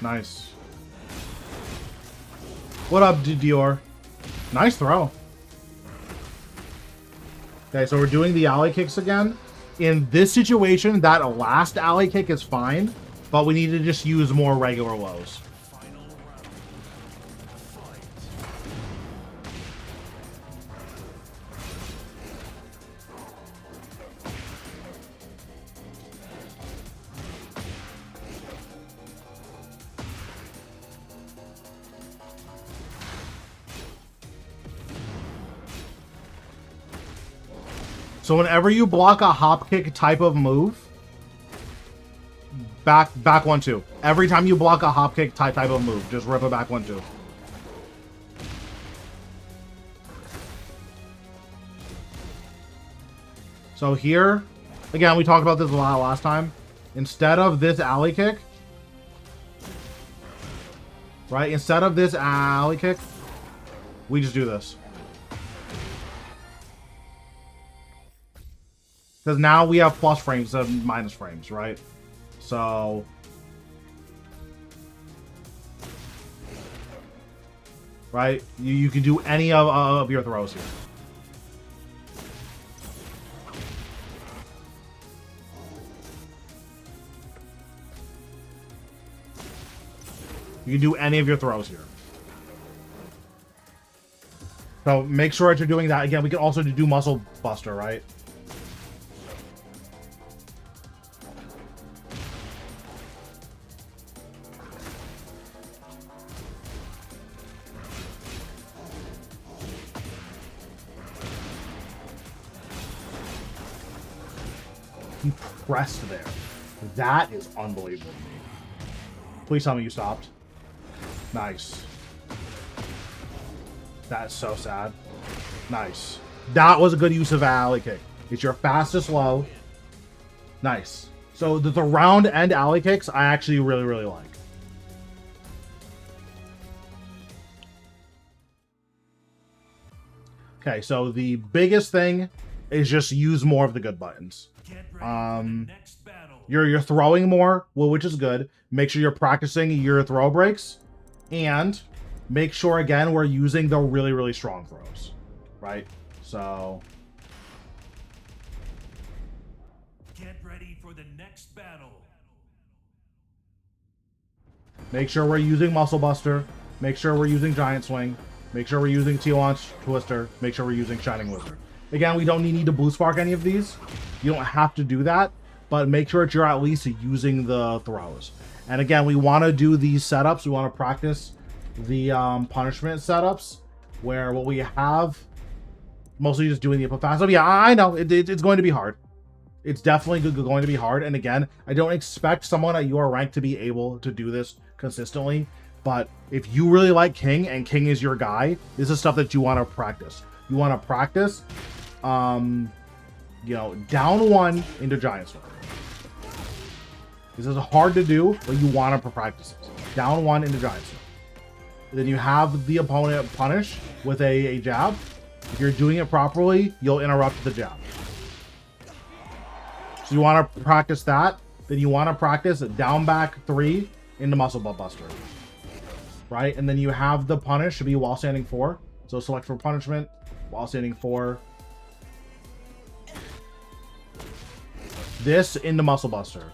S1: Nice. What up, Dior? Nice throw. Okay, so we're doing the alley kicks again. In this situation, that last alley kick is fine. but we need to just use more regular lows.
S2: Final round. Fight.
S1: So whenever you block a hop kick type of move, back 1-2. Every time you block a hop kick type of move, just rip it back 1-2. So here, again, we talked about this a lot last time. Instead of this alley kick, right? Instead of this alley kick, we just do this. Because now we have plus frames and minus frames, right? So... right? You can do any of your throws here. You can do any of your throws here. So make sure that you're doing that. Again, we can also do Muscle Buster, right? He pressed there. That is unbelievable to me. Please tell me you stopped. Nice. That's so sad. Nice. That was a good use of alley kick. It's your fastest low. Nice. So the round end alley kicks I actually really, really like. Okay, so the biggest thing is just use more of the good buttons.
S2: Get ready for the next battle.
S1: You're throwing more, well, which is good. Make sure you're practicing your throw breaks, and make sure again we're using the really, really strong throws, right? So
S2: Get ready for the next battle.
S1: make sure we're using Muscle Buster. Make sure we're using Giant Swing. Make sure we're using T-Launch Twister. Make sure we're using Shining Wizard. Again, we don't need to Blue Spark any of these. You don't have to do that, but make sure that you're at least using the throws. And again, we want to do these setups. We want to practice the punishment setups, where what we have, mostly just doing the input fast. So yeah, I know it's going to be hard. It's definitely going to be hard. And again, I don't expect someone at your rank to be able to do this consistently. But if you really like King and King is your guy, this is stuff that you want to practice. You want to practice, you know, down one into Giant Swing. This is hard to do, but you want to practice it. Down one into Giant Swing. Then you have the opponent punish with a jab. If you're doing it properly, you'll interrupt the jab. So you want to practice that. Then you want to practice down back 3 into Muscle Buster. Right? And then you have the punish to be while standing 4. So select for punishment, while standing 4. This into Muscle Buster.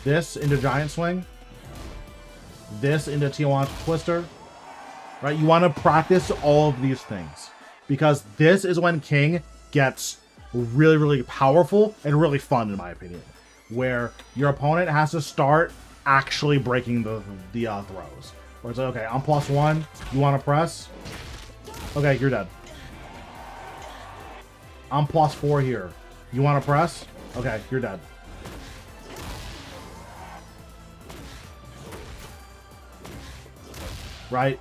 S1: This into Giant Swing. This into T-Launch Twister. Right? You want to practice all of these things, because this is when King gets really, really powerful and really fun, in my opinion, where your opponent has to start actually breaking the throws. Where it's like, okay, I'm +1. You want to press? Okay, you're dead. I'm +4 here. You want to press? Okay, you're dead. Right?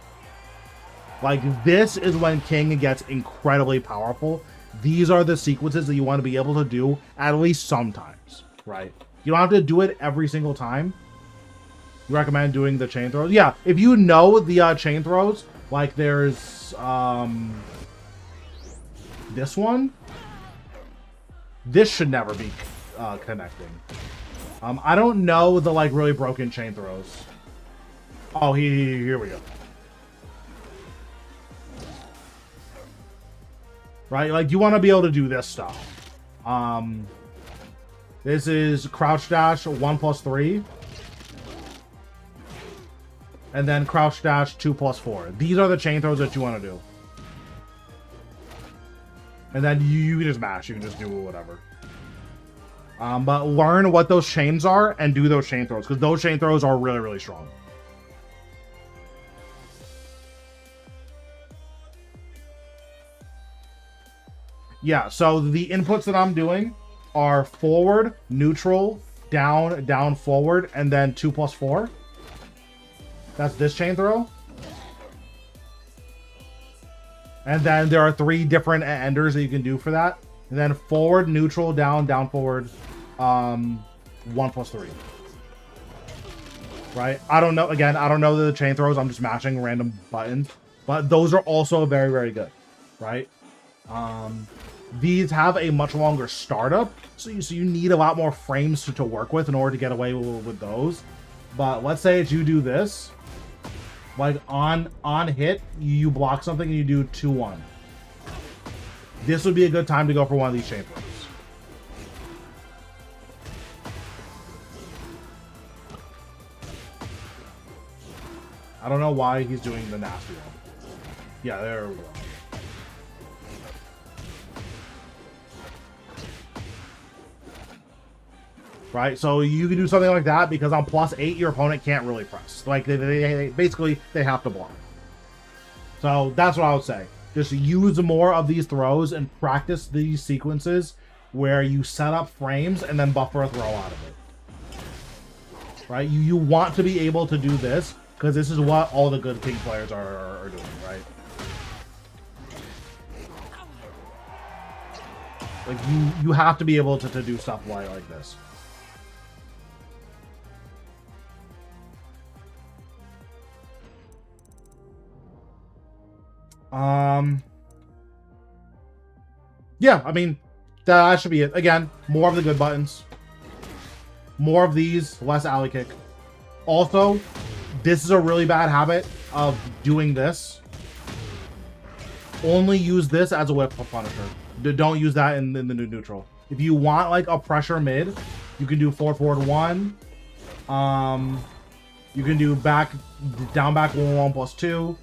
S1: Like, this is when King gets incredibly powerful. These are the sequences that you want to be able to do at least sometimes, right? You don't have to do it every single time. You recommend doing the chain throws? Yeah, if you know the chain throws, like there's this one. This should never be connecting. I don't know the like really broken chain throws. Oh, here we go. Right, like you want to be able to do this stuff. This is crouch dash 1+3. And then crouch dash 2+4. These are the chain throws that you want to do. And then you can just mash. You can just do whatever. But learn what those chains are and do those chain throws. Because those chain throws are really, really strong. Yeah, so the inputs that I'm doing are forward, neutral, down, down, forward, and then 2+4. That's this chain throw. And then there are 3 different enders that you can do for that. And then forward, neutral, down, down, forward, 1+3. Right? I don't know. Again, I don't know the chain throws. I'm just mashing random buttons. But those are also very, very good. Right? These have a much longer startup. So you need a lot more frames to work with in order to get away with those. But let's say you do this. Like on hit, you block something and you do 2-1. This would be a good time to go for one of these chain throws. I don't know why he's doing the nasty one. Yeah, there we go. Right, so you can do something like that because on +8 your opponent can't really press. Like they basically they have to block. So that's what I would say. Just use more of these throws and practice these sequences where you set up frames and then buffer a throw out of it. Right, you want to be able to do this because this is what all the good king players are doing. Right. Like you have to be able to do stuff like this. Yeah, I mean, that should be it. Again, more of the good buttons. More of these, less alley kick. Also, this is a really bad habit of doing this. Only use this as a whip punisher. Don't use that in the neutral. If you want like a pressure mid, you can do forward 1. You can do down back 1+2.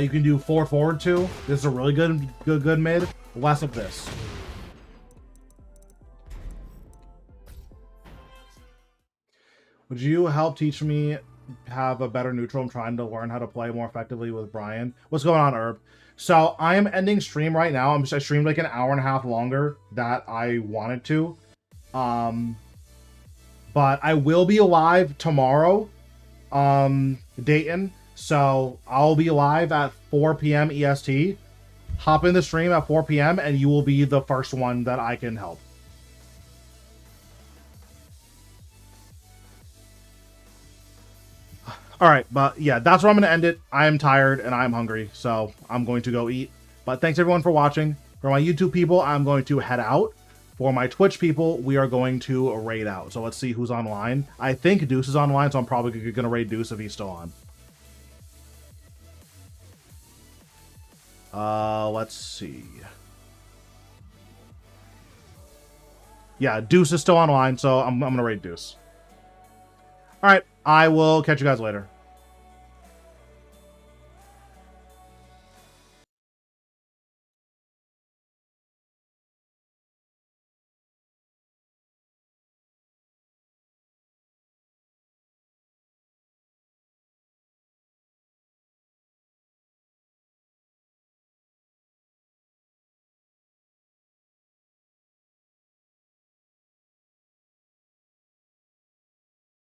S1: You can do forward 2. This is a really good mid. Less of this. Would you help teach me have a better neutral? I'm trying to learn how to play more effectively with Brian. What's going on, Herb? So I am ending stream right now. I streamed like an hour and a half longer that I wanted to. But I will be live tomorrow, Dayton. So I'll be live at 4 p.m. EST. Hop in the stream at 4 p.m. and you will be the first one that I can help. All right, but yeah, that's where I'm going to end it. I am tired and I'm hungry, so I'm going to go eat. But thanks everyone for watching. For my YouTube people, I'm going to head out. For my Twitch people, we are going to raid out. So let's see who's online. I think Deuce is online, so I'm probably going to raid Deuce if he's still on. Let's see. Yeah, Deuce is still online, so I'm gonna raid Deuce. All right, I will catch you guys later.